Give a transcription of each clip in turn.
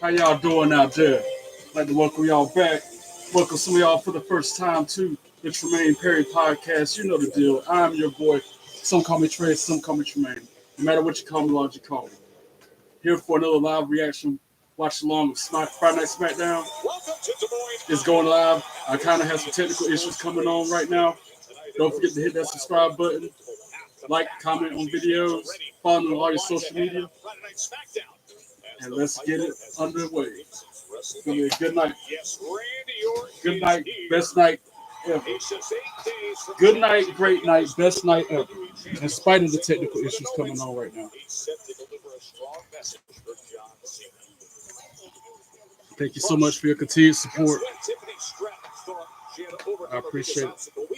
How y'all doing out there? I'd like to welcome y'all back. Welcome some of y'all for the first time to the Tremaine Perry podcast. You know the deal. I'm your boy. Some call me Trey, some call me Tremaine. No matter what you call me, Lord, you call me. Here for another live reaction. Watch along with Friday Night Smackdown. It's going live. I kind of have some technical issues coming on right now. Don't forget to hit that subscribe button. Like, comment on videos. Follow me on all your social media. And let's get it underway. It's going to be a good night. Good night, best night ever. Good night, great night, best night ever. In spite of the technical issues coming on right now. Thank you so much for your continued support. I appreciate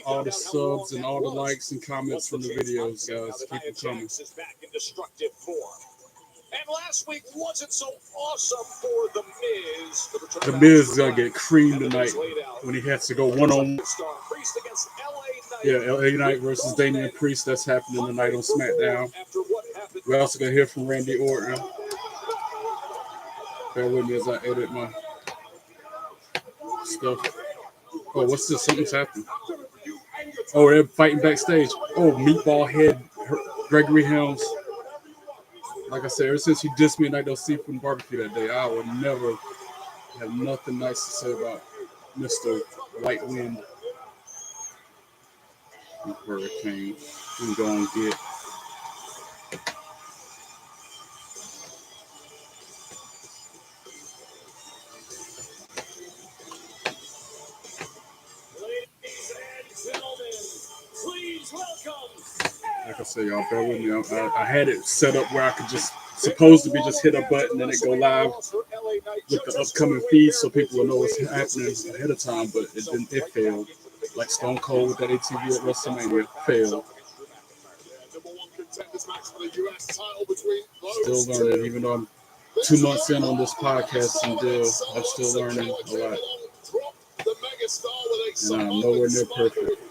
all the subs and all the likes and comments from the videos, guys. Keep it coming. And last week wasn't so awesome for The Miz. The Miz is going to get creamed tonight when he has to go one-on-one. Yeah, LA Knight versus Damian Priest. That's happening tonight on Smackdown. We're also going to hear from Randy Orton. Bear with me as I edit my stuff. Oh, what's this? Something's happening. Oh, they're fighting backstage. Oh, Meatball Head Gregory Helms. Like I said, ever since he dissed me at Night No Seafood and Barbecue that day, I would never have nothing nice to say about Mr. White Wind and Hurricane. We can go and get. Like I said, y'all bear with me. I had it set up where I could just supposed to be just hit a button and it go live with the upcoming feed so people will know what's happening ahead of time, but it failed. Like Stone Cold with that ATV at WrestleMania failed. Still learning, even though I'm 2 months in on this podcast and deal, I'm still learning a lot. And I'm nowhere near perfect.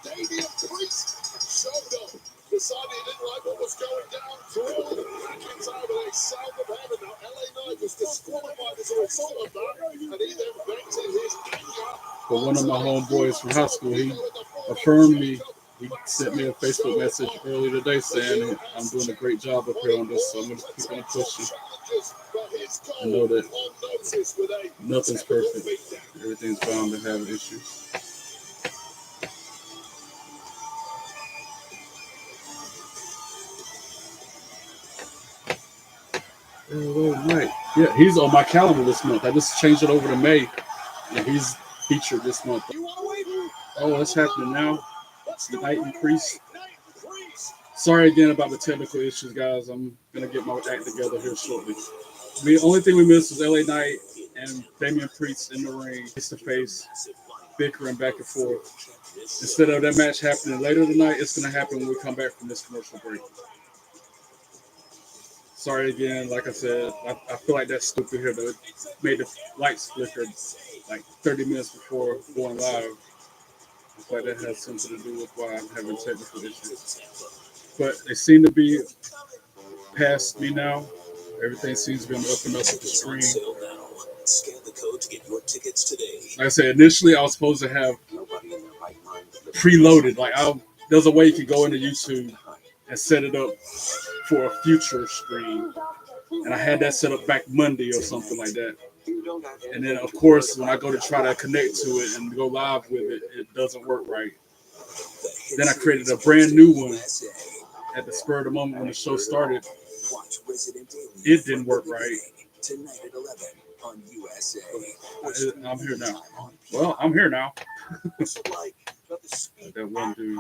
Damian Priest showed up, decided he didn't like what was going down, threw McIntyre with a sound of heaven. Now, LA Knight was disqualified as a result of that, and he then vented his anger. But one of my homeboys from high school, he affirmed me. He sent me a Facebook message earlier today saying I'm doing a great job up here on this, so I'm going to keep on pushing. I know that nothing's perfect. Everything's bound to have issues. Right. Yeah, he's on my calendar this month. I just changed it over to May, and he's featured this month. Oh, that's happening now. Knight and Priest. Sorry again about the technical issues, guys. I'm going to get my act together here shortly. The only thing we missed was LA Knight and Damian Priest in the ring, face-to-face, bickering back and forth. Instead of that match happening later tonight, it's going to happen when we come back from this commercial break. Sorry again, like I said, I feel like that's stupid here, but it made the lights flicker like 30 minutes before going live. I feel like that has something to do with why I'm having technical issues. But they seem to be past me now. Everything seems to be on the up and up with the screen. Like I said, initially I was supposed to have preloaded. Like there's a way you can go into YouTube and set it up for a future stream, and I had that set up back Monday or something like that. And then, of course, when I go to try to connect to it and go live with it, it doesn't work right. Then I created a brand new one at the spur of the moment when the show started. It didn't work right. I'm here now. Well, I'm here now. That one dude.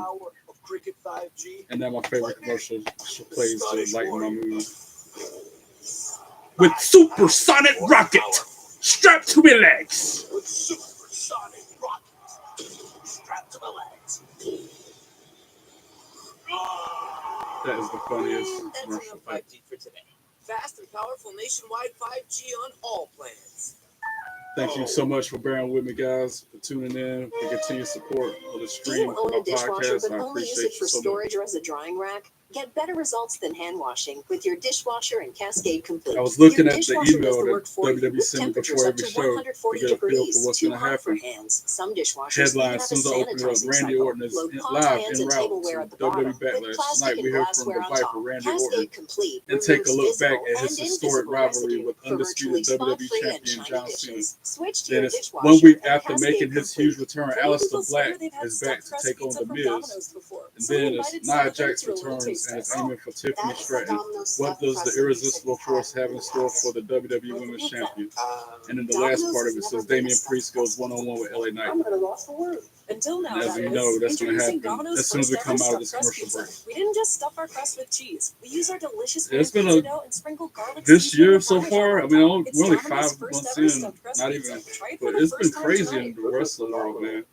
And then my favorite commercial plays to lighten my mood. With supersonic rocket strapped to my legs. With supersonic rocket strapped to my legs. That is the funniest commercial. 5G for today. Fast and powerful nationwide 5G on all plans. Thank you so much for bearing with me, guys, for tuning in, for continued support of the stream. Do you own a dishwasher but only use it for storage or as a drying rack? Get better results than hand washing with your dishwasher and Cascade Complete. I was looking Your at the dishwasher email does the work that for you, WWE with sent me temperatures before up every to show to 140 get a feel for degrees, what's too going to hot for happen. hands. Some dishwashers even Headline: have as a soon as I open it up, sanitizing Randy cycle. Orton is Load pot, live pans, en and route tableware to at the bottom, WWE with Backlash. plastic Tonight and we hear from glassware the on Viper, top. Randy Orton, Cascade Complete and take a removes look back visible at his and historic invisible rivalry residue with for virtually undisputed WWE spot-free and champion shiny John Cena. dishes. Switch to Then your it's dishwasher 1 week and after making Cascade his huge Complete. return, Many Aleister people say Black that they've had is back to stuffed take on pizza The from Miz. Domino's before. And So we then invited as Nia Celebrate Jax to a little returns taste and is test. aiming for Tiffany That is the Stratton. Domino's What stuffed does the crust pizza irresistible you've force had have in in the store past. for the WWE With the Women's pizza. Champion? And then the last Domino's part of has it never says been a Damian stuffed Priest goes crust one-on-one with LA Knight. I'm at a loss for words. Until now, And as that we is. know, that's going to Introducing happen Domino's as soon as we first come ever out of this stuffed crust commercial break. pizza. We didn't just stuff our crust with cheese. We use our delicious It's pan been pizza a dough and sprinkle garlic this seasoning year and so Parmesan far. I on mean, top. we're only It's 5 Domino's first months ever in, stuffed crust not pizza. even, Try it for but the it's been first time crazy tonight. in the wrestling world, man.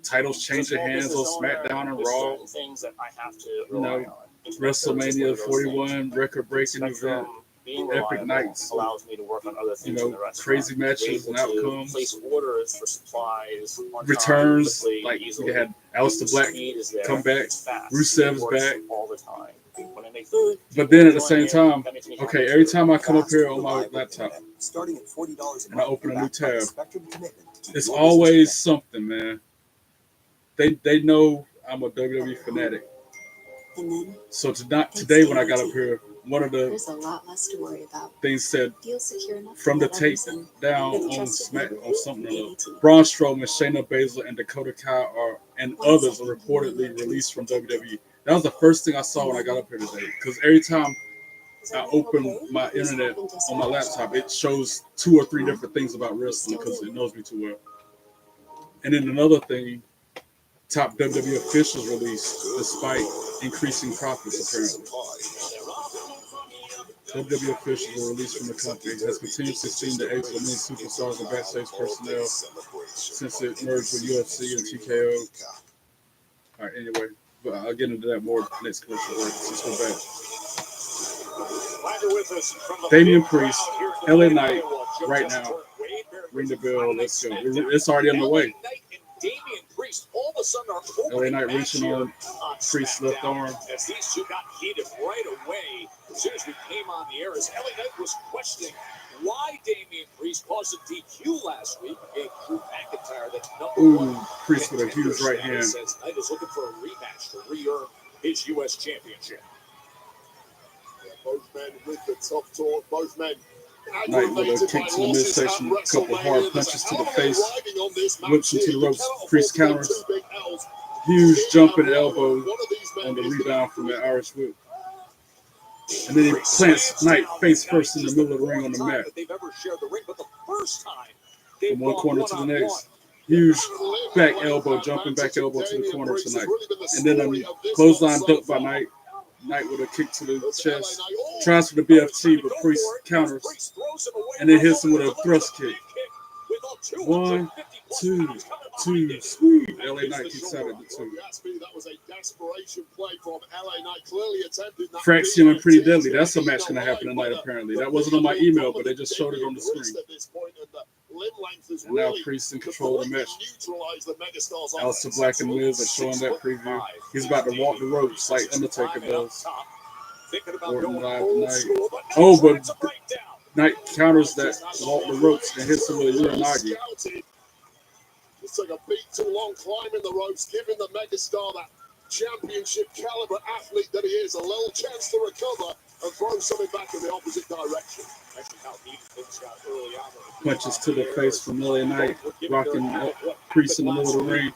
Titles changing hands on Smackdown and Raw. Things that I have to You rely know, on. WrestleMania 41, record-breaking event, Spectrum being epic reliable nights, allows me to work on other you things in know, the restaurant. crazy To be matches able and to outcomes, place orders for supplies on time, returns. quickly, Like easily. we had Aleister Black Speed is there. come back, It's fast. Rusev's It works back. all the time. When I make food, But then at the people same enjoying it, time, that makes me okay, happy every too. time I come up Fast, here on my reliable laptop internet, starting at $40 a and I month, open a new backed by the tab, Spectrum commitment to keep it's your always business something, man. They know I'm a WWE fanatic. connected. And then So today when I got up here, one of the There's a lot less to worry about. things said Feel secure enough to from the let tape others in. down With on trusted Smack neighbor, or something or other. ADT. Braun Strowman, Shayna Baszler, and Dakota Kai and One others are second, reportedly one released from protected. WWE. That was the first thing I saw when I got up here today. Because every time I open my internet on my laptop, it shows 2 or 3 different things about wrestling because it knows me too well. And then another thing, top WWE officials released despite increasing profits apparently. WWE officials were released from the company. Has continuously seen the exit of many superstars and backstage personnel since it merged with UFC and TKO. All right, anyway, but I'll get into that more next commercial break. Let's go back. Damian Priest, LA Knight, right now. Ring the bell. Let's go. It's already on the way. LA Knight reaching on Priest's left arm. As these two got heated right away, as soon as we came on the air, as LA Knight was questioning why Damian Priest caused a DQ last week, gave Drew McIntyre that number 1 Priest with a huge right hand. says Knight is looking for a rematch to re-earn his U.S. championship. Both men with the tough talk, both men. Knight with a kick to the midsection, a couple hard punches to the face, whips into the ropes. Priest counters, huge jumping elbow on the rebound from that Irish whip. And then he plants Knight face first in the middle of the ring on the mat. From one corner to the next. Huge back elbow, jumping back elbow to the corner tonight. And then a clothesline duck by Knight. Knight with a kick to the chest. Tries for the BFT, but Priest counters. And then hits him with a thrust kick. 1, 2, 2, sweep. LA Knight kicks out at the 2. Fraxium and Pretty Deadly. That's a match going to happen tonight, apparently. That wasn't on my email, but they just showed it on the screen. And now Priest in control of the match. Aleister Black and Miz are showing that preview. He's about to walk the ropes like Undertaker does. Orton live tonight. Oh, but Knight counters that walk the ropes and hits him with a Uranagi. It's like a beat too long climbing the ropes, giving the megastar that championship caliber athlete that he is a little chance to recover and throw something back in the opposite direction. Punches to the face from LA Knight, rocking Priest in the middle of the ring.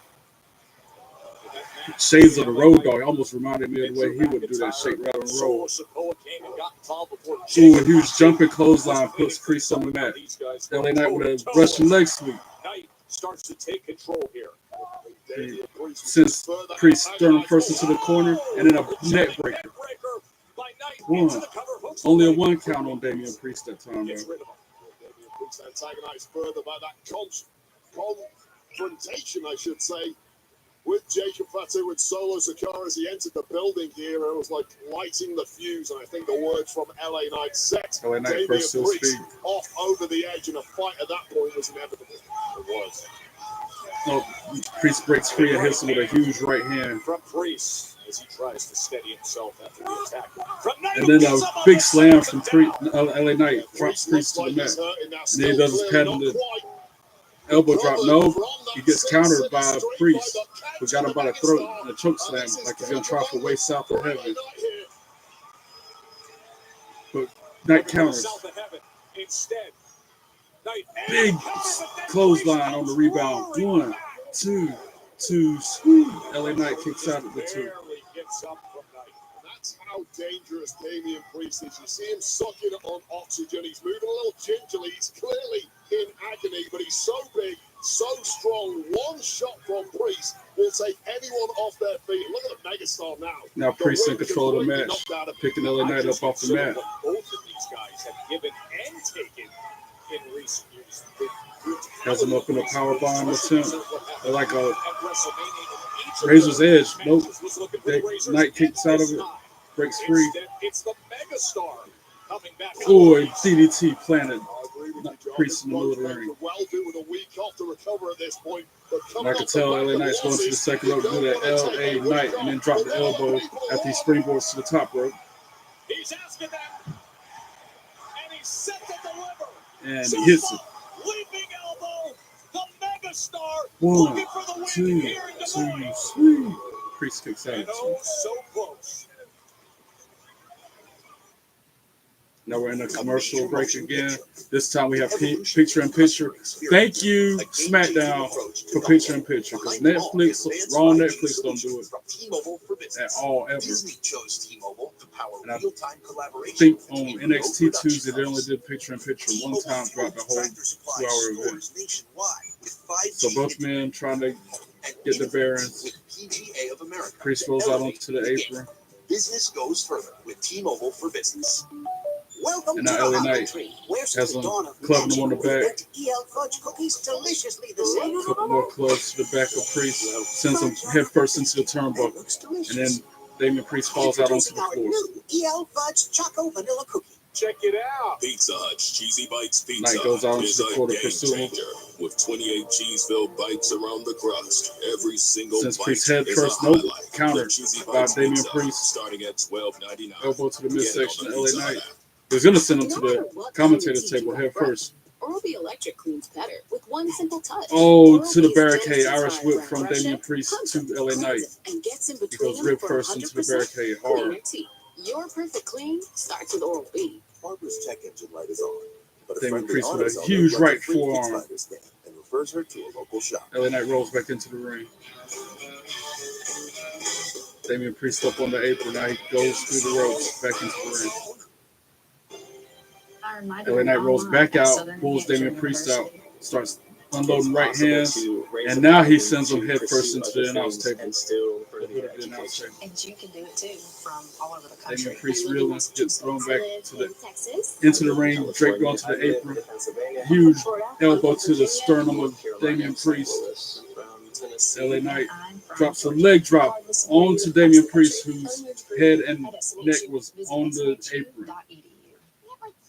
Shades of the Road Dogg almost reminded me of the way he would do that shake, rattle, and roll. Ooh, a huge jumping clothesline puts Priest on the mat. LA Knight with a Russian leg sweep. Starts to take control here. Since Priest thrown him first into the corner and then a neck breaker. 1. Only a 1 count on Damian Priest that time, though. Antagonized further by that confrontation, I should say, with Jacob Fatu with Solo Sikoa as he entered the building here. It was like lighting the fuse, and I think the words from LA Knight set LA Knight Damian first to his Priest feet. off over the edge, and a fight at that point was inevitable. It was. Oh, Priest breaks free and hits him with a huge right hand. From Priest. as he tries to steady himself after the attack. From And then a big slam from LA Knight drops Priest to the mat. And then he does his patented elbow drop. No, he gets countered by Priest, who got him by the throat and a choke slam, like he's going to try for way south of heaven. But Knight counters. Instead, Big clothesline on the rebound. 1, 2, 2, sweet. LA Knight kicks out at the 2. That's how dangerous Damian Priest is. You see him sucking on oxygen. He's moving a little gingerly. He's clearly in agony, but he's so big, so strong. One shot from Priest will take anyone off their feet. Look at the megastar now. Now Priest in control of the match, picking LA Knight up off the mat. Both of these guys have given and taken in recent years. Has him up in a powerbomb attempt. They're like a Razor's Edge. Nope. Knight kicks out of it, breaks free. It's the megastar coming back. Oh, and DDT planted. Priest in the middle of the ring. And I can tell LA Knight's going to the second rope, do that LA Knight, and then drop the elbow after he springboards to the top rope. He's asking them, and he's set to deliver. And he hits it. Leaping elbow, the megastar. 1, 2, 2, sweet. Priest kicks out. And oh, so close. Now we're in a commercial break again. This time we have picture in picture. Thank you, Smackdown, for picture in picture. Because Netflix, Raw Netflix don't do it at all, ever. And I think on NXT Tuesday, they only did picture in picture one time throughout the whole 2-hour event. So both men trying to get the bearings. Priest rolls out onto the apron. Business goes further with T-Mobile for Business. Welcome And to now the LA Hungry Knight Tree, where has since the him dawn of clubbing magic, him on the we back. baked EL fudge cookies deliciously the same. A couple more clubs to the back of Priest. Sends him head first into the It turnbuckle. looks And then delicious. Damian Priest falls out onto Introducing the our floor. new EL fudge choco vanilla cookie. Check it out. Pizza Hut's Cheesy Bites Pizza Knight goes out into is the a floor to game pursue him. changer. With 28 cheese-filled bites around the crust, every single Since bite Priest head is first, a nope, highlight. countered The Cheesy by Bites Damian Pizza, Priest. starting at $12.99. Elbow to the midsection of Get it on the LA Pizza Knight. Hut app. He was going to send him to the commentator table head first. Oral-B Electric cleans better with one simple touch. Oh, to the Oral-B's barricade. gentle Irish design whip around from Russia Damian Priest to comes LA Knight. and gets in He between goes them rib for first into the 100% barricade hard. cleaner teeth. Your perfect clean starts with Oral-B. Barbara's check engine light is on, but a Damian friendly Priest with a AutoZoner huge runs right a free Fix forearm. Finder scan and refers her to a local shop. LA Knight rolls back into the ring. Damian Priest up on the apron. Now he goes through the ropes back into the ring. LA Knight rolls back out, pulls Damian Priest out, starts unloading right hands, and now he sends him head first into the announce table. And you can do it too from all over the country. Damian Priest reeling, gets thrown back to into the ring. Drake going to the apron. Huge elbow to the sternum of Damian Priest. LA Knight drops a leg drop onto Damian Priest, whose head and neck was on the apron.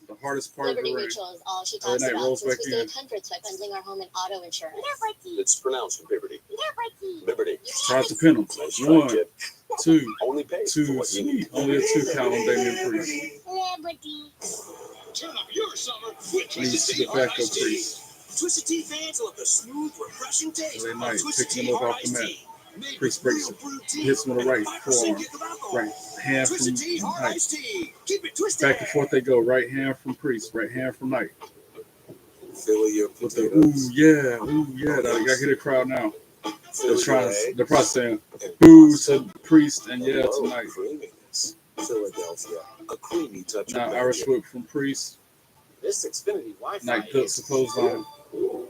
The hardest part of the Liberty ring. Mutual is all she LA talks Knight about rolls since back we in. saved hundreds by bundling our home and auto insurance. It's pronounced Liberty. Liberty. Tries to pin him. Nice try, 1, kid. 2, Only pay for 2, what you need. only a 2 count on Damian Priest. Turn up your summer with Leads to the back of Priest. Twisted Tea fans love the smooth, refreshing taste LA of Knight Twisted picking Tea him up hard off the iced mat. tea. Made Priest with breaks real it. brewed tea Hits him with a right 5% forearm. kick of alcohol. Right hand from Twisted Tea hard Knight. iced tea. Keep it twisted. Back and forth they go. Right hand from Priest. Right hand from Knight. Fill your With the potatoes. ooh yeah. I gotta get a crowd now. Fill They're your eggs. probably saying And boo pasta. to Priest and yeah Hello, to Knight. creaminess. Philadelphia. A creamy touch Now of Irish magic. whip from Priest. This Xfinity Wi-Fi Knight ducks is the clothesline.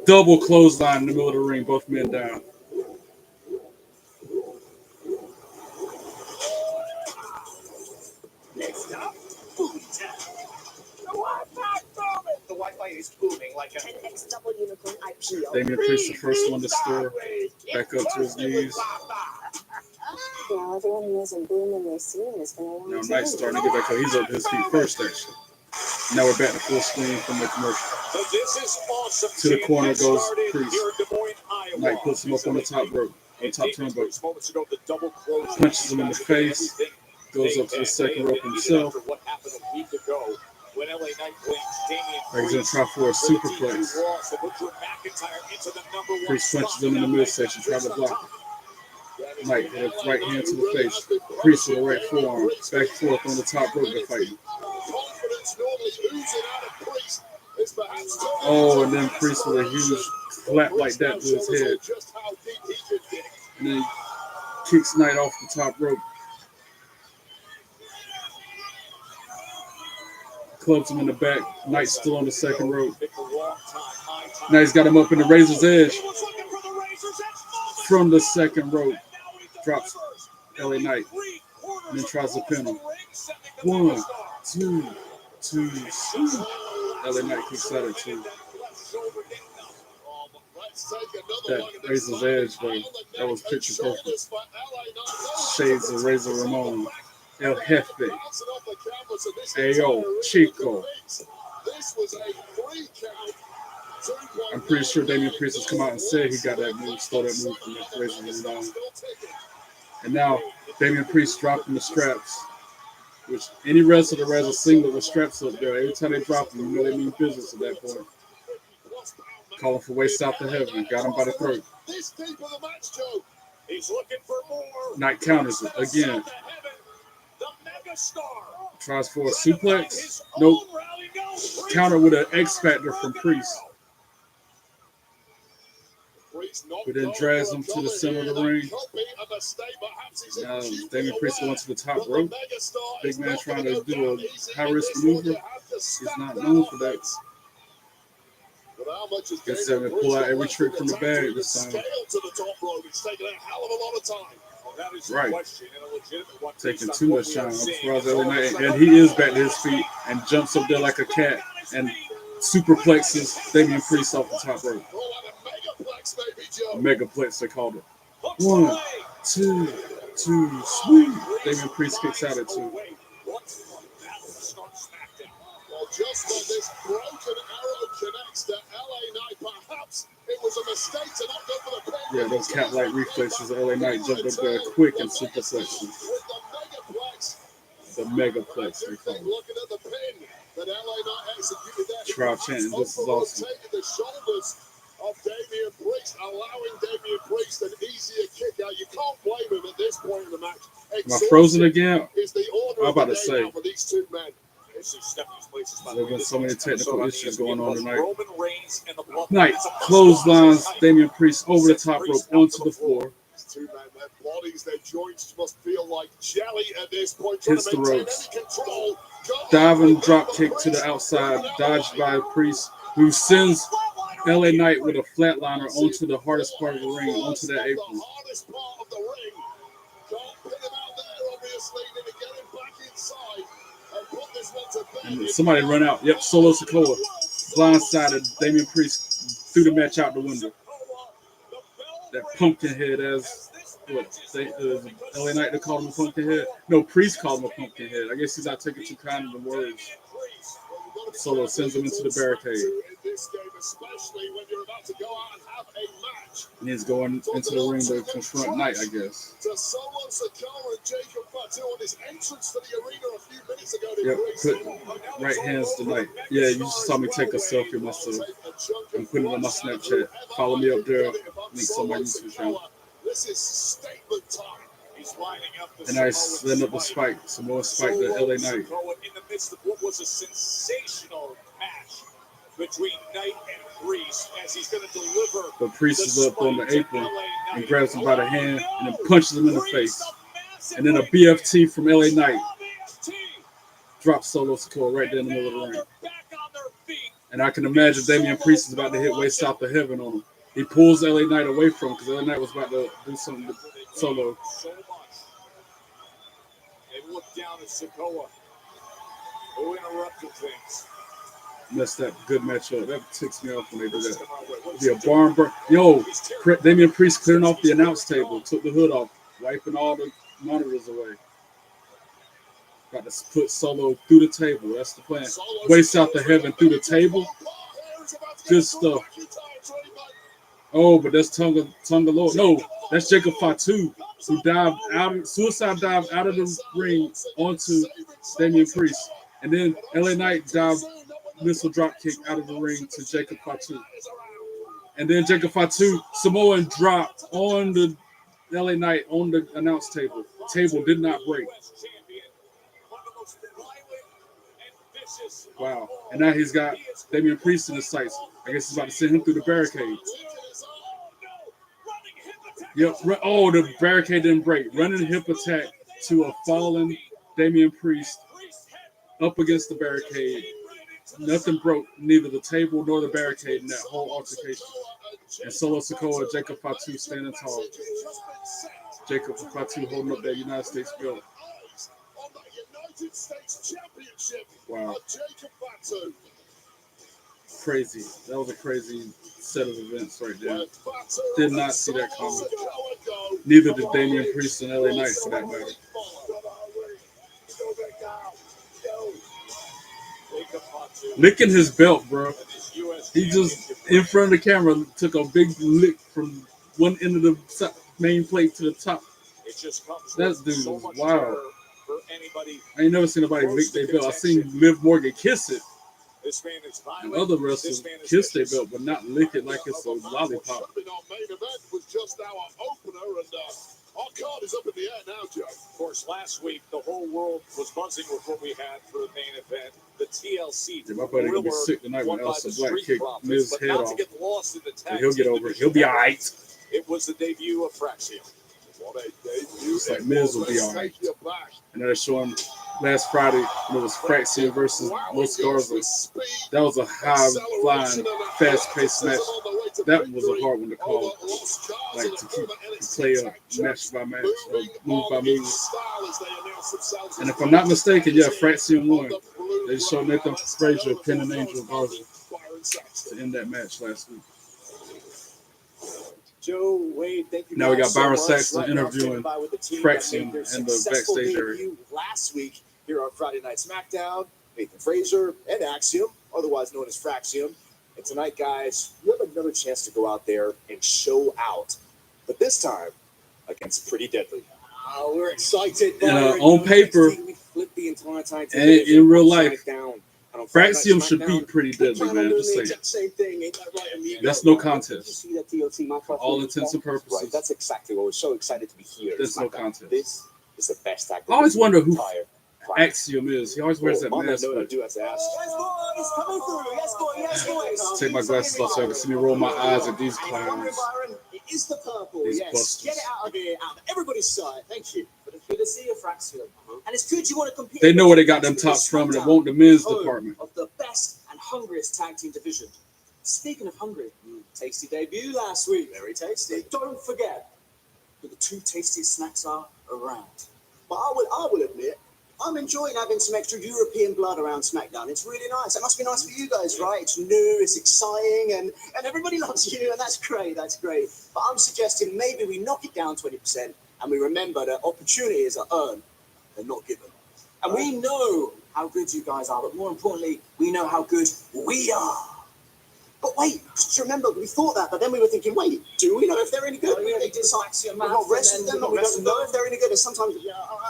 Double clothesline in the middle of the ring. Both men down. next up. Boom time. The Wi-Fi booming. The Wi-Fi is booming like a 10x double unicorn IPO. Damian Priest the first one to stir. Back up to his knees. Now everyone knows a boom and they see it has been a long Now time. Knight's starting to get back up. He's up to his feet first actually. Now we're back to full screen from the commercial. But this is awesome. To the corner Get goes started Priest. here in Des Moines, Iowa. Knight puts him up on the top rope. on top turnbuckle. Moments ago, the double close Punches him in the face. Goes up to the second rope himself. What happened a week ago when LA Knight blamed Damian He's going to try for a superplex. Priest punches him in the midsection, trying to block it. Knight with a right hand to the face. Priest with a right forearm. Back and forth on the top rope, they're fighting. Oh, and then Priest with a huge slap like that to his head. And then he kicks Knight off the top rope. Clubs him in the back. Knight's still on the second rope. Now he's got him up in the razor's edge. From the second rope. Drops LA Knight. And then tries to pin him. 1, 2, 2. LA Knight kicks out at 2. That razor's edge, though. That was picture perfect. Shades of Razor Ramon. El Jefe. Ayo, Chico. I'm pretty sure Damian Priest has come out and said he got that move, stole that move from the Razor Ramon. And now Damian Priest dropping the straps, which any wrestler that wears a singlet with straps up there, every time they drop them, you know they mean business at that point. Calling for way south to heaven. Got him by the throat. Knight counters it again. Tries for a suplex. Nope. Counter with an X Factor from Priest. But then drags him to the center of the ring. Now Damian Priest going to the top rope. Big man trying to do a high risk maneuver. He's not known for that. Guess they're going to pull out every trick from the bag this time. Right. Taking too much time. I'm surprised LA Knight. And he is back to his feet and jumps up there like a cat and superplexes Damian Priest off the top rope. Megaplex, they called it. 1, 2, 2, sweet. Damian Priest kicks out at 2. Just when this broken arrow connects to LA Knight, perhaps it was a mistake to not go for the pin. Yeah, those cat-like reflexes. LA Knight jumped up there quick and superplexed. The megaplex, they call it. Looking at the pin that LA Knight executed there. Crowd chanting, this is awesome. The shoulders of Damian Priest, allowing Damian Priest an easier kick out. You can't blame him at this point in the match. Am I frozen again? Is the order I'm about of to the day say. now for these two men. There's been so many technical issues going on tonight. Knight clotheslines Damian Priest over the top rope onto the floor. Two men, their bodies, their joints must feel like jelly at this point. Hits the ropes. Diving drop kick to the outside, dodged by Priest, who sends LA Knight with a flatliner onto the hardest part of the ring, onto that apron. And somebody run out. Yep, Solo Sikoa. Blindsided Damian Priest threw the match out the window. That pumpkin head as what? LA Knight they called him a pumpkin head? No, Priest called him a pumpkin head. I guess he's not taking too kind of the words. Solo sends him into the barricade. And he's going into the ring to confront Knight, I guess. Yep, put right hands to Knight. Yeah, you just saw me take a selfie myself. I'm putting it on my Snapchat. Follow me up there. Link on my YouTube channel. This is statement time. And I send up the spike. Some more spike to LA Knight. In the midst of what was a sensational match between Knight and Priest, as he's going to deliver. But Priest is up on the apron and grabs him by the hand and then punches him in the face. And then a BFT from LA Knight drops Solo Sikoa right there in the middle of the ring. And I can imagine Damian Priest is about to hit way south of heaven on him. He pulls LA Knight away from him because LA Knight was about to do something to Solo. They look down at Sikoa, who interrupted things. Messed that good matchup. That ticks me off when they do that. Be a barn burn. Yo, Damian Priest clearing off the announce table, took the hood off, wiping all the monitors away. Got to put Solo through the table. That's the plan. Way south to heaven through the table. Good stuff. Oh, but that's Tonga Lord. No, That's Jacob Fatu, who suicide dived out of the ring onto Damian Priest. And then LA Knight dived missile drop kick out of the ring to Jacob Fatu. And then Jacob Fatu, Samoan dropped on the LA Knight on the announce table. Table did not break. Wow. And now he's got Damian Priest in his sights. I guess he's about to send him through the barricade. Yep. Oh, the barricade didn't break. Running hip attack to a fallen Damian Priest up against the barricade. Nothing broke, neither the table nor the barricade in that whole altercation. And Solo Sikoa, Jacob Fatu standing tall. Jacob Fatu holding up that United States belt. Wow. Crazy. That was a crazy set of events right there. Did not see that coming. Neither did Damian Priest and LA Knight for that matter. Licking his belt, bro. He just, in front of the camera, took a big lick from one end of the main plate to the top. That dude was wild. I ain't never seen nobody lick their belt. I seen Liv Morgan kiss it. And other wrestlers kiss their belt, but not lick it like it's a lollipop. Our card is up in the air now, Joe. Of course, last week, the whole world was buzzing with what we had for the main event. The TLC. Yeah, my buddy gonna be sick tonight when Elsa Black kick Miz's head off. And he'll get over it. He'll be all right. It was the debut of Fraxium. What a debut. It's like Miz will be all right. And they're showing last Friday when it was Fraxium versus Los Garza. That was a high-flying, fast-paced match. That was a hard one to call. Like to play a match by match or move by move. And if I'm not mistaken, yeah, Fraxium won. They showed Nathan Frazier pinning Angel Garza to end that match last week. Joe, Wade, thank you. Now we got Byron so Saxton interviewing Fraxium in the backstage area. Last week here on Friday Night Smackdown, Nathan Frazier and Axiom, otherwise known as Fraxium. And tonight, guys, you have another chance to go out there and show out, but this time against Pretty Deadly. We're excited. And on paper and in real life, Fraxium should beat Pretty Deadly, man. Just saying. That's no contest. For all intents and purposes. Right, that's exactly what we're so excited to be here. There's no contest. This is the best act. I always wonder who Axiom is. He always wears that mask. Take my glasses off so I can see me roll my eyes at these clowns. It is the purple, These yes. busters. Get it out of here, out of everybody's sight. Thank you. But it's good to see you, Fraxium. And it's good you want to compete. They know where they got them tops from, and it won't the men's department. Of the best and hungriest tag team division. Speaking of hungry, tasty debut last week. Very tasty. Don't forget who the two tastiest snacks are around. But I will admit, I'm enjoying having some extra European blood around SmackDown. It's really nice. It must be nice for you guys, right? It's new, it's exciting, and everybody loves you, and that's great, that's great. But I'm suggesting maybe we knock it down 20%, and we remember that opportunities are earned, they're not given. And we know how good you guys are, but more importantly, we know how good we are. But wait, just remember, we thought that, but then we were thinking, wait, do we know if they're any good? We've not wrestled them, and we don't know if they're any good. And sometimes,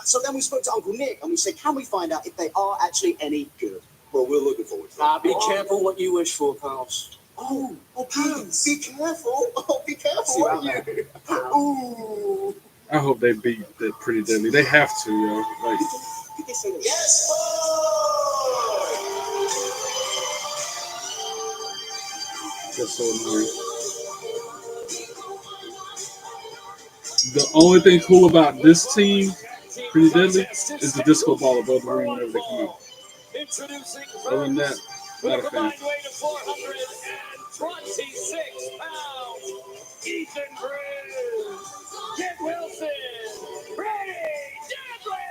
so then we spoke to Uncle Nick, and we said, can we find out if they are actually any good? Well, we're looking forward to it. Be careful what you wish for, pals. Oh, please. Be careful. Oh, be careful, won't you? Ooh. I hope they beat that Pretty Deadly. They have to, yo. Like, Yes, that's so annoying. The only thing cool about this team, Pretty Deadly, is the disco ball above the ring whenever they come out. Other than that, not a fan. Weight of 426 pounds. Ethan Bruce, Kid Wilson, Pretty Deadly.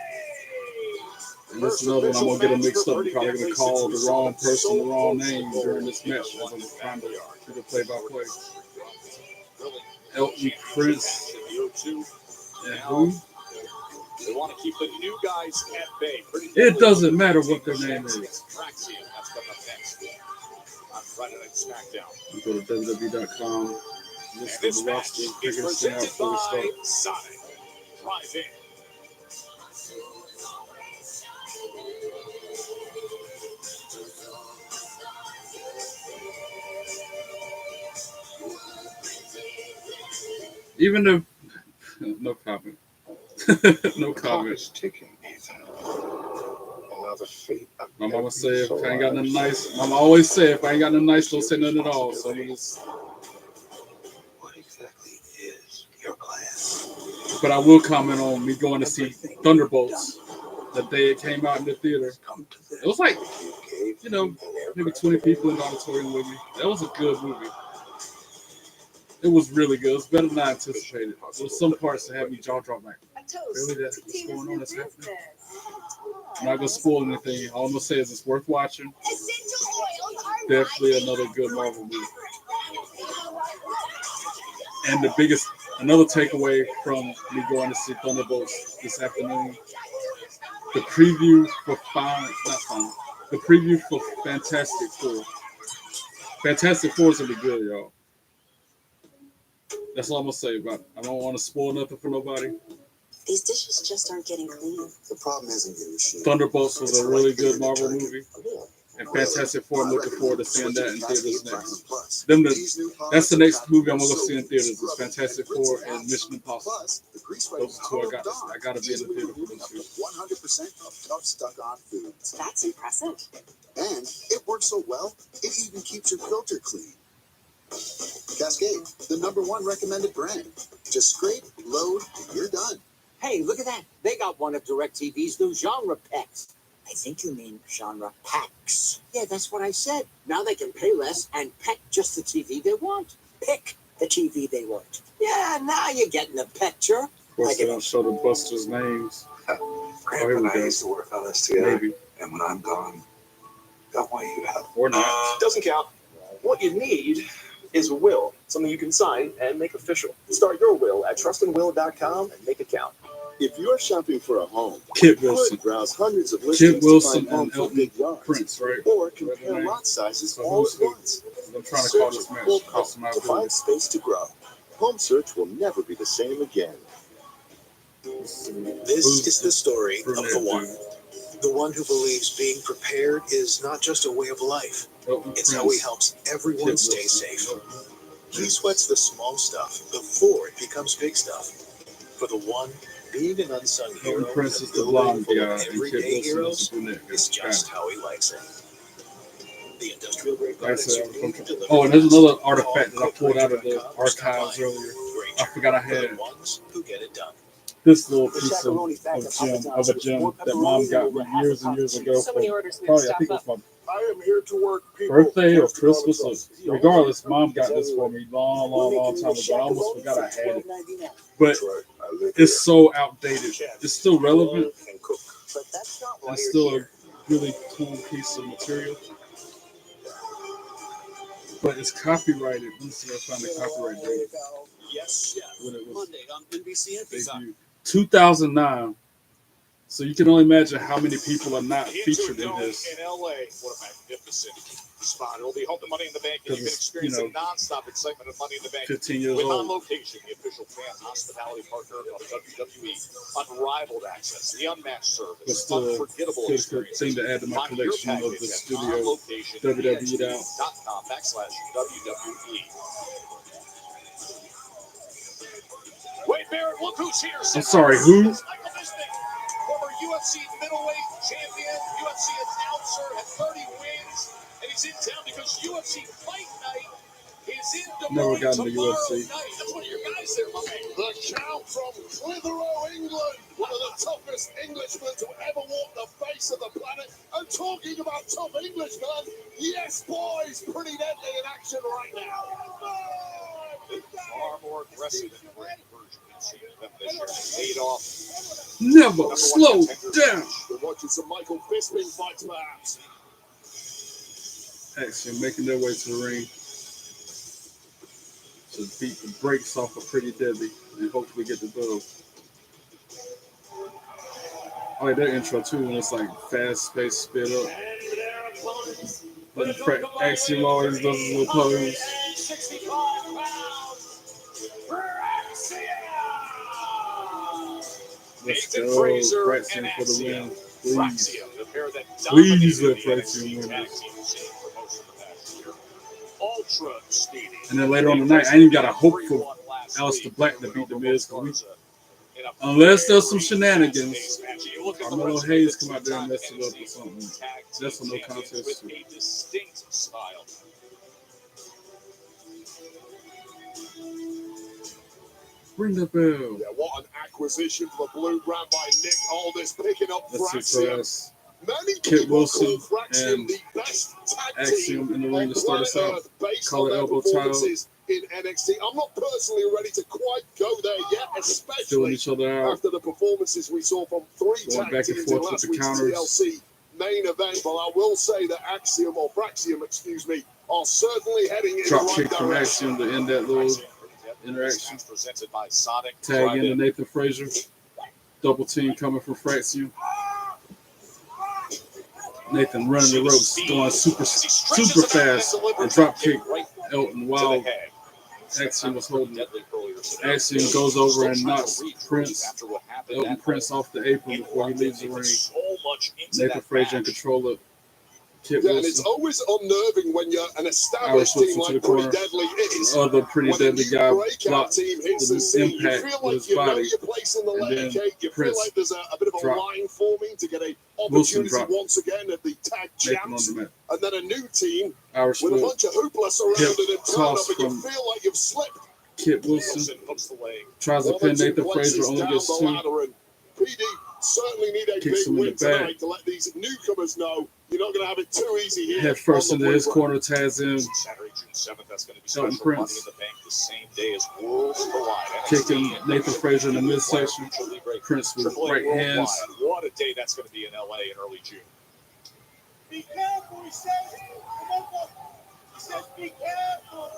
And this is another one I'm going to get them mixed up. I'm probably going to call the wrong person the wrong name during this match as I'm trying to do the play-by-play. Elton Prince and who? They want to keep the new guys at bay. It doesn't matter what their name is. Fraxium, that's coming up next on Friday Night Smackdown. You go to www.com. And List this the match roster. is Figure this thing out presented before we by start. Sonic. Drive in. Even if no comment. No comment. Ticking, Ethan. Another fate. My mama say if I ain't got nothing nice, Mama always say if I ain't got nothing nice, don't say nothing at all. So I'm just, What exactly is your plan? but I will comment on me going to see Thunderbolts the day it came out in the theater. It was like, maybe 20 people in the auditorium with me. That was a good movie. It was really good. It was better than I anticipated. There was some parts that had me jaw drop like, really? That's what's going on? That's happening? I'm not gonna spoil anything. All I'm gonna say is it's worth watching. Definitely another good Marvel movie. And another takeaway from me going to see Thunderbolts this afternoon, the preview for the preview for Fantastic Four. Fantastic Four is gonna be good, y'all. That's all I'm gonna say about it. I don't want to spoil nothing for nobody. These dishes just aren't getting clean. The problem isn't your machine. Thunderbolts was a really good Marvel movie. And Fantastic Four, I'm looking forward to seeing that in theaters next. That's the next movie I'm gonna go see in theaters. It's Fantastic Four and Mission Impossible. Those two I gotta be in the theater for them too. 100% of tough stuck-on foods. That's impressive. And it works so well, it even keeps your filter clean. Cascade, the #1 recommended brand. Just scrape, load, and you're done. Hey, look at that. They got one of DirecTV's new genre packs. I think you mean genre packs. Yeah, that's what I said. Now they can pay less and pack just the TV they want. Pick the TV they want. Yeah, now you're getting the picture. Of course, they don't show the Busters' names. Grandpa and I used to work on this together. Maybe. And when I'm gone, I want you to have. Or not. Doesn't count. What you need is a will, something you can sign and make official. Start your will at trustandwill.com and make it count. If you're shopping for a home, Kit you Wilson. could browse hundreds of listings Kit Wilson to find and homes with Elton big yards, Prince, right? or compare lot sizes So all who's at who? once. I'm trying to call Search this match. will That's come my to find space to grow. Home search will never be the same again. This is the story of the one who believes being prepared is not just a way of life. It's how he helps everyone stay safe. He sweats the small stuff before it becomes big stuff. For the one, being an unsung hero, Elton Prince is the blonde guy, and Kit everyday Wilson heroes is the brunette guy. is just how he likes it. The industrial grade That's products it. you need to deliver Oh, and there's fast. another artifact that I pulled out of the Call archives Granger. earlier. I Granger, forgot I for the had ones who get it done. this little The piece chaperone fact of a gem that Mom got me years and years ago. So many orders, we Probably, I staff think it up. was my I am here to work people. birthday or Just another Christmas. trust. Regardless, Mom got this for me long time ago. I almost forgot I had it. But That's right. I live it's so outdated. It's still relevant. And cook. But that's not why It's you're still here. a really cool piece of material. But it's copyrighted. Let me see if I find the copyright date. Yes, chef. When it was Monday on NBC and debuted. 2009. So you can only imagine how many people are not featured in this. In LA, what a magnificent spot. It'll be home to Money in the Bank, and you can Because experience the non-stop excitement of Money in the Bank 15 years with On old. Location, the official fan hospitality partner of WWE. Unrivaled access, the unmatched service, But still, unforgettable good experience. thing to add to my Find your collection of package the at studio onlocation.com/WWE. Wade Barrett, look who's here. I'm sorry, who? Michael Bisping, former UFC middleweight champion, UFC announcer, had 30 wins, and he's in town because UFC Fight Night is in Des Never Moines gotten to tomorrow UFC. night. That's one of your guys there, my man. The Count from Clitheroe, England, one of the toughest Englishmen to ever walk the face of the planet. And talking about tough Englishmen, yes, boys, pretty deadly in action right now. Far more aggressive than the Brand version we've seen of them this year. Paid off. Never slow down. We're watching some Michael Bisping fights, perhaps. Actually, making their way to the ring to beat the brakes off of Pretty Deadly and hopefully get the dub. I like their intro too, when it's like fast paced, sped up. But Axiom always does his little pose. 65 pounds, Let's Nathan go. Fraser Fraxium and for the win. Axiom. Please. Fraxium, the pair that Please let dominated the Fraxium NXT win tag this. team scene for most of the past year. Ultra speedy. And then later on tonight, I ain't got to hope for Aleister Black to beat The Miz. Unless there's some shenanigans, Carmelo Hayes come out there and mess it up or something. That's a no contest. With a distinct style. Ring the bell. Yeah, what an acquisition for the blue brand by Nick Aldis, picking up Let's see Fraxium. us. Many Kit people Wilson call Fraxium and the best tag Axiom team in the ring to start us on out. planet Earth based Call on it their elbow performances in NXT. I'm not personally ready to quite go there yet, Filling especially each other out. after the performances we saw from three Going tag back and teams in forth with last the week's counters. TLC main event. But I will say that Axiom, or Fraxium, excuse me, are certainly heading in Drop the kick right from direction. Axiom to end that little interaction. Tag into Nathan Frazier. Double team coming from Fraxium. Nathan running the ropes, going super fast, and drop kick Elton while Axiom was holding it. Axiom goes over and knocks Elton Prince off the apron before he leaves the ring. Nathan Frazier in control of Kit Yeah, and it's Wilson. always unnerving when you're an established Irish team whips like into the Pretty corner. Deadly is. The other Pretty When a Deadly new guy breakout blocked team hits the the scene, you impact feel with like his you know body. your place in the And layer then cake. You feel Prince like there's a bit of a dropped. line forming to get a Wilson opportunity dropped once again at the tag Nathan on champs. the mat. And then a new team Irish with a whip. bunch of hoopla surrounded Hip and turn toss up, and you from feel like you've slipped. Kit Wilson tries to Well, pin they're two Nathan Frazier, places only down gets the two. ladder, and PD certainly need a Kicks big him in the win back. tonight to let these newcomers know you're not going to have it too easy here. Head first on the into his Blue corner, tags in Saturday, June 7th, that's going to be Elton special Money Prince. in the Bank the same day as Worlds Collide. Kicking Nathan Frazier in the midsection. Prince with Triple A right Worldwide. hands. What a day that's going to be in LA in early June. Be careful, he says. He says, be careful.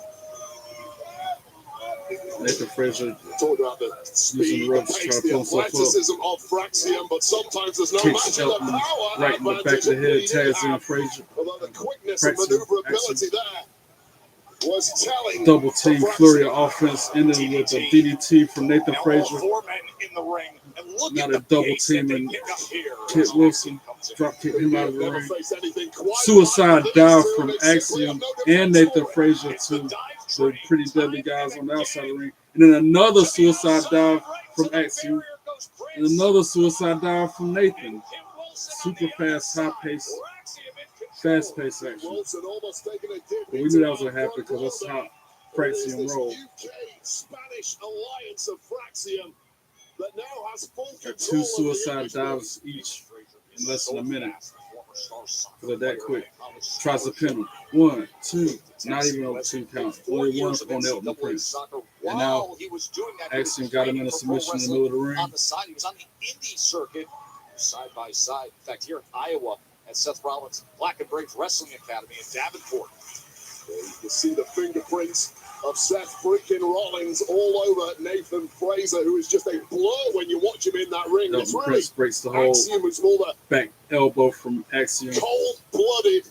Nathan Frazier Talk about the using speed, the the ropes, pace, trying to the pull himself up. athleticism of Fraxium, but sometimes there's no Kicks matching the Elton power right in the back of the head, tags in Frazier. Although the quickness and Fraxium, maneuverability there was telling. Double team, for flurry of Fraxium. offense, ending with a DDT from Nathan Now all Frazier. four men in the ring, and look Now at the the double pace that team they and pick up here. Kit Wilson drop kick him out of the Never ring. faced anything quite Suicide like dive this, from and they simply Axiom have no and defense Nathan for it. Frazier It's to the dive the train. Pretty Deadly Time guys and on the outside of again. the ring. And then another To the suicide outside, dive right from to the Axiom. barrier goes And Prince. another suicide dive from Nathan. And Kit Wilson on Super the other fast, side. high-paced, Fraxium in control. fast-paced action. Wilson almost taking a dip But we into knew that was going to our happen front because that's row how there. It is Fraxium this rolled. UK-Spanish alliance of Fraxium that now has full Got control two of the suicide industry. dives each in less than a minute. Because they're that quick. Tries to pin him. 1, 2, not even over 2 count. Only one on Elton Prince. And now Axiom got him in a submission in the middle of the ring. On the side, he was on the indie circuit, side by side. In fact, here in Iowa at Seth Rollins' Black and Brave Wrestling Academy in Davenport. There you can see the fingerprints of Seth freaking Rollins all over Nathan Frazier, who is just a blur when you watch him in that ring. It's Elton really Prince breaks the hold. Axiom is more the Back elbow from Axiom. cold-blooded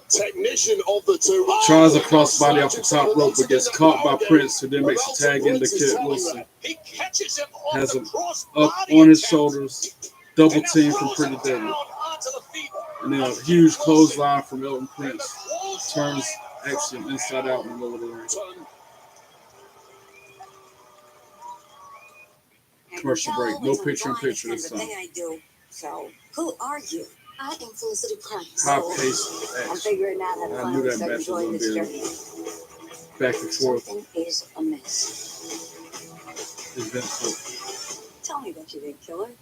technician of the two. Tries a crossbody off the top rope, but gets caught by Prince, who then makes a tag into Kit Wilson. He catches him off Has the him cross up body on his attempt. shoulders. Double And now team from throws Pretty him Deadly. down onto the feet. And then a huge clothesline from Elton Prince. Turns Axiom inside out in the middle of the ring. Commercial break. No picture in picture this time. I do. So, who are you? I am Felicity Price. High-paced I'm action. figuring out how to I finally knew that start match was enjoying going this to journey. be back and forth. Something is amiss. Eventful. Tell me that you didn't kill her.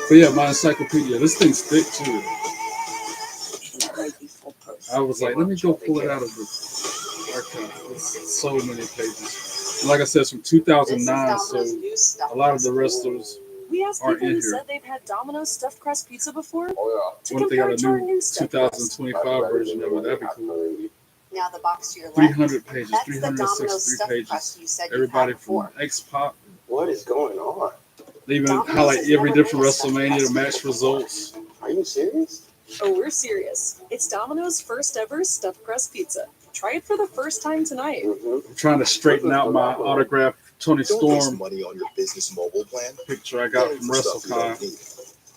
But yeah, my encyclopedia. This thing's thick too. It might be full person. I was like, let me go pull it out of the archive. It's so many pages. And like I said, it's from 2009, so a lot of the wrestlers We asked aren't people in who here. said they've had Domino's stuffed crust pizza before Oh, to What if they compare got it to our a new new stuffed crust. 2025 version of it? That'd be cool. Now the box to your left. 300 pages, That's the Domino's 363 stuffed pages. crust you said you Everybody had from before. X-Pop. What is going on? They even Domino's highlight has every never different made a stuffed WrestleMania, crust the match results. Are you serious? Oh, we're serious. It's Domino's first ever stuffed crust pizza. Try it for the first time tonight. I'm trying to straighten out my autograph Tony Don't waste Storm money on your business mobile plan. picture I got from Stuff you don't WrestleCon. need.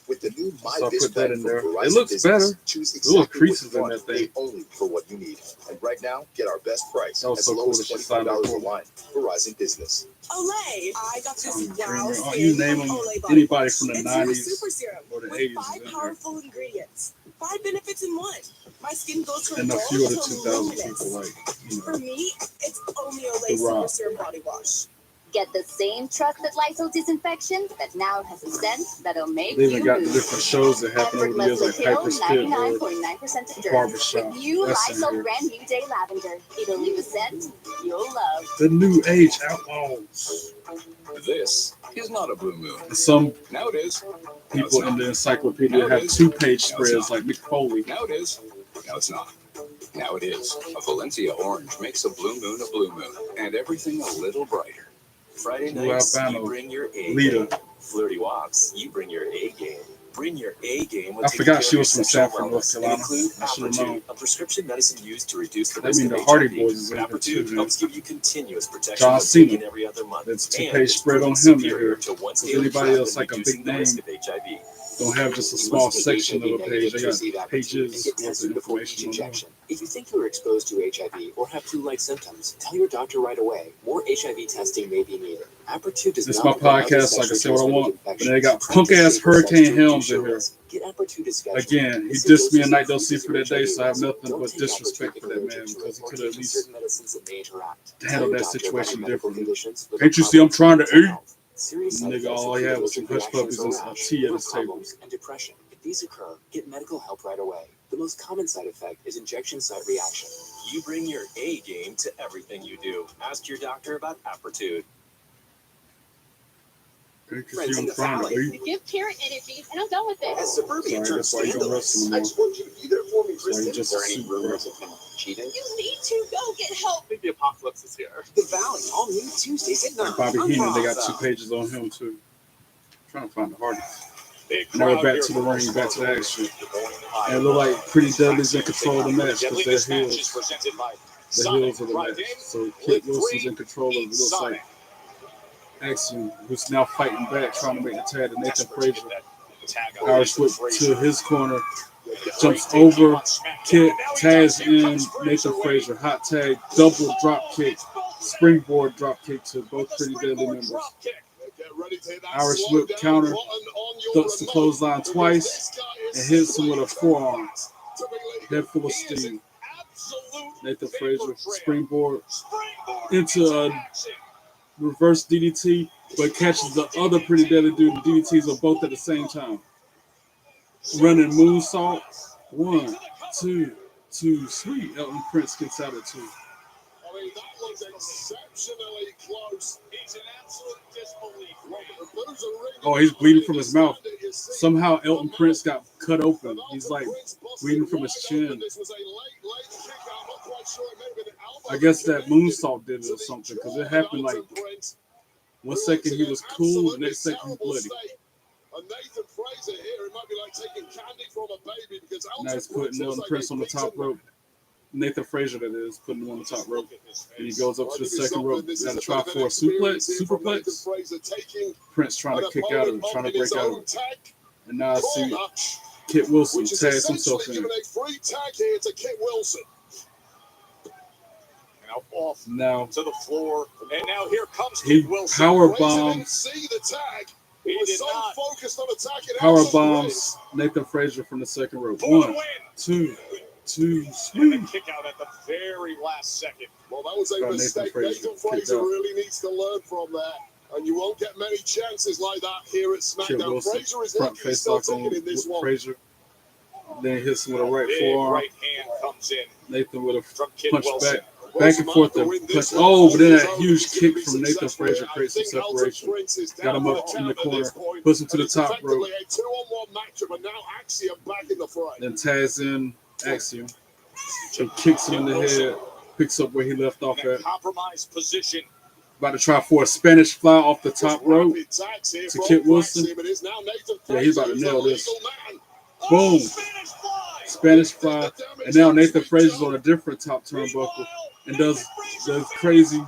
With the new So I MyBiz put that plan in from there. Verizon It looks Business, better. choose Little exactly creases what you in want, that thing. pay only for what you need. And right now, get our best price That was as so low cool as that she signed up $25 a for me. line. Verizon Business. Olay! I got this wow Oh, you name them, anybody from the 90s super serum or the with 80s 5 is in there. powerful ingredients. 5 benefits in one. My skin goes from And a dull few of the to 2000 luminous. people, like, you For know, me, it's only The Olay Super Rock. Serum Body Wash. Get the same trusted Lysol disinfection that now has a scent that'll make they even you got the move. different shows that happen over the years, like Effortlessly kill Piper's Pit or 99.9% of germs. Barbershop. With new That's in Lysol here. Brand New Day Lavender. It'll leave a scent you'll love. The New Age Outlaws. This is not a blue moon. Some Now it is. people in the encyclopedia have 2-page spreads like Mick Foley. Now it is. Now it's not. Now it is. A Valencia orange makes a blue moon, and everything a little brighter. Friday Lou nights, Albano, you bring your A Lita. game. Flirty walks, you bring your A game. Bring your A game. I forgot she was from Sanford, North Carolina. I should have known. A prescription medicine used to reduce the That risk means of the Hardy HIV. Boys is in here too, Apertune man. helps give you continuous protection John when Cena. taken every other month. That's And 2-page it's spread on proven him in superior here. to once With daily anybody treatment else like a reducing big the risk name, of HIV. don't have just a small section of a page. They got pages worth of information on them. If you think you are exposed to HIV or have flu-like symptoms, tell your doctor right away. More HIV testing may be needed. Apertune does This is not my prevent other podcast, so I can say what I sexually want. transmitted And they got infections. punk ass Practice Hurricane safe sex to Helms in reduce your here. risk. Get Apertune to schedule. Again, he Listen dissed me doses in Night and They'll See frequencies for that of day, HIV so I have risk. nothing Don't but take disrespect Apertune for if that you're man allergic to because it he or could have at taking least certain medicines that may interact. Tell handled your that doctor about situation your medical differently. conditions, liver Can't you see I'm problems, trying to mental eat? health. Serious side Nigga, effects all he had was some include hush allergic puppies and reactions, a tea at liver his table. problems, and depression. If these occur, get medical help right away. The most common side effect is injection site reaction. You bring your A game to everything you do. Ask your doctor about Apertude. You can see I'm trying to eat. Give Karen energy, and I'm done with it. As suburbia Sorry, turns that's why you don't wrestle no scandalous, I more. just want you to be there for me, That's why Kristen. you just Is there any super rumors of him cheating? You need to go get help. I think the apocalypse is here. The Valley, all new Tuesdays at 9. Like Bobby Heenan, they got 2 pages on him too. trying to find the Hardys. Now we're back to the ring, back to the action. And it look like Pretty Deadly's in control of the match because they're heels. The heels of the match. So Kit Wilson's in control of it. It looks like Axiom, who's now fighting back, trying to make the tag to Nathan Frazier. Irish whip to his corner. Jumps over Kit, tags in Nathan Frazier. Hot tag, double drop kick, springboard drop kick to both Pretty Deadly members. Irish whip counter, ducks the clothesline twice, and hits him with a forearm. Head full of steam. Nathan Frazier, springboard into a reverse DDT, but catches the other Pretty Deadly dude. The DDTs are both at the same time. Running moonsault. 1, 2, 2, 3. Elton Prince gets out at 2. I mean, that was exceptionally close. He's in absolute disbelief. Oh, he's bleeding from his mouth. Somehow Elton Prince got cut open. He's like bleeding from his chin. I guess that moonsault did it or something because it happened like 1 second he was cool, the next second he bloody. And Nathan Frazier here, it might be like taking candy from a baby because Nice putting Elton Prince on the top rope. Nathan Frazier, that is, putting him on the top rope. And he goes up to the second rope. Got to try for a superplex. Prince trying to kick out of it, trying to break out of it. And now I see Kit Wilson tags himself in. Now off Now to the floor, and now here comes he Kit Wilson. power bombs Nathan Frazier from the second rope. 1, 2, 2, 3. And the kick out at the very last second. Well, that was a mistake. Nathan Frazier really needs to learn from that. And you won't get many chances like that here at SmackDown. Frazier is lucky he's still talking in this one. Frazier. Then he hits him with a right Big forearm. right hand comes in Nathan with a from Kit punch Wilson. back. Back and forth. Oh, but then that huge kick from Nathan Frazier creates some separation. Got him up in the corner. Puts him to the top rope. Then tags in Axiom. So kicks him in the head. Picks up where he left off at. Compromised position. About to try for a Spanish fly off the top rope to Kit Wilson. Yeah, he's about to nail this. Boom. Spanish Fly, and now Nathan Frazier's on a different top turnbuckle and does the crazy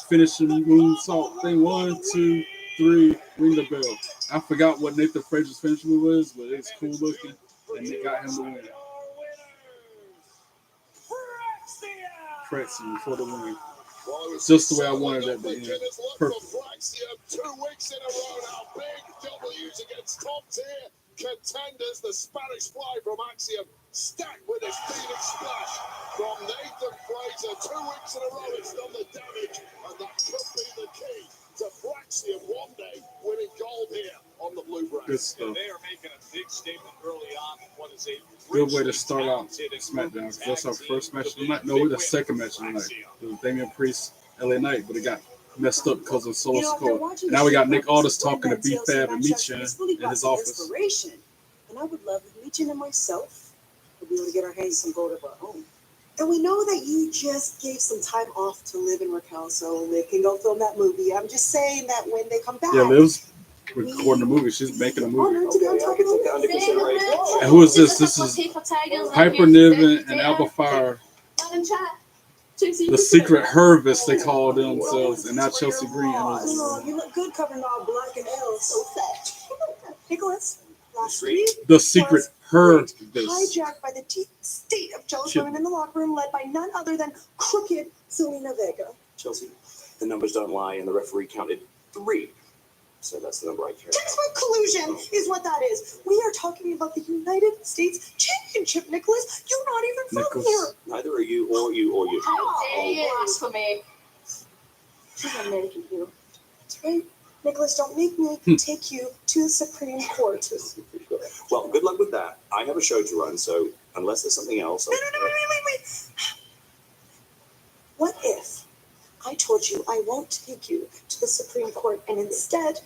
finishing moonsault thing. 1, 2, 3, ring the bell. I forgot what Nathan Frazier's finishing move is, but it's cool looking, and they got him the win. Pretzi for the win. Just the way I wanted that to end. Perfect. 2 weeks in a row now. Big W's against top tier contenders. The Spanish Fly from Axiom stacked with his Phoenix Splash from Nathan Fraser. 2 weeks in a row, it's done the damage, and that could be the key to Fraxium one day winning gold here on the Blue Brand. Good stuff. They are making a big statement early on. What is a Good way to start out Smackdown. That's our first match of the night. No, we're the second match of the night. It was Damian Priest, LA Knight, but it got messed up because of Solo Sikoa. And now we got Nick Aldis talking to B-Fab and Michin in his office. And I would love if Michin and myself would be able to get our hands some gold of our own. And we know that you just gave some time off to Liv and Raquel so Liv can go film that movie. I'm just saying that when they come back. Yeah, Liv's recording the movie. She's making a movie. Okay, I can take that under consideration. And who is this? This is Piper Niven and Alba Fire. The secret Hervis, they call themselves, and not Chelsea Green. You look good covering all black and L's. So fat. Nicholas, last week The secret Hervis. hijacked by the deep state of jealous women in the locker room, led by none other than crooked Selena Vega. Chelsea, the numbers don't lie, and the referee counted 3. So that's the number I care about. Textbook collusion is what that is. We are talking about the United States Championship, Nicholas. You're not even from here. Neither are you, or you, or you. Blasphemy. She's an American hero. That's right. Nicholas, don't make me take you to the Supreme Court. Well, good luck with that. I have a show to run, so unless there's something else. Wait. What if I told you I won't take you to the Supreme Court, and instead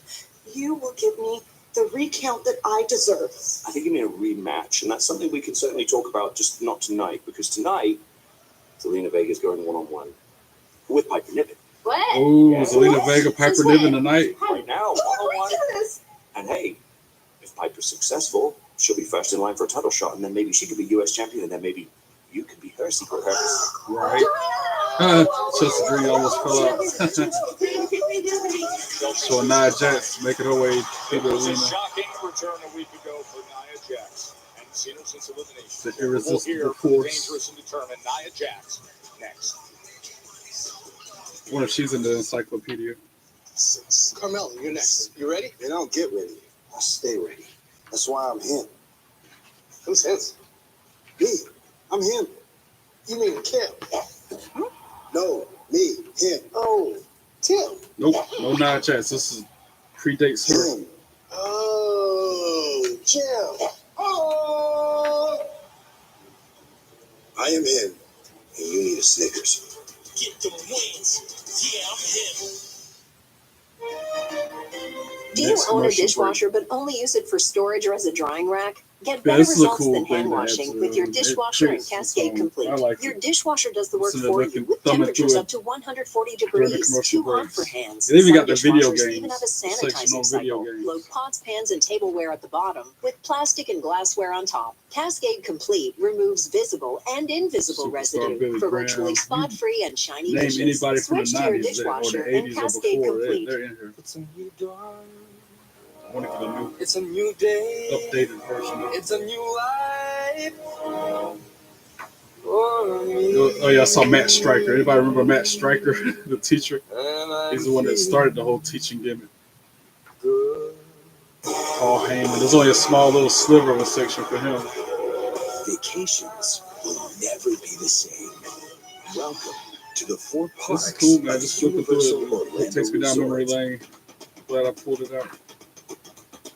you will give me the recount that I deserve? I think you need a rematch, and that's something we can certainly talk about, just not tonight, because tonight, Zelina Vega is going one-on-one with Piper Niven. What? Oh, Zelina Vega, Piper Niven tonight. Right now, one-on-one. And hey, if Piper's successful, she'll be first in line for a title shot, and then maybe she could be U.S. champion, and then maybe you could be her secret Hervis. Right. Chelsea Green almost fell out. So Nia Jax making her way to the arena. Shocking return a week ago for Nia Jax. And seen her since elimination. The irresistible force. Dangerous and determined Nia Jax next. I wonder if she's in the encyclopedia. Carmelo, you're next. You ready? I don't get ready. I stay ready. That's why I'm him. Who's him? Me. I'm him. You mean Kim? No, me, him. Oh, Tim. Nope, no Nia Jax. This is predates her. Tim. Oh, Jim. Oh. I am him, and you need a Snickers. Get the wins. Yeah, I'm him. Do you own a dishwasher but only use it for storage or as a drying rack? Get Yeah, better this is a results cool than thing hand to add washing to with it. your It dishwasher and creates Cascade its own- Complete. I like Your it. dishwasher does the work So that for they you can with thumb it temperatures through up to 140 during the degrees. commercial Too hot breaks. for hands. They even Some got the video dishwashers even games have a section sanitizing on video cycle. games. Load pots, pans, and tableware at the bottom with plastic and glassware on top. Cascade Complete removes visible and invisible Superstar residue Billy for Graham. virtually spot-free and shiny Name dishes. anybody from the Switch to your 90s or the dishwasher and 80s or Cascade before. Complete. They're in here. It's a new dawn. I want to get a new It's a new day. updated version of it. It's a new life. Oh yeah, I saw Matt Stryker. Anybody remember Matt Stryker, the teacher? He's the one that started the whole teaching gimmick. Paul Heyman. There's only a small little sliver of a section for him. Vacations will never be the same. Welcome to the four This parks is cool, man. of Just flipping Universal through it. It Orlando takes me down memory Resort. lane. Glad I pulled it out.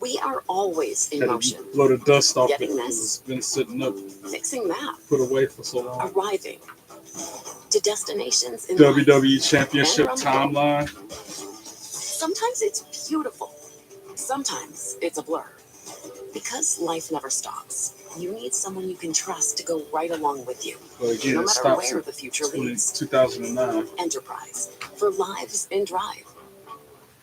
We are always in Had motion. to blow the dust off it. Getting this. It's been sitting up, Fixing that. put away for so long. Arriving to destinations in life. WWE Championship And around the timeline. Sometimes it's beautiful. Sometimes it's a blur. Because life never stops. You need someone you can trust to go right along with you. But again, No it matter stops where in the future leads. 2009. Enterprise for lives in drive.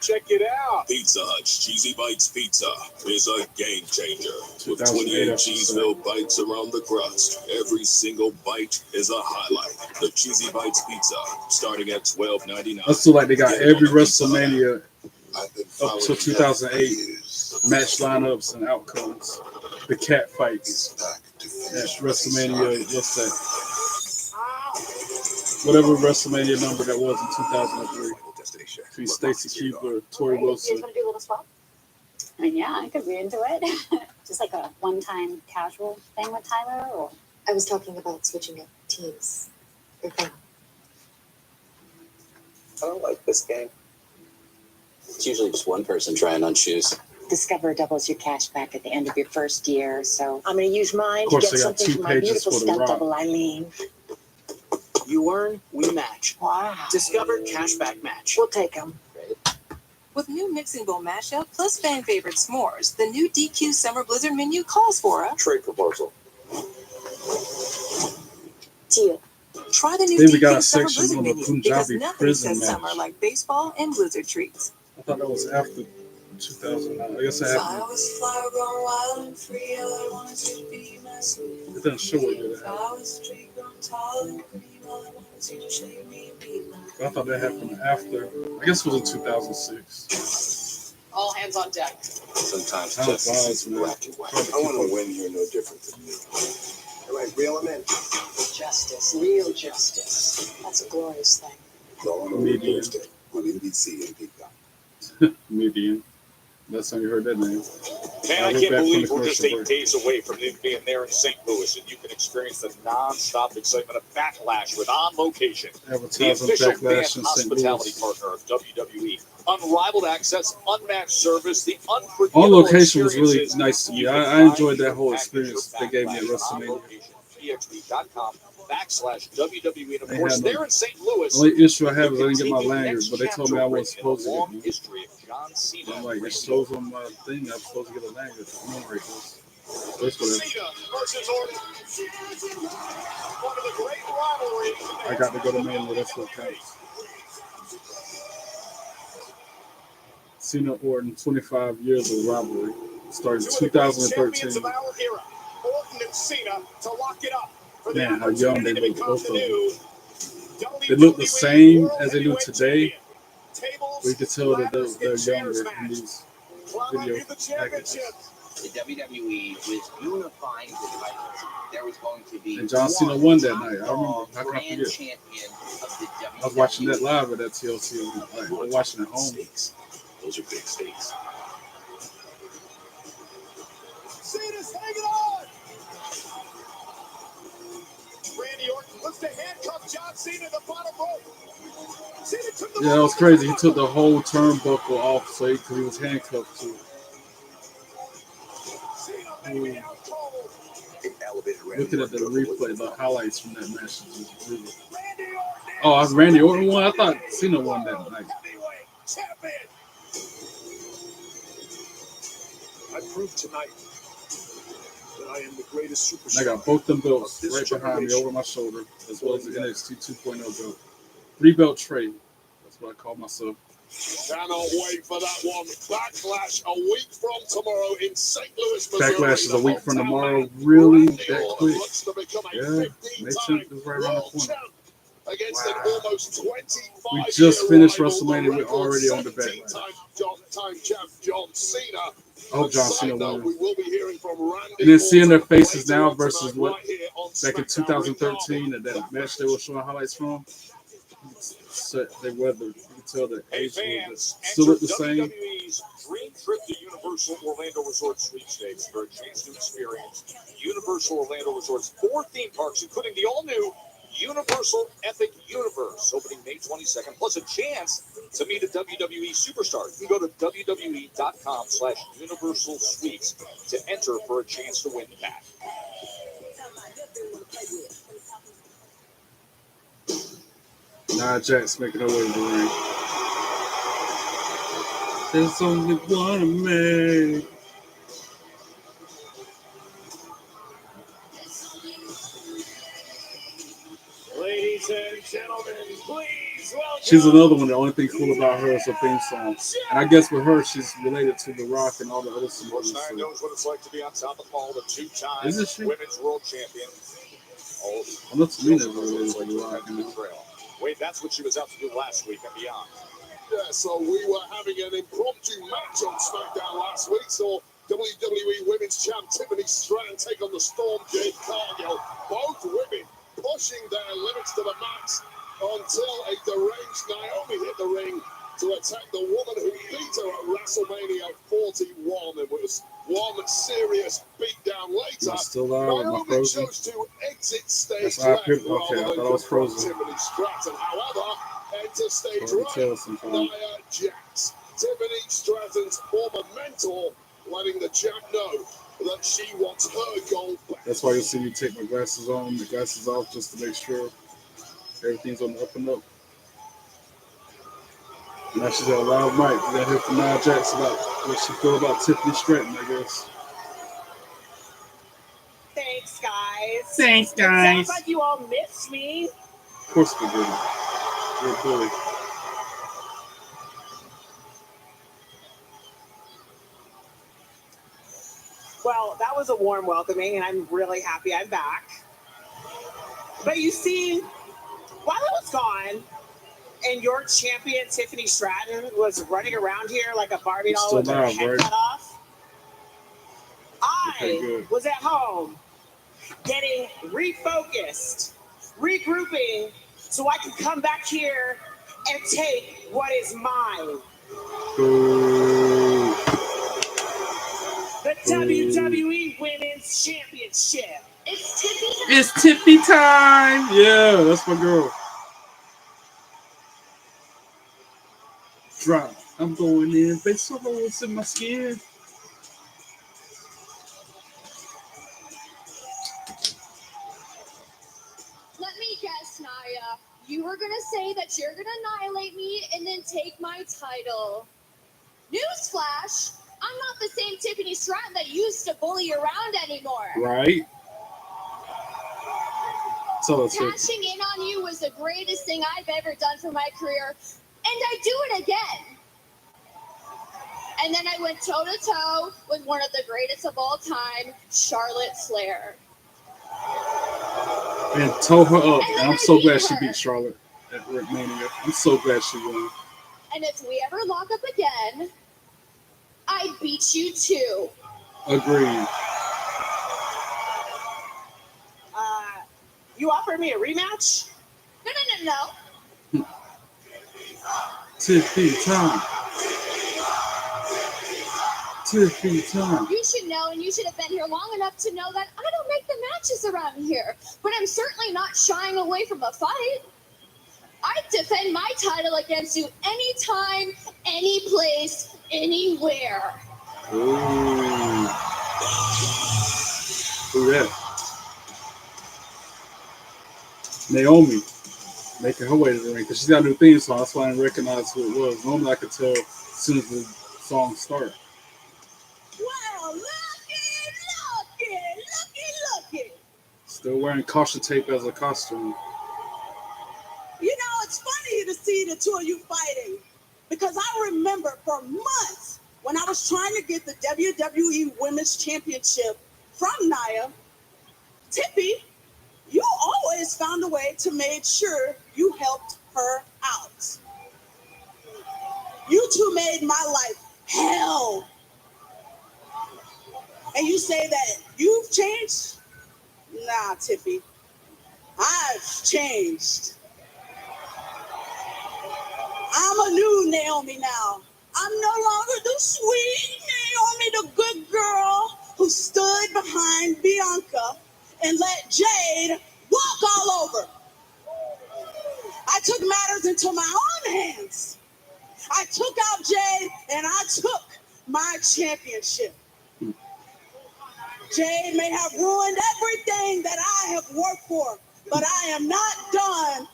Check it out. Pizza Hut's Cheesy Bites Pizza is a game changer. With 28 cheese-filled bites around the crust, every single bite is a highlight. The Cheesy Bites Pizza, starting at $12.99. I feel like they got every WrestleMania up to 2008 match lineups and outcomes. The cat fights at WrestleMania, what's that? Whatever WrestleMania number that was in 2003. Between Stacy Keibler, Tori Wilson. You want to do a little swap? I mean, yeah, I could be into it. Just like a one-time casual thing with Tyler, or I was talking about switching up teams. Okay. I don't like this game. It's usually just one person trying on shoes. Discover doubles your cash back at the end of your first year, so I'm going to use mine Of to course, get they got something 2 for my pages beautiful for the stunt Rock. double, Eileen. You earn, we match. Wow. Discover Cashback Match. We'll take them. With new Mixing Bowl mashup plus fan favorite s'mores, the new DQ Summer Blizzard menu calls for a Trade proposal. Deal. try the new Then we got a DQ Summer section Blizzard on the menu because Punjabi nothing prison says summer match. like baseball and Blizzard treats. I thought that was after 2009. I guess it happened. It doesn't show it did it happen. I thought that happened after. I guess it was in 2006. All hands on deck. Sometimes Time justice flies, is man. black and white. I want to win here no different than you. All right, reel him in. Justice, real justice. That's a glorious thing. Go on Median. Thursday on NBC and Peacock. Median. Last time you heard that name. Man, I I went can't back from believe the we're just commercial 8 days away from them being there in St. Louis, and you can experience the non-stop excitement of Backlash with On Location, the Advertising official fan Backlash in St. hospitality Louis. partner of WWE. Unrivaled access, unmatched service, the unforgettable On Location was really experiences nice to me. you can I enjoyed find that whole package experience for they gave me at Backlash on WrestleMania. location, PXP.com/WWE. And of They course, had no- there in St. Louis, The only issue I have is I you didn't can get my take the lanyard, next but they told me I chapter wasn't in supposed the to long get one. history of John Cena. I'm like, it shows on my thing I'm supposed to get a lanyard. Memory is. That's what it is. Cena versus Orton. One of the great rivalries. I got to go to Mania. That's what counts. Cena Orton, 25 years of rivalry. Started Two of the great champions 2013. of our era, Orton and Cena, to lock it up for the Man, how young they opportunity to look, become both the of them. new They look the WWE same World as they do Heavyweight today, Champion. Tables, but you can tell that ladders, they're and chairs younger in match. these Climb video up to the packages. championship. The WWE was unifying the titles. There was going to be And John Cena one won that top night. I dog remember. How can I grand forget? champion of the WWE. I was watching that live at that TLC. Like, I'm watching at home. Stakes. Those are big stakes. Cena's hanging on. Randy Orton looks to handcuff John Cena to the bottom rope. Cena took the Yeah, that was crazy. He took the whole turnbuckle off so he was handcuffed to it. Cena out cold. It elevated Randy Looking at the Orton to replay, the the highlights from that match is just really. Randy Orton. Oh, Randy Orton won. I thought Cena won that night. Heavyweight champion. I proved tonight that I am the greatest superstar. I got both them belts of this right behind me generation. over my shoulder, as well as the NXT 2.0 belt. 3-belt trade. That's what I call myself. Cannot wait for that one. Backlash a week from tomorrow in St. Louis, Missouri. Backlash is a week from The tomorrow. hometown man, Really? Randy That Orton quick? looks to become a Yeah. 15-time Nation is right around the world corner. champ against an almost 25 We just finished rival, WrestleMania. We're record already on the 17-time champ John Cena. I hope John Side Cena note, wins. we will be hearing from Randy And then seeing their Orton faces later now on versus tonight, what right here on back in Smackdown. 2013 and that match they were showing highlights from. They weathered. You can tell the Hey age fans, still look the enter same. WWE's Dream Trip to Universal Orlando Resort Sweepstakes for a chance to experience Universal Orlando Resort's 4 theme parks, including the all-new Universal Epic Universe, opening May 22nd, plus a chance to meet a WWE superstar. You can go to WWE.com/Universal Suites to enter for a chance to win the pack. Nia Jax making her way in the ring. There's only one of me. Ladies and gentlemen, please She's another one. The only thing cool about her is her theme song. And I guess with her, she's related to The Rock and all the other celebrities. Coach Nia knows what it's like to be on top of the ball, the two-time Isn't she? women's world champion. Oh, I'm not Tamina's related to The Rock. You know? Wait, that's what she was out to do last week and beyond. Yeah, so we were having an impromptu match on Smackdown last week. So WWE Women's Champ Tiffany Stratton take on the Storm Jade Cargill. Both women pushing their limits to the max until a deranged Naomi hit the ring to attack the woman who beat her at WrestleMania 41. It was one serious beatdown later. Still out with my Naomi Frozen. chose to exit stage That's how I left picked. Okay, I rather thought than I was Frozen. Tiffany Stratton. However, enter stage Hard to right. tell sometimes. Nia Jax, Tiffany Stratton's former mentor, letting the champ know that she wants her gold back. That's why you see me take my glasses on, the glasses off, just to make sure everything's on the up and up. Now she's got a loud mic. You got to hear from Nia Jax about what she feel about Tiffany Stratton, I guess. Thanks, guys. Thanks, It guys. sounds like you all miss me. Of course we do. You're a bully. Well, that was a warm welcoming, and I'm really happy I'm back. But you see, while I was gone, and your champion Tiffany Stratton was running around here like a Barbie doll Still with her loud, head right? cut off, Okay, I good. was at home getting refocused, regrouping, so I could come back here and take what is mine. Boo. The WWE Women's Championship. It's Tiffy. It's Tiffy time. Yeah, that's my girl. Drop. I'm going in. Face so holes in my skin. Let me guess, Naya. You were gonna say that you're gonna annihilate me and then take my title. Newsflash! I'm not the same Tiffany Stratton that used to bully around anymore. Right? So it's Cashing in on you was the greatest thing I've ever done for my career, and I do it again. And then I went toe-to-toe with one of the greatest of all time, Charlotte Flair. and tow her up. And And then I'm I so beat glad she her. beat Charlotte at WrestleMania. I'm so glad she won. And if we ever lock up again, I beat you too. Agreed. You offered me a rematch? No. Tiffy time. Tiffy time. You should know, and you should have been here long enough to know that I don't make the matches around here. But I'm certainly not shying away from a fight. I'd defend my title against you anytime, any place, anywhere. Ooh. Who that? Naomi making her way to the ring because she's got a new theme song. That's why I didn't recognize who it was. Normally I could tell as soon as the song started. Wow, looky. Still wearing caution tape as a costume. You know, it's funny to see the two of you fighting because I remember for months when I was trying to get the WWE Women's Championship from Nia, Tiffy, you always found a way to make sure you helped her out. You two made my life hell. And you say that you've changed? Nah, Tiffy, I've changed. I'm a new Naomi now. I'm no longer the sweet Naomi, the good girl who stood behind Bianca and let Jade walk all over. I took matters into my own hands. I took out Jade and I took my championship. Jade may have ruined everything that I have worked for, but I am not done.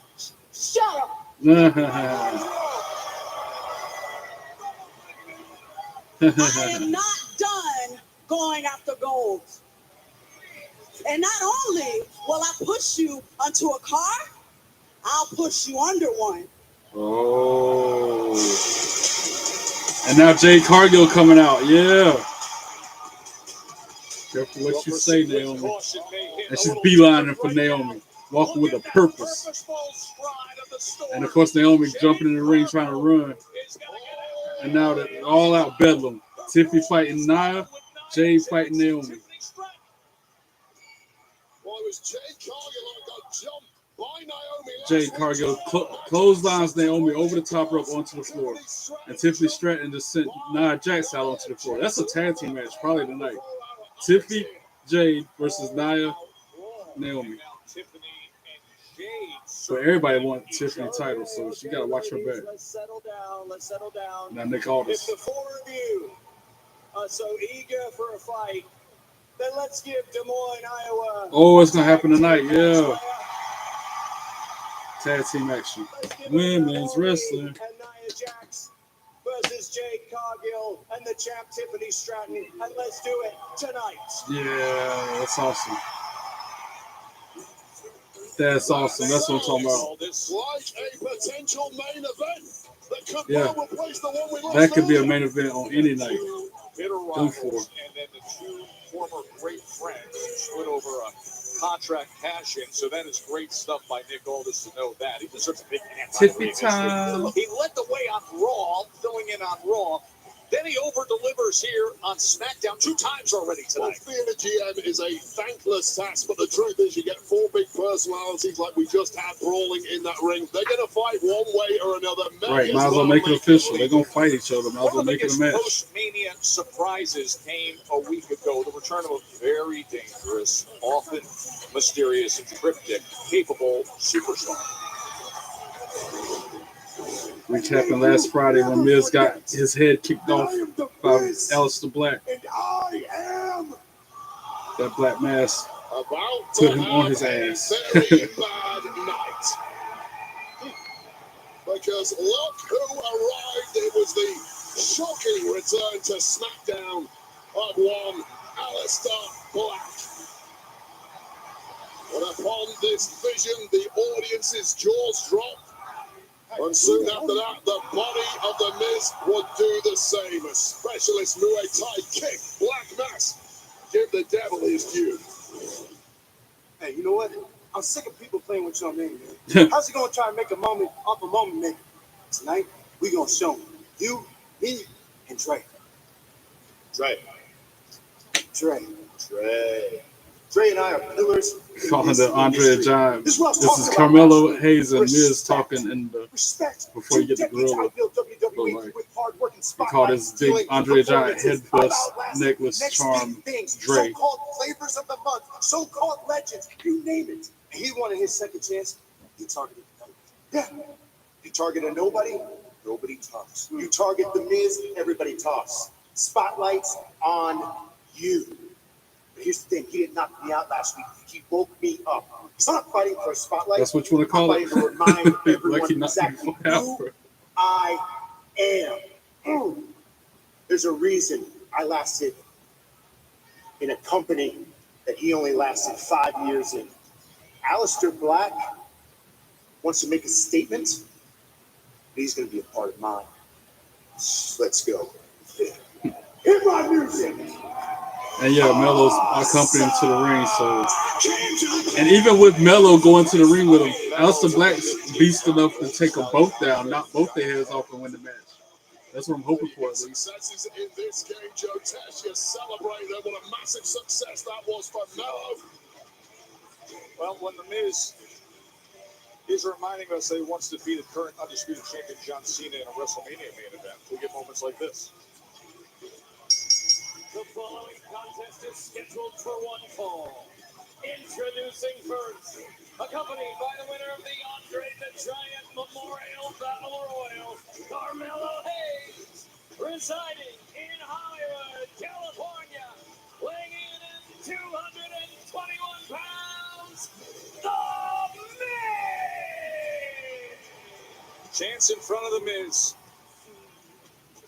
Shut up. I am not done going after gold. And not only will I push you onto a car, I'll push you under one. Oh. And now Jade Cargill coming out. Yeah. Careful what you say, Naomi. And she's beelining for Naomi. Walking with a purpose. And of course, Naomi jumping in the ring trying to run. And now they're all out bedlam. Tiffany fighting Nia. Jade fighting Naomi. Well, it was Jade Cargill that got jumped by Naomi. Jade Cargill clotheslines Naomi over the top rope onto the floor. And Tiffany Stratton just sent Nia Jax out onto the floor. That's a tag team match, probably tonight. Tiffany, Jade versus Nia, Naomi. So everybody wants Tiffany title, so she got to watch her back. Let's settle down. Let's settle down. Now Nick Aldis. If the four of you are so eager for a fight, then let's give Des Moines, Iowa. Oh, it's going to happen tonight, yeah. Tag team action. Women's wrestling. And Nia Jax versus Jade Cargill and the champ Tiffany Stratton. And let's do it tonight. Yeah, that's awesome. That's awesome. That's what I'm talking about. Like a potential main event that could Yeah. well replace the one we lost That could be a earlier. main event on any night. Bitter Go rivals, for it. and then the two former great friends split over a contract cash-in. So that is great stuff by Nick Aldis to know that. He deserves a big hand. by the way, Tiffy this week. time. He led the way on Raw, filling in on Raw. Then he over-delivers here on SmackDown 2 times already Well, tonight. being a GM is a thankless task, but the truth is you get 4 big personalities like we just had brawling in that ring. They're going to fight one way or another. Right, might as well make it official. They're going to fight each other. Might as One well of the make it a biggest match. post-Mania surprises came a week ago. The return of a very dangerous, often mysterious and cryptic, capable superstar. Recapping last Friday when Miz got his head kicked off by Aleister Black. And I am That black mask about put to him on have his a ass. very bad night. Because look who arrived. It was the shocking return to SmackDown of one Aleister Black. And upon this vision, the audience's jaws dropped. And soon after that, the body of the Miz would do the same. A specialist Muay Thai kick, Black Mass. Give the devil his due. Hey, you know what? I'm sick of people playing with your name, man. How's he gonna try to make a moment off a moment maker? Tonight, we gonna show him. You, me, and Dre. Dre. Dre and I are pillars. Calling the Andre the Giant. This is what I'm This talking is about. Carmelo Hayes and Miz talking in the Respect. before you get the gorilla. WWE with hard-working He called his big spotlight, Andre the Giant performances, head bust outlasting necklace next charm big things, Dre. so-called flavors of the month, so-called legends, you name it. And he wanted his second chance. He targeted nobody. Yeah. You targeted nobody, nobody talks. You target the Miz, everybody talks. Spotlights on you. But here's the thing: he didn't knock me out last week. He woke me up. He's not fighting for a spotlight. That's what you want to call I'm it. fighting to remind everyone Like he knocked me exactly out. who I am. There's a reason I lasted in a company that he only lasted 5 years in. Aleister Black wants to make a statement, but he's going to be a part of mine. Let's go. Hit my music. And yeah, Melo's accompanying to the ring. So, and even with Melo going to the ring with him, Aleister Black's beast enough to take them both down, knock both their heads off, and win the match. That's what I'm hoping for, at least. Successes in this game, Joe Tesh, you celebrate them. What a massive success that was for Melo. Well, when the Miz is reminding us that he once defeated current undisputed champion John Cena in a WrestleMania main event, we get moments like this. The following contest is scheduled for one fall. Introducing first, accompanied by the winner of the Andre the Giant Memorial Battle Royal, Carmelo Hayes, residing in Hollywood, California, weighing in at 221 pounds, The Miz! Chance in front of the Miz.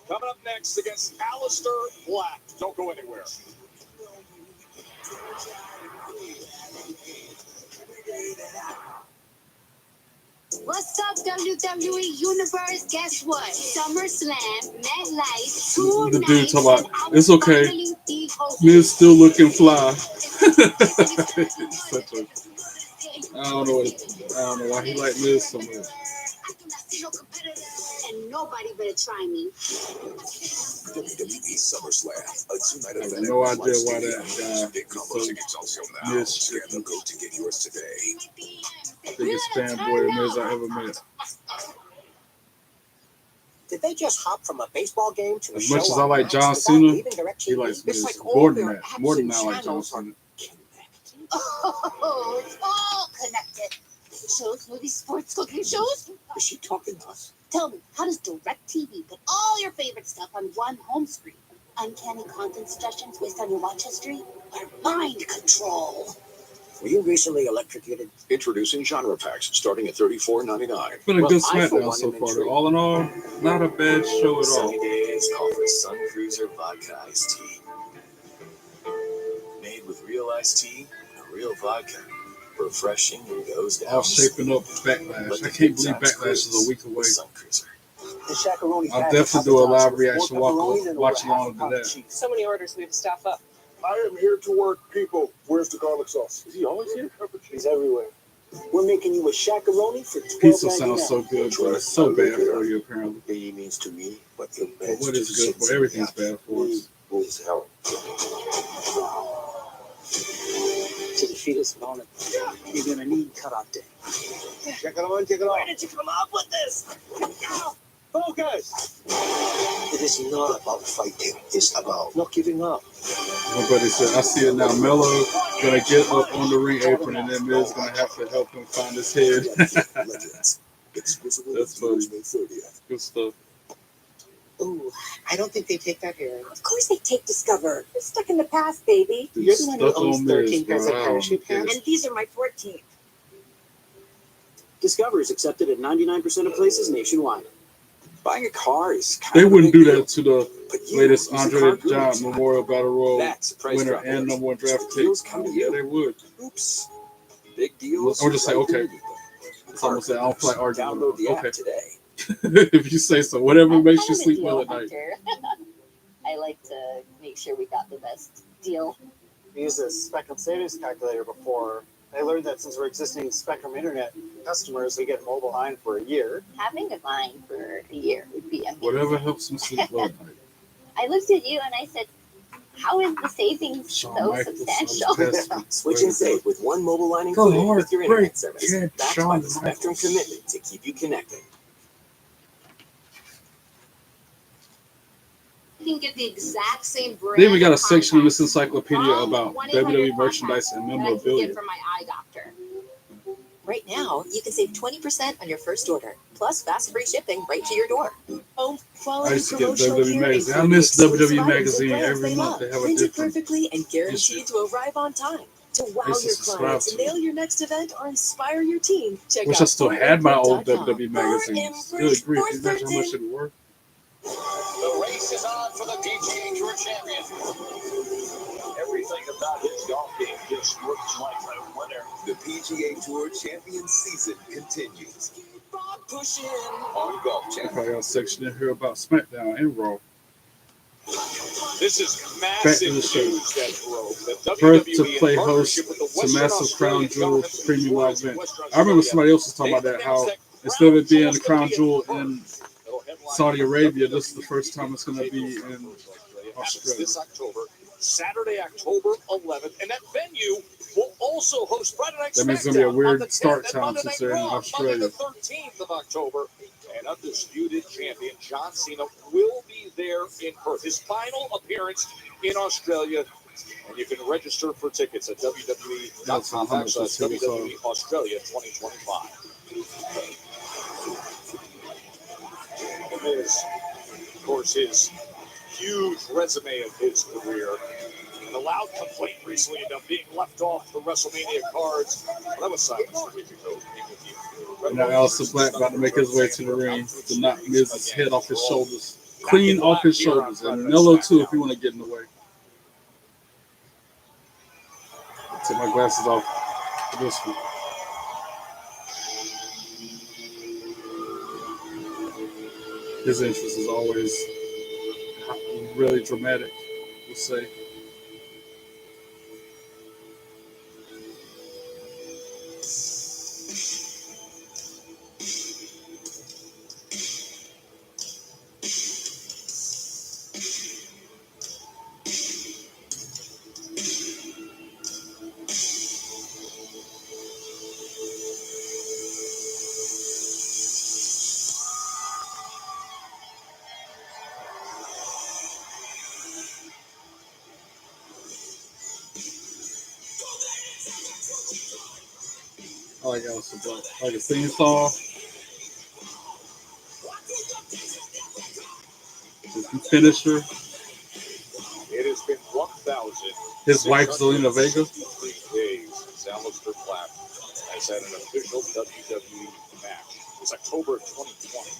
Coming up next against Aleister Black. Don't go anywhere. What's up, WWE Universe? Guess what? SummerSlam, MetLife, 2 The dude nights. talking about, and I it's will okay. finally be hosting. Miz still looking fly. It's such a, I don't know why he like Miz so much. And nobody better try me. WWE SummerSlam, a two-night I have event. no idea why that Big guy combo is tickets on sale so now. Miz Scan the stricken. code to get yours today. Biggest fanboy of Miz I ever met. Did they just hop from a baseball game to a As show much as I on like Max John without Cena, leaving DirecTV? he likes It's Miz like all more than their that. apps More than and I like John channels are Cena. Oh, it's all connected. Shows, movies, sports, cooking shows. Is she talking to us? Tell me, how does DirecTV put all your favorite stuff on one home screen? Uncanny content suggestions based on your watch history? Or mind control? Were you recently electrocuted? Introducing genre packs starting at $34.99. It's been a good I, for SmackDown one, so am far. intrigued. All in all, not a bad show at all. Sunny days call for Sun Cruiser Vodka Iced Tea. Made with real iced tea and real vodka. Refreshing and goes down. All shaping up for Backlash. I can't believe Backlash is a week away. Sun Cruiser. The Shakaroni I'll package definitely do a live appetizers, reaction 4 pepperonis and watch over half a along to pound of that. cheese. So many orders, we have to staff up. I am here to work, people. Where's the garlic sauce? Is he always here? He's everywhere. We're making you a shakaroni for Pizza $12.99. sounds so good, but it's so bad for you apparently. He means to me what the But what is good for? Everything's bad for us. Is hell. To defeat his opponent, you're gonna need cutoff day. Check it on, check it on. Where did you come up with this? Focus! It is not about fighting. It's about not giving up. Nobody said, I see it now. Melo gonna get up on the ring apron and then Miz gonna have to help him find his head. That's funny. Good stuff. Ooh, I don't think they take that here. Of course they take Discover. You're stuck in the past, baby. Dude, You're the one who stuck owns on 13 Miz, pairs of bro. I parachute don't get pants. it. And these are my 14th. Discover is accepted at 99% of places nationwide. Buying a car is kind They of a wouldn't big do deal. that to the But you latest use a Andre car the guru Giant spot. Memorial Battle Royal That's the price winner drop and alert. #1 draft pick. Deals come to Yeah, you. they would. Oops. Big deals. I'm just saying, right okay. there. It's almost like I don't feel like arguing. Download the app Okay. today. If you say so. Whatever makes you I'm a sleep deal well at night. hunter. I like to make sure we got the best deal. We used a Spectrum savings calculator before. I learned that since we're existing Spectrum Internet customers, we get mobile line for a year. Having a line for a year would be amazing. Whatever helps them sleep well at night. I looked at you and I said, how is the savings Shawn so Michaels, substantial? Switch and save with one mobile line Go included hard, with your break, internet service. kid, Backed Shawn by the Spectrum Michaels. commitment to keep you connected. You can get the exact same brand. Then we got a of section in this contacts encyclopedia from about 1-800 WWE merchandise and that I can memorabilia. get from my eye doctor. Right now, you can save 20% on your first order, plus fast free shipping right to your door. Oh, I quality used to get promotional WWE gear magazine. I including miss exclusive WWE items and magazine brands every they month. love, They have a printed different perfectly and guaranteed issue. to arrive on time. To wow I used to your subscribe clients, to nail your next event, or inspire your team, check Wish out I still had my old forimprint.com. WWE magazines. Good grief, can you imagine how much it worth? The race is on for the PGA Tour champion. Everything about his golf game just looks like a winner. The PGA Tour Champions season continues Pushing. on Golf I Channel. probably got a section in here about SmackDown and Raw. This is Back to massive the show. news that broke. The Birth WWE to in play host partnership with the to Western massive Australian Crown Jewel government premium live tours in event. Western I remember Australia. somebody else was talking They've about that, how announced that instead of it being Crown the Crown Jewel Jewel in It'll headline Saudi the Arabia, WWE this is the first time it's going to be in Happens Australia. this October, Saturday, October 11th, and that venue will also host Friday Night That means it's gonna be a SmackDown weird on the 10th start and time Monday since Night they're in Raw, Monday Australia. the 13th of October. And undisputed champion John Cena will be there in Perth. His final appearance in Australia. And you can register for tickets at WWE.com/WWE Australia 2025. And there's, of course, his huge resume of his career. The loud complaint recently about being left off the WrestleMania cards. Well, that was silence a week ago. And now Aleister Black about to make his way to the ring to knock Miz's head off his shoulders. Clean off his shoulders. And Melo too if you want to get in the way. I'll take my glasses off for this one. His entrance is always really dramatic, we'll say. I like Aleister Black. I like his theme song. His finisher. It has been 1,000. His wife, Zelina Vega. 3 days since Aleister Black has had an official WWE match. It was October of 2020.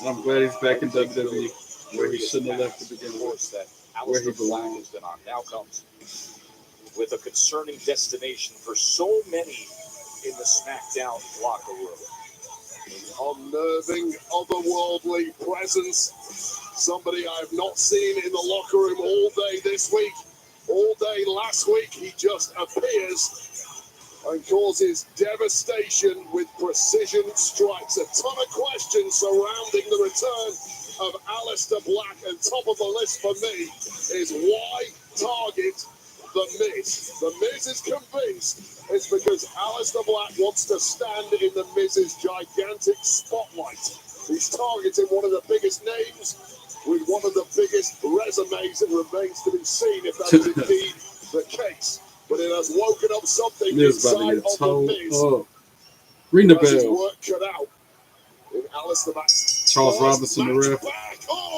And I'm glad he's back in WWE, where he shouldn't have left to begin with. That Where he Aleister Black belongs. has been on. Now comes with a concerning destination for so many in the Smackdown locker room. Unnerving, otherworldly presence. Somebody I have not seen in the locker room all day this week. All day last week, he just appears and causes devastation with precision strikes. A ton of questions surrounding the return of Aleister Black, and top of the list for me is why target The Miz. The Miz is convinced it's because Aleister Black wants to stand in The Miz's gigantic spotlight. He's targeting one of the biggest names with one of the biggest resumes. It remains to be seen if that is indeed the case. But it has woken up something Miz about inside to of get The told Miz. up. Ring the Has his bell. work cut out. With Aleister Black. Charles Robinson, the ref.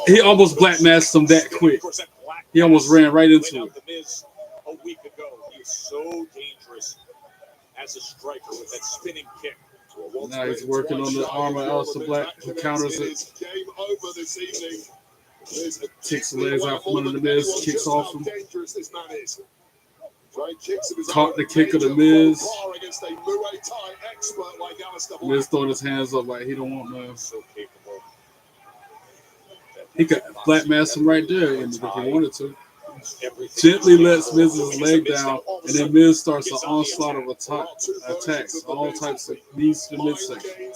He almost black masked him that quick. He almost ran right into it. The Miz a week ago. He was so dangerous as a striker with that spinning kick. Now he's working on the arm of Aleister Black. He counters it. Game over this evening. Kicks the legs out from under the Miz. Kicks off him. Dangerous this man is. Caught the kick of the Miz. Against a Muay Thai expert like Aleister Black. Miz throwing his hands up like he don't want none. So capable. He could black mask him right there if he wanted to. Gently lets Miz's leg down, and then Miz starts an onslaught of attacks, all types of knees to the midsection.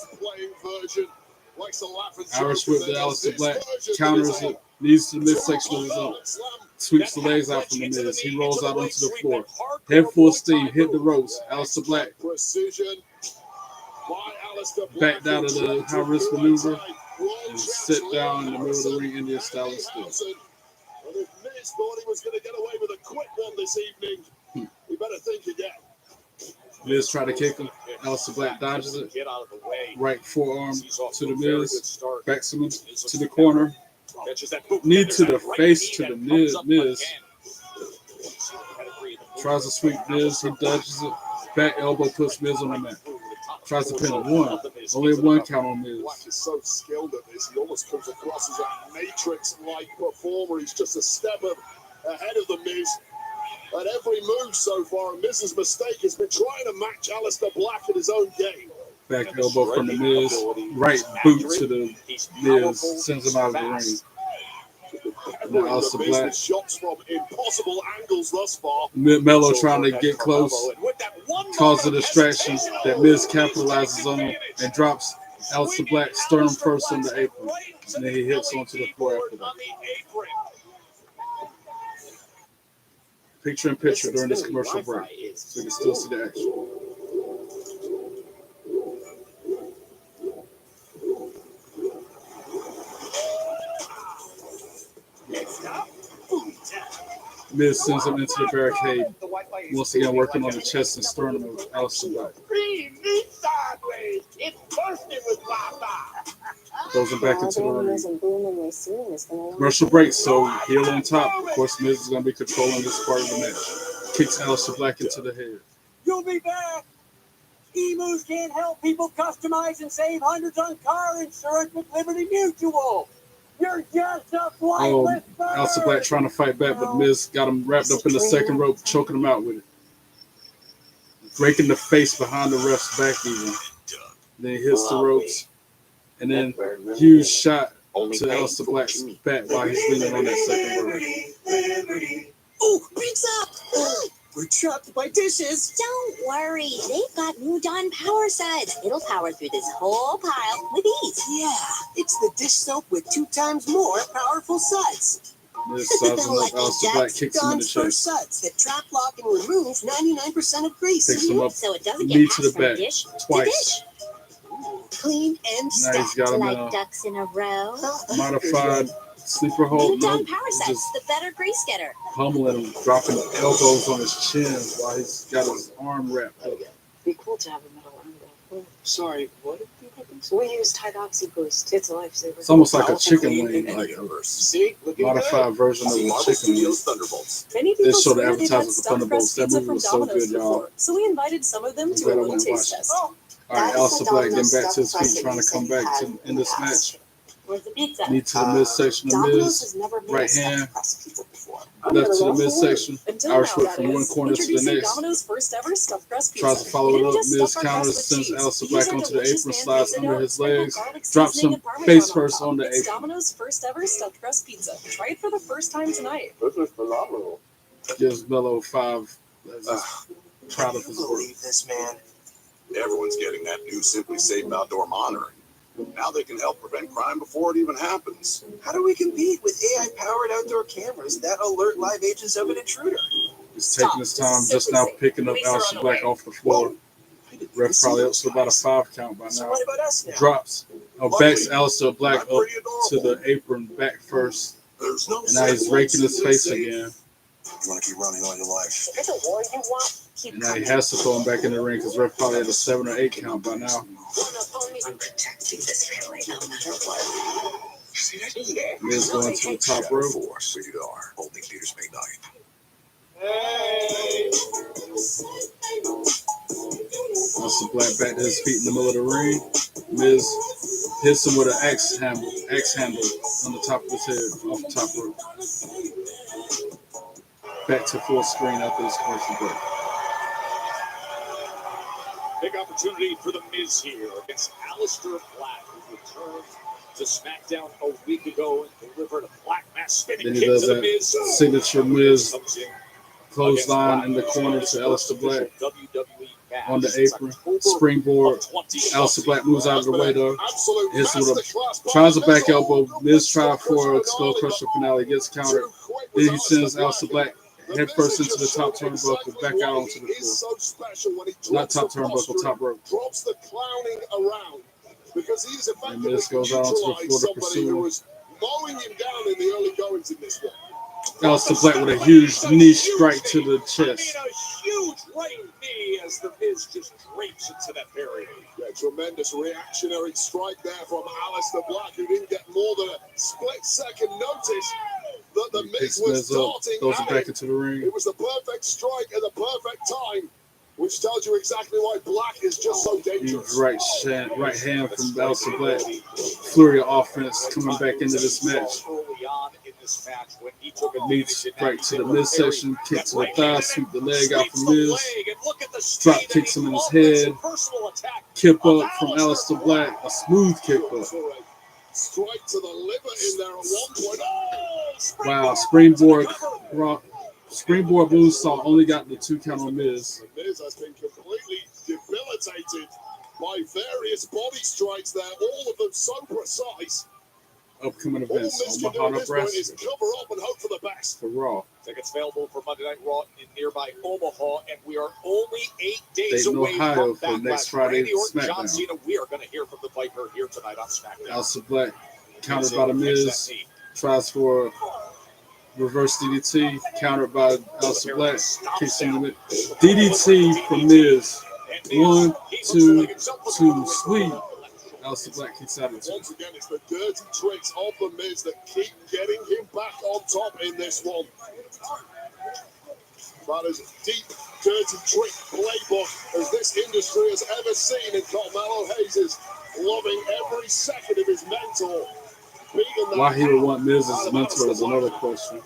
Irish whip to Aleister Black, counters it, knees to the midsection of his own, sweeps the legs out from the Miz. He rolls out onto the floor. Head full steam, hit the ropes. Aleister Black back down to the high risk maneuver and sit down in the middle of the ring, Indian style still. And if Miz thought he was going to get away with a quick one this evening, he better think again. Miz tried to kick him. Aleister Black dodges it. Right forearm to the Miz. Backs him to the corner. Knee to the face to the Miz. Tries to sweep Miz. He dodges it. Back elbow puts Miz on the mat. Tries to pin him one. Only one count on Miz. Black is so skilled at this. He almost comes across as a Matrix-like performer. He's just a step ahead of the Miz at every move so far. And Miz's mistake has been trying to match Aleister Black at his own game. Back elbow from the Miz. Right boot to the Miz. Sends him out of the ring. Now Aleister Black. Shots from impossible angles thus far. Mello trying to get close. Causes a distraction that Miz capitalizes on and drops Aleister Black sternum first on the apron. And then he hits onto the floor after that. Picture in picture during this commercial break. So you can still see the action. Miz sends him into the barricade. Once again, working on the chest and sternum of Aleister Black. Throws him back into the ring. Commercial break, so heel on top. Of course, Miz is going to be controlling this part of the match. Kicks Aleister Black into the head. You'll be back. Emus can't help people customize and save hundreds on car insurance with Liberty Mutual. You're just a flightless bird. Aleister Black trying to fight back, but Miz got him wrapped up in the second rope, choking him out with it. Breaking the face behind the ref's back even. Then he hits the ropes. And then huge shot Only to pay Aleister for what Black's you need. back while he's leaning on that second rope. Oh, pizza! We're trapped by dishes. Don't worry, they've got new Dawn power suds. It'll power through this whole pile with ease. Yeah, it's the dish soap with 2 times more powerful suds. Miz sizing up Aleister Black, kicks him in the Dawn's first chest, suds that trap, lock, and remove 99% of grease. picks him up, So it doesn't knee get to the passed from back dish to twice. dish. Clean and Now he's stacked. got him in Like a ducks in a row. modified sleeper New hold. Dawn Nope, power he's suds, just the better grease getter. pummeling him, dropping elbows on his chin while he's got his arm wrapped up. Be cool to have a metal arm wrap. Sorry, what did you put this? We use Tidoxy Boost. It's a lifesaver. It's almost like a Powerful chicken clean wing, in like the a universe. See, looking modified version of See a Marvel chicken wing. Studios Thunderbolts. Many They people showed the swear they've had advertisement for stuffed Thunderbolts. crust That pizza movie from was so Domino's good, y'all. before, so we invited some of them I'm to glad a I little went and taste watched it. test. All right, That's the Aleister Black getting Domino's back to his stuffed feet, crust trying that to you come said you back had in this match. Where's the pizza? Knee to the midsection of Domino's Miz, has never made a right hand, stuffed crust pizza before. left to the midsection. Until Irish now, whip that from one is. corner to the Introducing next. Domino's first ever stuffed crust pizza. Tries to follow We it didn't up. just Miz stuff our counters, crust sends with cheese. Aleister We Black used our onto the delicious apron, pan slides pizza under dough, his sprinkled legs, garlic drops seasoning him and Parmesan face on first top. on the It's apron. Domino's first ever stuffed crust pizza. Try it for the first time tonight. This is phenomenal. Gives Mello 5. That's just proud of Can his you work. believe this, man? Everyone's getting that new Simply Safe outdoor monitoring. Now they can help prevent crime before it even happens. How do we compete with AI-powered outdoor cameras that alert live agents of an intruder? He's taking his time just now picking up Aleister Black off the floor. Ref probably up to about a 5 count by So now. what about us now? Drops. Backs Aleister Black up to the apron back first. There's no And now he's raking his face again. You want to keep running all your life. If it's a war you want, keep And now he coming. has to throw him back in the ring because Ref probably had a 7 or 8 count by now. I'm protecting this family no matter what. See that? Yeah. Miz going to the top rope. Force, rated R. Only theaters May 9th. Aleister Black back to his feet in the middle of the ring. Miz hits him with an axe handle on the top of his head, off the top rope. Back to full screen after this commercial break. Big opportunity for the Miz here against Aleister Black, who returned to SmackDown a week ago and delivered a black mass spinning Then he kick does to the that Miz. signature Miz Comes in clothesline in the corner to Aleister Black on the apron. Springboard. Aleister Black moves out of the way though. Hits with a tries a back elbow. Miz tries for a skull crusher finale. Gets countered. Then he sends Aleister Black head first into the top turnbuckle, back out onto the floor. Not top turnbuckle, top rope. Drops the clowning around because he's And Miz goes out onto the floor to somebody pursue who him. was mowing him down in the early goings in this one. Aleister Black with a huge knee strike to the chest. A huge right knee as the Miz just drapes into that barrier. Yeah, tremendous reactionary strike there from Aleister Black, who didn't get more than a split-second notice that the Miz Picks was Miz up, darting throws him at back him. into the ring. It was the perfect strike at the perfect time, which tells you exactly why Black is just so dangerous. Huge right hand from Aleister Black. Flurry of offense coming back into this match. Early on in this match when he took a Leads right to the midsection, kick to the thigh, sweep the leg out from Miz. Drop kicks him in his head. Kip up from Aleister Black, a smooth kick up. Strike to the liver in there at one point. Wow, springboard moonsault only got the 2 count on Miz. The Miz has been completely debilitated by various body strikes there, all of them so precise. Upcoming All events Miz on can do at Mahana this point is Nebraska cover up and hope for the best. for Raw. Tickets available for Monday Night Raw in nearby Omaha, and we are only 8 days Dayton, away Ohio from for next Backlash. Friday's Randy Orton, John SmackDown. Cena, we are going to hear from the Viper here tonight on SmackDown. Aleister Black countered by the Miz. Tries for reverse DDT, countered by Aleister Black. Kicks him in the mid. DDT from Miz. 1, 2, 2, sweep. Aleister Black kicks out of it. Once again, it's the dirty tricks of the Miz that keep getting him back on top in this one. That is a deep, dirty trick playbook as this industry has ever seen, and Carmelo Hayes is loving every second of his mentor. Why he would want Miz as his mentor is another question.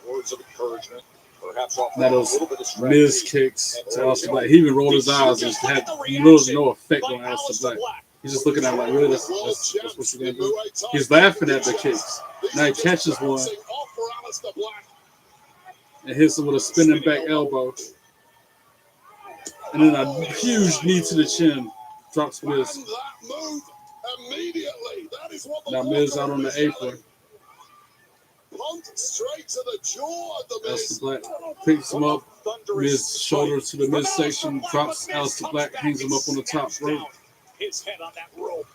Words of encouragement, perhaps offering Now a those little bit of strategy. Miz kicks to Aleister Black. He even rolled his eyes and had little to no effect on Aleister Black. He's just looking at it like, really, that's what you're gonna do. He's laughing at the kicks. Now he catches one and hits him with a spinning back elbow. And then a huge knee to the chin. Drops Miz. Now Miz out on the apron. Straight to the jaw of the Aleister Black picks him up. Miz shoulder to the midsection. Drops Aleister Black. Hangs him up on the top rope. His head on that rope.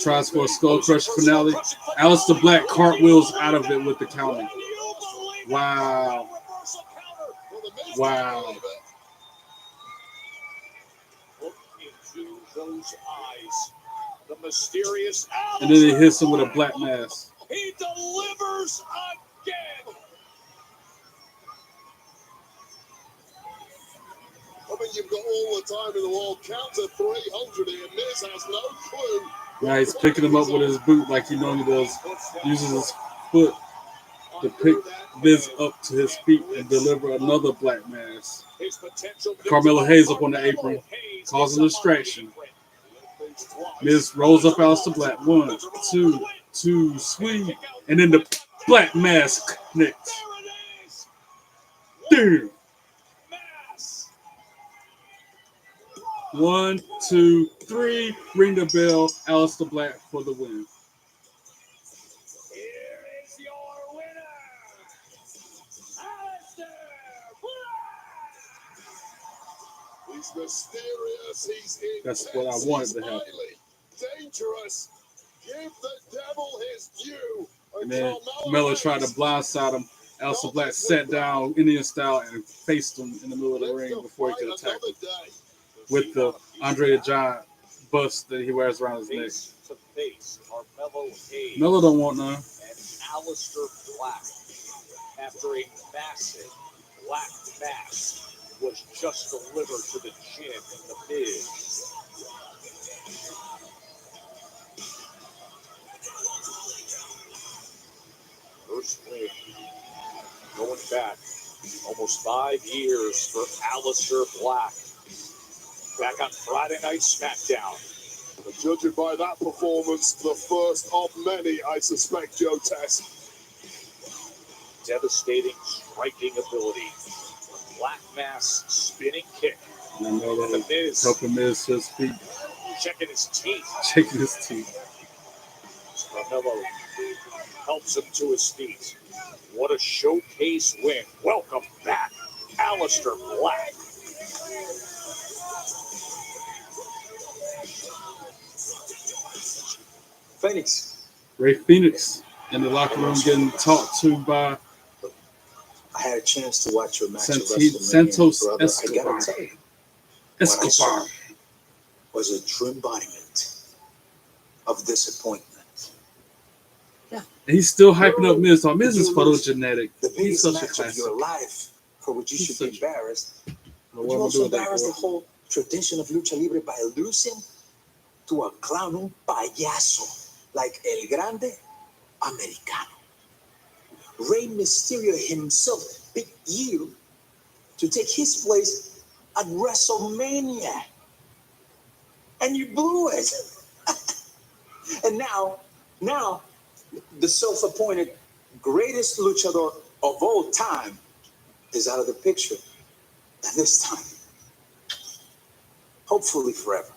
Tries for a skull crush finale. Aleister Black cartwheels out of it with the counter. Wow. Wow. Look into those eyes. The mysterious Aleister. And then he hits him with a black mass. He delivers again. I mean, you've got all the time in the world. Count to 300 here. Miz has no clue. Now he's picking him up with his boot like he normally does. Uses his foot to pick Miz up to his feet and deliver another black mass. Carmelo Hayes up on the apron, causing a distraction. Miz rolls up Aleister Black. 1, 2, sweep. And then the black mask connects. Damn. 1, 2, 3. Ring the bell. Aleister Black for the win. Here is your winner, Aleister Black. He's mysterious. He's That's what I wanted to happen. Dangerous. Give the devil his due. And then Miller tried to blindside him. Aleister Black sat down Indian style and faced him in the middle of the ring before he could attack him with the Andre the Giant bust that he wears around his neck. Face to face, Carmelo Hayes Miller don't want none. and Aleister Black, after a massive black mass was just delivered to the chin in the Miz. First win, going back almost 5 years for Aleister Black. Back on Friday Night Smackdown. But judging by that performance, the first of many, I suspect, Joe Tess. Devastating striking ability. Black mass spinning kick. And I know The that Miz helping Miz to his feet. checking his teeth. Shaking his teeth. Carmelo helps him to his feet. What a showcase win. Welcome back, Aleister Black. Phoenix. Ray Phoenix in the locker room getting talked to by I had a chance to watch your match of Santos WrestleMania, brother. Escobar. I gotta tell you, Escobar. what I saw was a true embodiment of disappointment. And he's still hyping up Miz. So Miz is photogenetic. The He's biggest such a match of classic. your life, for which you He's should be such- embarrassed. Well, But what you am I also doing that embarrassed the for? whole tradition of lucha libre by losing to a clown, un payaso, like El Grande Americano. Rey Mysterio himself picked you to take his place at WrestleMania. And you blew it. And now, the self-appointed greatest luchador of all time is out of the picture. And this time, hopefully forever.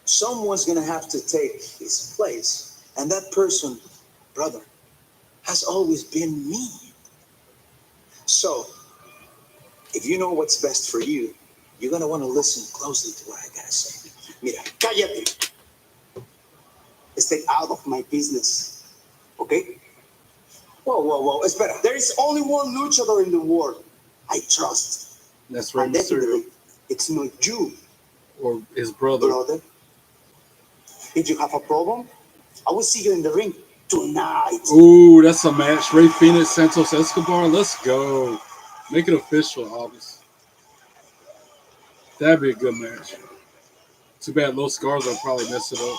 Someone's going to have to take his place. And that person, brother, has always been me. So, if you know what's best for you, you're going to want to listen closely to what I got to say. Mira, cállate. Stay out of my business. Okay? Whoa. Espera. There is only one luchador in the world I trust. That's Rey And Mysterio. definitely, it's not you, Or his brother. brother. If you have a problem, I will see you in the ring tonight. Ooh, that's a match. Ray Phoenix, Santos Escobar. Let's go. Make it official, August. That'd be a good match. Too bad Los Garza will probably mess it up.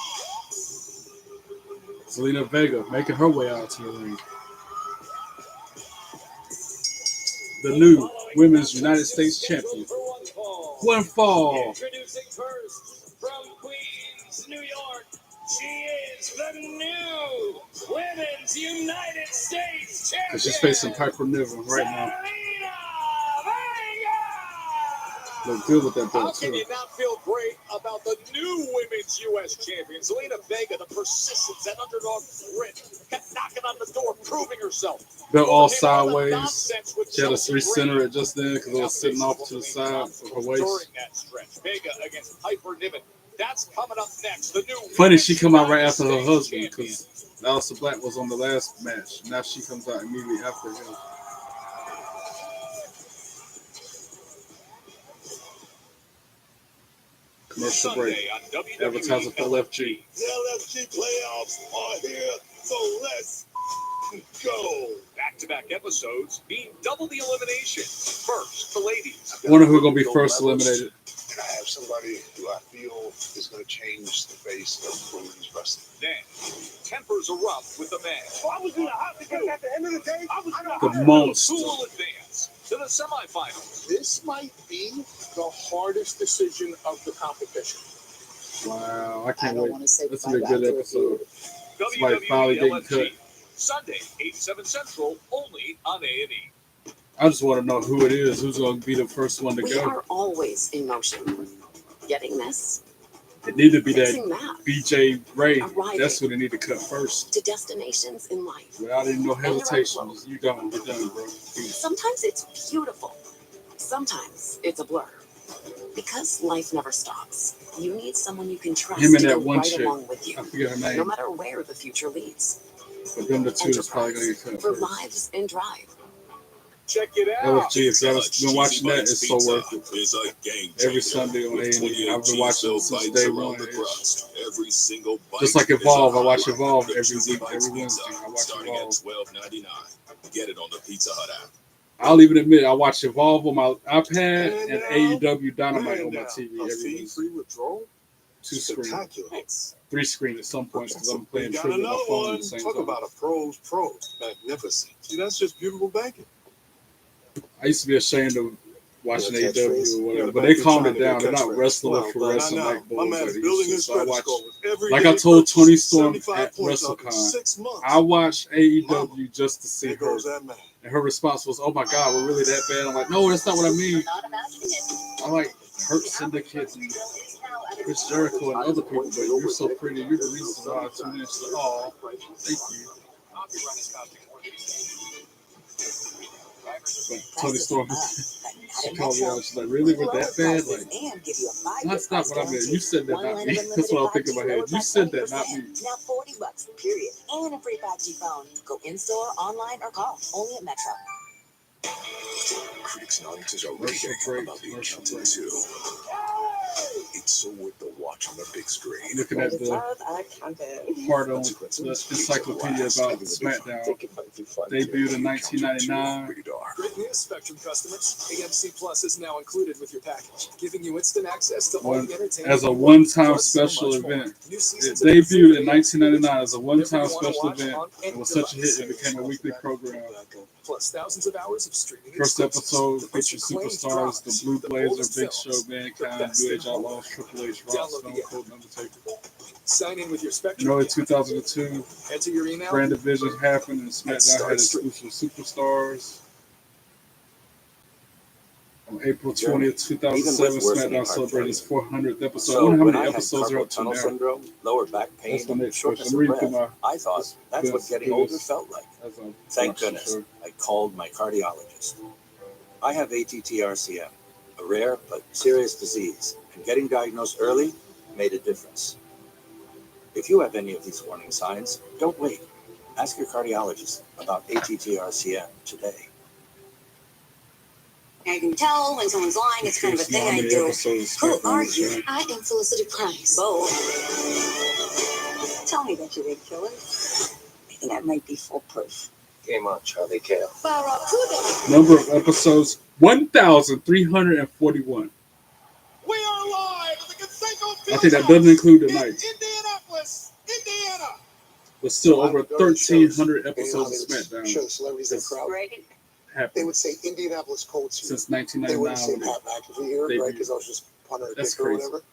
Zelina Vega making her way out to the ring. The new Women's United States Champion. Windfall. Introducing first from Queens, New York, she is the new Women's United States Champion. She's facing Piper Niven right now. Look good with that How belt can too. you not feel great about the new women's U.S. champion? Zelina Vega, the persistence, that underdog grit, kept knocking on the door, proving herself. Belt all Overcame all the sideways. nonsense with She had to Chelsea recenter Green. it just then because it was sitting off to the side of her waist. During that stretch, Vega against Piper Niven. That's coming up next. The new Funny, she come out right after her United husband States champion. because Aleister Black was on the last match. Now she comes out immediately after him. Commercial break. Sunday on WWE Advertising for LFG. The LFG playoffs are here, so let's go. Back-to-back episodes mean double the elimination. First, the ladies. Wonder who's gonna be first eliminated. And I have somebody who I feel is going to change the face of women's wrestling. Then, tempers erupt with the men. I was in the hot because at the end of the day, I was The monster. Who will advance to the semifinals? This might be the hardest decision of the competition. Wow, I can't don't wait. wanna say This will be a goodbye good to episode. Somebody finally WWE getting cut. LFG. Sunday, 8/7 Central, only on A&E. I just want to know who it is. Who's going to be the first one to We go? are always in motion. Getting this, It need to be fixing that that, BJ Ray. Arriving. That's who they need to cut first. to destinations in life. Without any no hesitation, you gone. You're done, bro. Sometimes it's beautiful. Sometimes it's a blur. Because life never stops. You need someone you can trust Him and to that go one right chick. along with you. I forget her No name. matter where the future leads. But them the two that's probably going to get cut For first. lives in drive. Check it out. LFG, if y'all been watching that, it's so worth it. It's a game Every Sunday on A&E. I've been watching it since day one. Every single bite Just like is Evolve, a I watch highlight. Evolve The every Cheesy week, Bites every Pizza, Wednesday. I watch starting Evolve. at $12.99. Get it on the Pizza Hut app. I'll even admit, I watch Evolve on my iPad and AEW Dynamite on my TV every week. Fee-free withdrawal? 2 screen, Spectacular. 3 screen at some points because I'm playing Got trivia on my another phone at one. the same Talk time. about a pro's pro. Magnificent. See, that's just beautiful banking. I used to be ashamed of watching Yeah, AEW catchphrase. or whatever, Yeah, but they back calmed in it down. They're not catchphrase. wrestling Well, for but wrestling I like know. My boys man that is they building used to. his So I credit watch, score with every like day I told purchase, Tony Storm 75 at points up in WrestleCon, 6 months. I watched AEW just to see There her. goes that man. And her response was, "Oh my God, we're really that bad?" I'm like, "No, that's not what I mean. I like Hurt Syndicate and Chris Jericho and other people, but you're so pretty. You're the reason why I tune in." She's like, "Oh, thank you." But Tony Storm, she called me out. She's like, "Really? We're that bad?" Like, that's not what I meant. You said that, not me. That's what I'm thinking in my head. You said that, not me. Now $40, period. And a free 5G phone. Go in-store, online, or call. Only at Metro. Critics and audiences are Commercial raving break, about the commercial Accountant break. 2. It's so worth the watch on the big screen. Looking at the part on the encyclopedia about SmackDown, debuted in 1999. Great news, Spectrum customers. AMC Plus is now included with your package, giving you instant access to all the entertainment As a you want, one-time plus so special much more. event. New It seasons of debuted in AMC 1999 as a one-time Everyone wanna special watch event. on It any was such a hit, device. it became a weekly program. Plus thousands of hours of streaming First exclusives. episode The featured acclaimed superstars, dramas, the Blue the Blazer, boldest Big films, Show, the Mankind, best New in Age Outlaws, Hollywood. Triple H, Rock, Download Stone the app. Cold, and Undertaker. Sign in with your In Spectrum. early 2002, Enter your email. Brand Division happened and SmackDown start had streaming. exclusive superstars. On April 20th, 2007, SmackDown celebrated its 400th episode. I wonder how many episodes are up to now. syndrome, lower back pain, That's my next shortness question. of I'm reading breath, through my I thought that's what getting older felt like. Thank goodness I called my cardiologist. I have ATTRCM, a rare but serious disease, and getting diagnosed early made a difference. If you have any of these warning signs, don't wait. Ask your cardiologist about ATTRCM today. I can tell when someone's lying. It's kind of a thing I do. Who are you? I am Felicity Price. Both. Tell me that you did kill her. I think that might be foolproof. Game on, Charlie Kale. Barracuda. Number of episodes, 1,341. We are live at the Conseco I think that doesn't include the night. Indianapolis, Indiana. But still over 1,300 episodes of SmackDown. Show celebrities and crowd. Greg, happened. They would say Indianapolis Colts here. Since They wouldn't say 1999. Pat McAfee here, right? Because I was just punting a That's kick or crazy. whatever.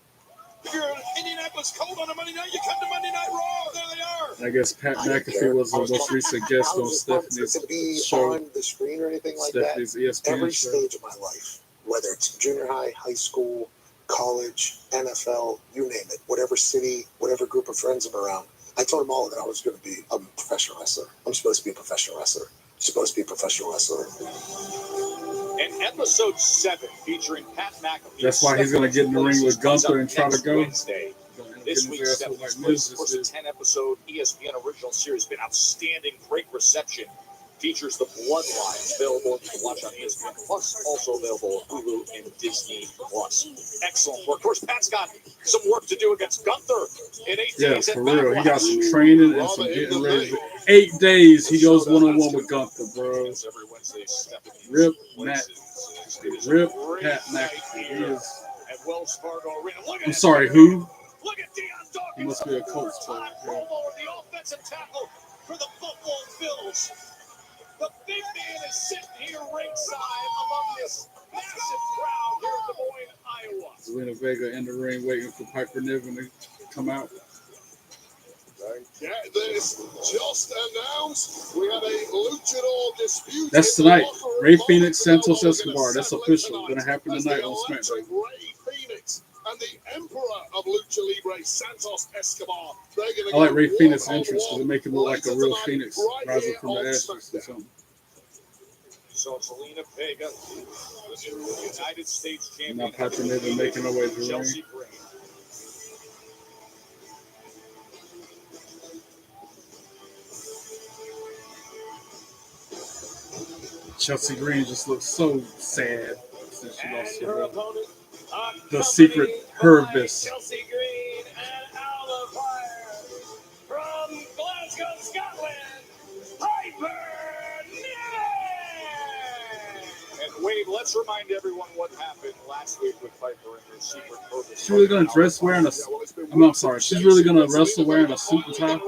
If you're an Indianapolis Colt on a Monday night, you come to Monday Night Raw. There they are. And I guess Pat McAfee was the most recent guest on Stephanie's to be show. on the screen or anything like Stephanie's that. ESPN Every show. stage of my life, whether it's junior high, high school, college, NFL, you name it, whatever city, whatever group of friends I'm around, I told them all that I was going to be a professional wrestler. I'm supposed to be a professional wrestler. Supposed to be a professional wrestler. And episode 7 featuring Pat McAfee. That's why he's going to get in the ring with Gunther and try to go. Wednesday. This week's like was a 10-episode ESPN original series. Been outstanding, great reception. Features the Bloodline, available to watch on ESPN Plus, also available on Hulu and Disney Plus. Excellent work. Of course, Pat's got some work to do against Gunther in 8 Yeah, days. for real. He got some training and some getting ready. 8 days he goes one-on-one with Gunther, bro. Rip Matt. Rip Pat McAfee. He is. I'm sorry, who? He must be a coach player. The offensive tackle for the Buffalo Bills. The big man is sitting here ringside among this massive crowd here in Des Moines, Iowa. Zelina Vega in the ring waiting for Piper Niven to come out. Get this, just announced, we had a luchador dispute. That's tonight. Ray Phoenix, Santos Escobar. That's official. Going to happen tonight on SmackDown. Ray Phoenix and the Emperor of Lucha Libre, Santos Escobar. I like Ray Phoenix' entrance because it make him look like a real Phoenix rising from the ashes or something. So Zelina Vega, the new United States champion. Now Piper Niven making her way to the ring. Chelsea Green just looks so sad since she lost her opponent, the secret Hervis. Chelsea Green and out of fire from Glasgow, Scotland, Piper Niven. And Wade, let's remind everyone what happened last week with Piper and her secret Hervis. She's really gonna dress wearing a. I'm sorry. She's really gonna wrestle wearing a suit and tie.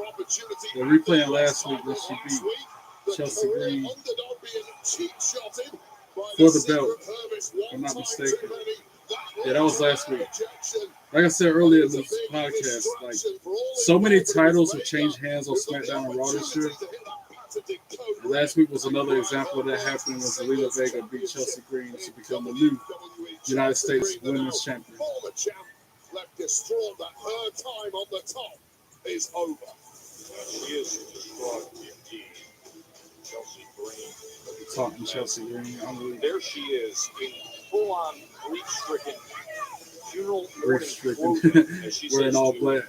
They're replaying last week when she beat Chelsea Green for the belt, if I'm not mistaken. Yeah, that was last week. Like I said earlier in this podcast, like so many titles have changed hands on SmackDown and Raw this year. And last week was another example of that happening when Zelina Vega beat Chelsea Green to become the new United States Women's Champion. Left distraught that her time on the top is over. She is distraught indeed. Chelsea Green. Talking Chelsea Green. There she is in full-on grief-stricken funeral Grief-stricken. wearing all black.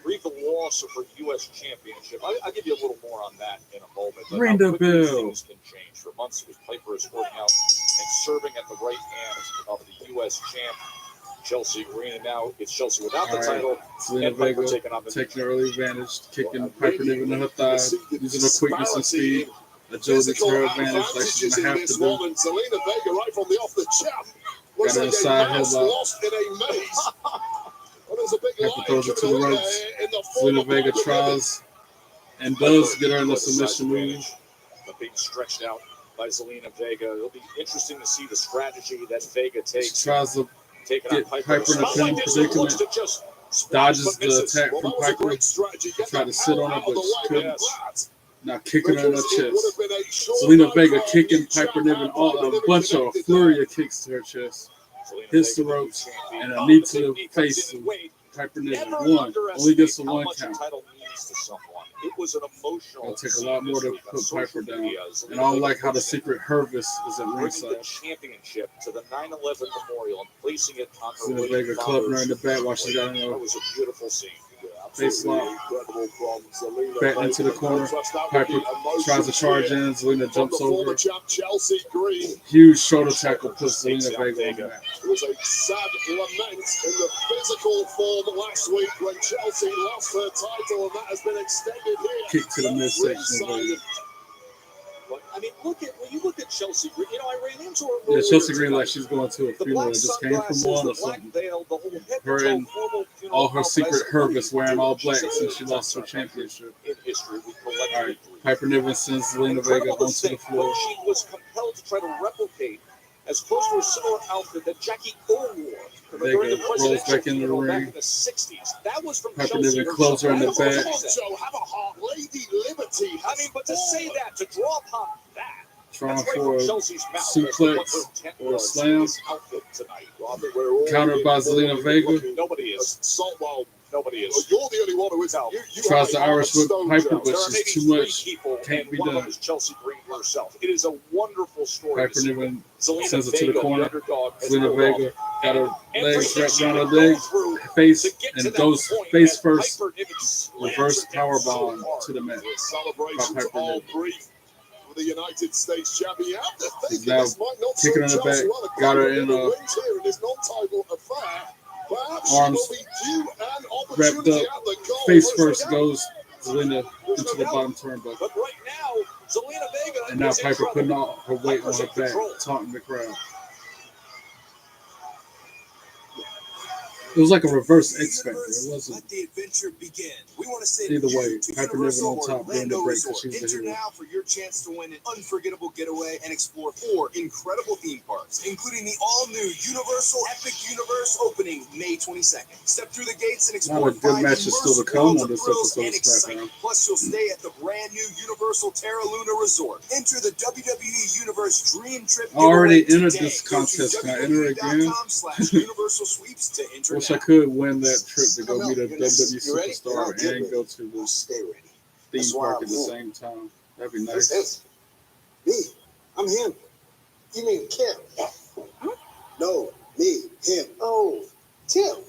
Grieve the loss of her U.S. championship. I'll give you a little more on that in a moment. But Ring how the quickly bell. things can change. For months, it was Piper escorting out and serving at the right hand of the U.S. champ, Chelsea Green. And now it's Chelsea without the title. Zelina And Piper Vega taking on the taking early advantage, kicking Piper Niven in her thigh, using her quickness and speed, agility to her advantage like she's going to have to do. Zelina Vega right from the off the jump. Got her inside headlock. Lost in a maze. Well, there's a big Piper throws her to the ropes. Zelina Vega tries and does get her in the submission move. But being stretched out by Zelina Vega. It'll be interesting to see the strategy that Vega takes. She tries to Take get Piper in a pinning predicament, dodges the attack from Piper, tried to sit on her, but she couldn't. Now kicking her in her chest. Zelina Vega kicking Piper Niven a bunch of flurry of kicks to her chest. Hits the ropes and a knee to the face of Piper Niven. One. Only gets a one count. It was an emotional. It'll take a lot more to put Piper down. And I don't like how the secret Hervis is at Bringing ringside. the championship to the 9/11 memorial and placing it on her Zelina Vega clubbing her in the back while she got in That a was a beautiful scene. face lock. Back into the corner. Piper tries to charge in. Zelina jumps over. Chelsea Green. Huge shoulder tackle puts Zelina Vega on the mat. It was a sad lament in the physical form last week when Chelsea lost her title, and that has been extended here. Kick to the midsection of Vega. But I mean, when you look at Chelsea Green, you know, I ran into her. Yeah, Chelsea Green like she's going to a funeral that just came from one or black something. veil, the whole head Her and all her secret Herbis wearing all black since she lost her championship. In history, we collect All right, Piper Niven sends Zelina Vega onto the floor. She was compelled to try to replicate as close to a similar outfit that Jackie O wore during the rolls back in the ring. Back in the 60s. That was from Piper Chelsea. Niven close her in the back. Joe, have a heart, Lady Liberty. I mean, but to say that, to draw upon that, trying for a suplex or a slam. Countered by Zelina Vega. Nobody is. Nobody is. Well, you're the only one who is out. Tries to Irish whip Piper, but she's too much. Can't be done. Chelsea Green herself. It is a wonderful story. Piper Niven sends it to the corner. Zelina Vega got her legs wrapped around her legs, face, and goes face first. Reverse powerbomb to the mat. Celebrations all brief. The United States champion. She's now kicking her in the back. Got her in a arms wrapped up. Face first goes Zelina into the bottom turnbuckle. But right now, Zelina Vega and now Piper putting all her weight on her back, taunting the crowd. It was like a reverse X Factor. It wasn't. Let the adventure begin. We want to say Either way, to Piper Niven on top during the break because she's the Enter hero. now for your chance to win an unforgettable getaway and explore 4 incredible theme parks, including the all-new Universal Epic Universe opening May 22nd. Step through the gates and explore Not a good 5 match is still to immersive come worlds on of this thrills episode and of excitement. Smackdown. Plus, you'll stay at the brand new Universal Terra Luna Resort. Enter the WWE Universe Dream Trip. I already giveaway entered today. this Go to contest. Can I enter again? www.com/universal sweeps to enter Wish now. I could win that trip to go meet a You ready? WWE superstar Yeah, and go to the Stay ready. theme That's why park at the I'm same time. That'd be That's nice. Me. I'm him. You mean Kim? No, me, him. Oh, Tim.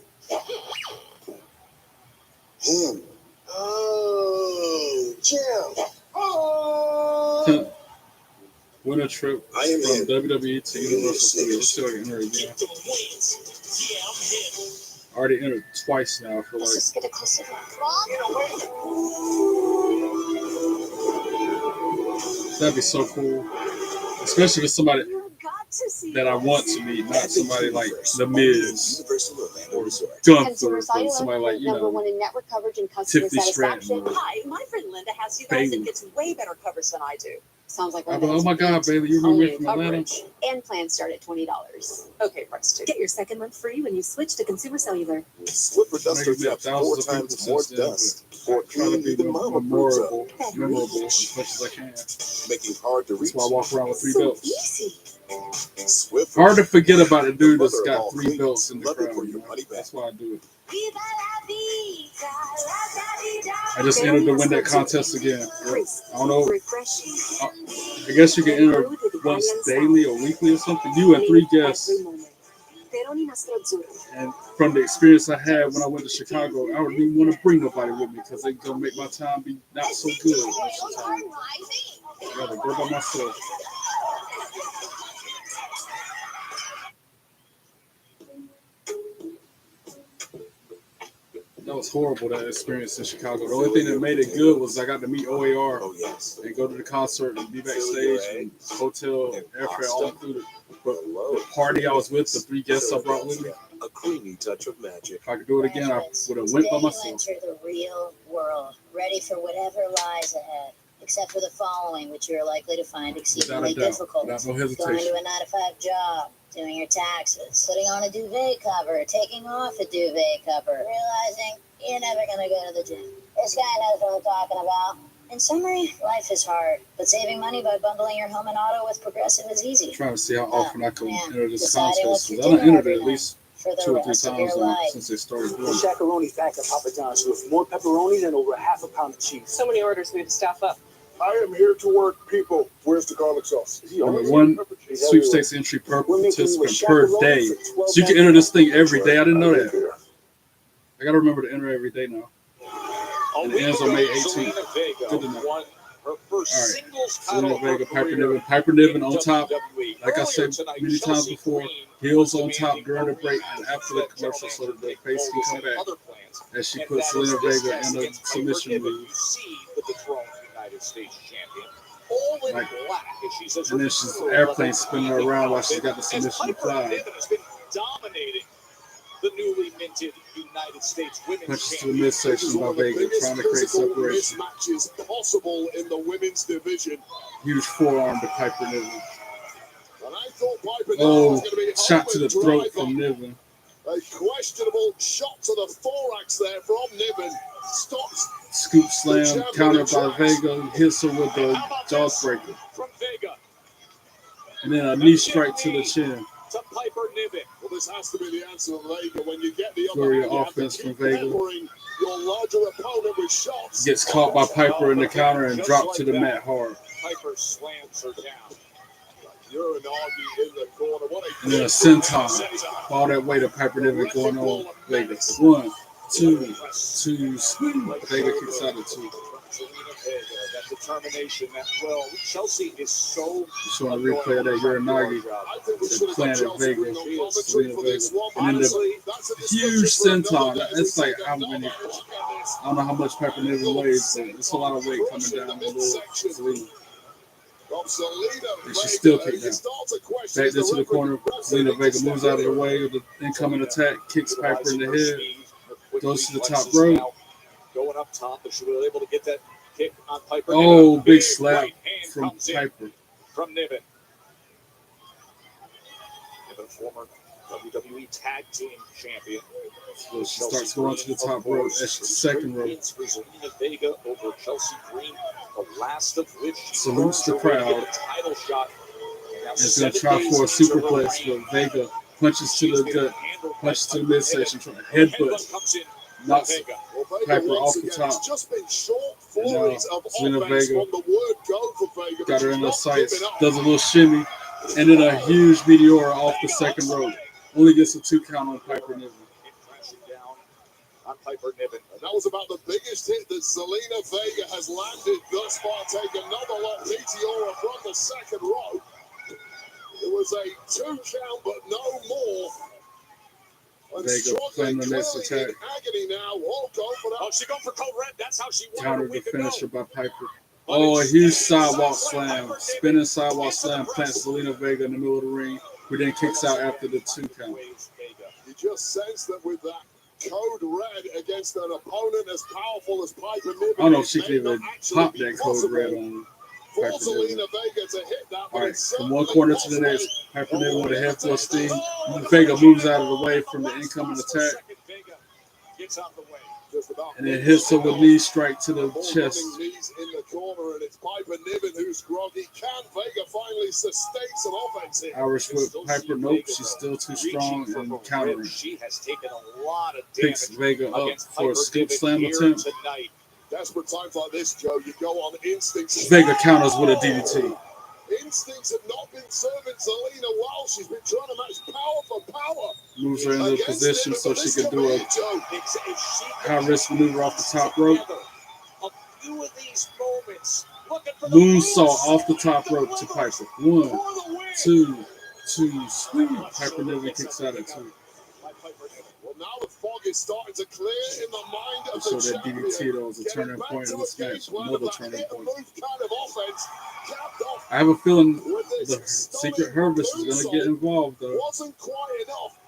Him. Oh, Jim. Oh. Win a trip I am from him. WWE to Universal Studios. Let's see if I can enter again. I already entered twice now. I feel like. Let's just get a closer look. That'd be so cool. Especially with somebody that I want to meet, not somebody like The Miz or Gunther, Consumer or Cellular, somebody like, you number know, one in network coverage and customer Tiffany satisfaction. Stratton. Hi, my friend Linda has you guys Bailey. and gets way better coverage than I do. Sounds like I'm one like, of oh my God, Bailey, you remember me from Atlanta? Coverage. And plans start at $20. Okay, price too. Get your second month free when you switch to Consumer Cellular. Swiffer duster Maybe met traps 4 thousands of people times more since then, dust. More Trying to clean be than mama brews up. memorable as much as I can. Making hard to reach. That's why I walk around with 3 So belts. easy. Swiffer. Hard to forget about a dude that's Mother of got all 3 cleans. belts in the Love it crowd. for You your know? money back. That's why I do it. I just entered to win that contest again. I don't know. I guess you can enter once daily or weekly or something. You and 3 guests. And from the experience I had when I went to Chicago, I wouldn't even want to bring nobody with me because they're going to make my time be not so good most of the time. I'd rather go by myself. That was horrible, that experience in Chicago. The only thing that made it good was I got to meet OAR and go to the concert and be backstage and hotel, airfare, all included. But the party I was with, the 3 guests I brought with me, A creamy touch of magic. if I could do it again, I would have went by myself. Enter the real world, ready for whatever lies ahead, except for the following, which you are likely to find Without exceedingly a doubt, difficult. without no Going to hesitation. a 9-to-5 job, doing your taxes, putting on a duvet cover, taking off a duvet cover, realizing you're never going to go to the gym. This guy knows what I'm talking about. In summary, life is hard, but saving money by bundling your home and auto with Progressive is easy. I'm trying to see how often I can enter this deciding contest what because to I done do entered every it at least for the 2 or 3 rest of times your now life. since they started The doing it. Shakaroni Fact at Papa John's with more pepperoni than over half a pound of cheese. So many orders, we have to staff up. I am here to work, people. Where's the garlic sauce? Remember, 1 sweepstakes entry per participant per day. So you can enter this thing every day. I didn't know that. I got to remember to enter every day now. And it ends on May 18th. Good to know. Won her first All right. singles Zelina title of her Vega, Piper career Niven. Piper Niven on in top. WWE. Like I said Earlier tonight, many times Chelsea before, Green heels was on top demanding during the a break rematch and after that the commercial so that the Nick face can Aldis come had back other plans, as she and puts that is Zelina this Vega test in a against Piper submission Niven. move. You see with the throne United States champion. all in Like, black. As she says and then she's airplane spinning her around while she's got the submission applied. Niven has been dominating the newly minted United States Women's Punches to the Championship. midsection by Vega, trying to create separation. Matches possible in the women's division. Huge forearm to Piper Niven. And I thought Piper Niven Oh, was going to be shot to the throat driver. from Niven. A questionable shot to the thorax there from Niven. Stops. Scoop slam, countered by Vega, hits her with the jawbreaker. From Vega And then a knee strike to the chin. to Piper Niven. Well, this has to be the answer of Vega. When you get the upper Flurry hand, of you have to offense keep from Vega. peppering your larger opponent with shots. Gets caught by Piper in the counter and dropped to the mat hard. Piper slams her down. Uranagi in the corner. What a And then a senton. All that weight of Piper Niven going on Vega. 1, 2, swing. Vega kicks out of 2. That determination, that well, Chelsea is so. Showing a replay of that Uranagi that planted Vega, Selena Vega. And then the huge senton. It's like how many, I don't know how much Piper Niven weighs, but it's a lot of weight coming down on little Selena. And she still kicked out. Back into the corner, Selena Vega moves out of the way of the incoming attack, kicks Piper in the head, goes to the top rope. Going up top, but she was able to get that kick on Piper. Oh, big slap from Piper. From Niven. Niven, former WWE Tag Team Champion. So she starts going to the top rope, that's the second rope. For Zelina Vega over Chelsea Green, the last of which she Salutes the crowd. get a title shot. And is going to try for a superplex, but Vega punches to the gut, punches to the midsection, trying to headbutt. Knocks Piper off the top. And now Zelina Vega got her in the sights, does a little shimmy, and then a huge meteor off the second rope. Only gets a 2 count on Piper Niven. On Piper Niven. And that was about the biggest hit that Zelina Vega has landed thus far. Take another long meteora from the second rope. It was a 2 count, but no more. And Vega playing the next attack. Agony now. Won't go for that. Oh, she going for code red. That's how she won. Counter the finisher by Piper. Oh, a huge sidewalk slam. Spinning sidewalk slam plants Zelina Vega in the middle of the ring, who then kicks out after the 2 count. You just sense that with that code red against an opponent as powerful as Piper Niven. I don't know if she can even pop that code red on For Piper Niven. Zelina Vega to hit that. All right, from one corner to the next, Piper Niven with a head full of steam. Vega moves out of the way from the incoming attack, Gets out the way. and then hits her with knee strike to the chest. Knees in the corner, and it's Piper Niven who's groggy. Can Vega finally sustain some offense here? Irish whip Piper, nope, she's still too strong and countering. She has taken a lot of Picks damage Vega up against for a Piper scoop Niven slam here attempt. tonight. Desperate times like this, Joe, you go on instincts. Vega counters with a DDT. Instincts have not been serving Zelina well. She's been trying to match power for power. Moves her into a position so she can do a Joe. high-risk maneuver off the top rope. A few of these moments. Looking for the Moonsault off the top rope to Piper. 1, 2, swing. Piper Niven kicks out at 2. Well, now the fog is starting to clear in the mind of So the that champion. DDT though is a Getting turning back point to in this a match. game plan Another of that turning hit and point. move kind of offense, capped off I have a feeling with this the stunning Secret Harvest is going to get involved though. Wasn't quite enough.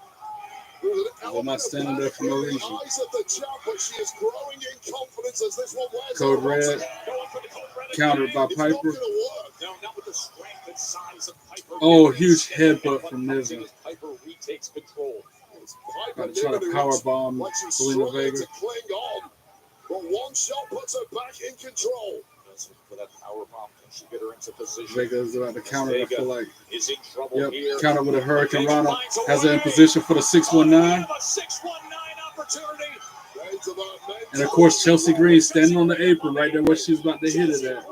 With an They're element not of standing there panic for no in the reason. eyes of the champ, but she is growing in confidence as this one wears Code on once red. again. Countered by It's not Piper. gonna work. No, not with the strength and size of Piper. Oh, Niven. huge Instead, headbutt what from comes in Niven. is Piper retakes control. About to try to powerbomb Zelina Vega. To cling on, but one shot puts her back in control. For that power bomb, can she get her into position? Vega is about to counter. I feel like. Is in trouble here. Yep, counter with a Hurricane Rana. Has her in position for the 619. A 619 opportunity. And of course, Chelsea Green standing on the apron right there where she was about to hit it at.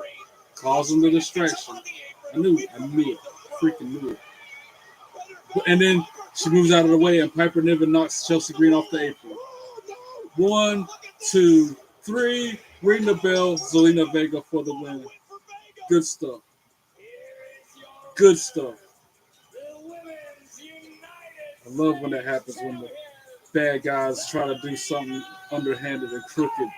Causing the distraction. I knew it. Freaking knew it. And then she moves out of the way and Piper Niven knocks Chelsea Green off the apron. 1, 2, 3. Ring the bell. Zelina Vega for the win. Good stuff. Good stuff. I love when that happens, when the bad guys try to do something underhanded and crooked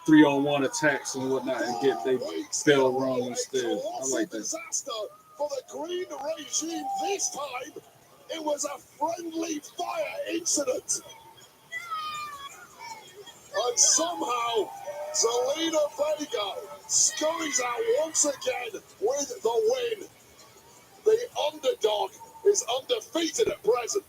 3-on-1 attacks and whatnot and get their bell rung instead. I like that. Disaster for the green regime this time. It was a friendly fire incident. And somehow, Zelina Vega scurries out once again with the win. The underdog is undefeated at present.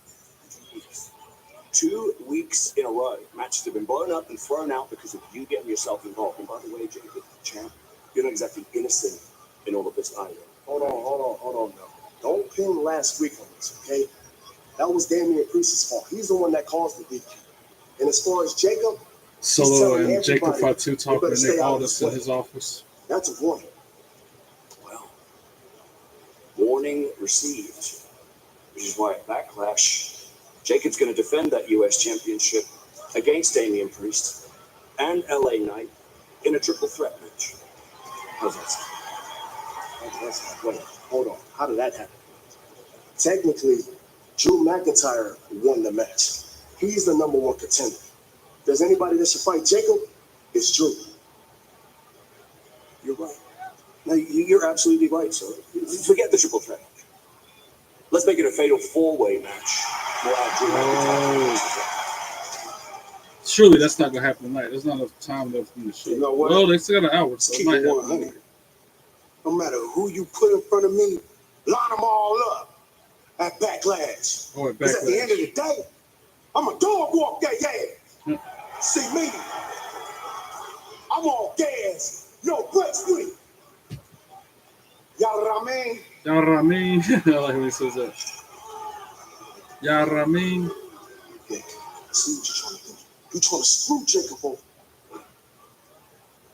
2 weeks in a row, matches have been blown up and thrown out because of you getting yourself involved. And by the way, Jacob, champ, you're not exactly innocent in all of this either. Hold on now. Don't pin last week on this, okay? That was Damian Priest's fault. He's the one that caused the DQ. And as far as Jacob, Solo and Jacob Fatu talking to Nick Aldis in his office. That's a warning. Well, warning received. Which is why at Backlash, Jacob's going to defend that U.S. Championship against Damian Priest and LA Knight in a triple threat match. How's that sound? Wait, hold on. How did that happen? Technically, Drew McIntyre won the match. He's the number one contender. If there's anybody that should fight Jacob, it's Drew. You're right. No, you're absolutely right, sir. Forget the triple threat match. Let's make it a fatal four-way match. We'll have Drew McIntyre. Surely that's not going to happen tonight. There's not enough time left in the show. You know what? Well, they still got an hour, so it might happen. 100. No matter who you put in front of me, line them all up at Backlash. Oh, at Because at the Backlash. end of the day, I'm a dog walk that ass. See me? I'm on gas, no breaks with it. Y'all know what I mean? Yarameen. I like when he says that. Yarameen. Yeah. See what you're trying to do. You trying to screw Jacob over.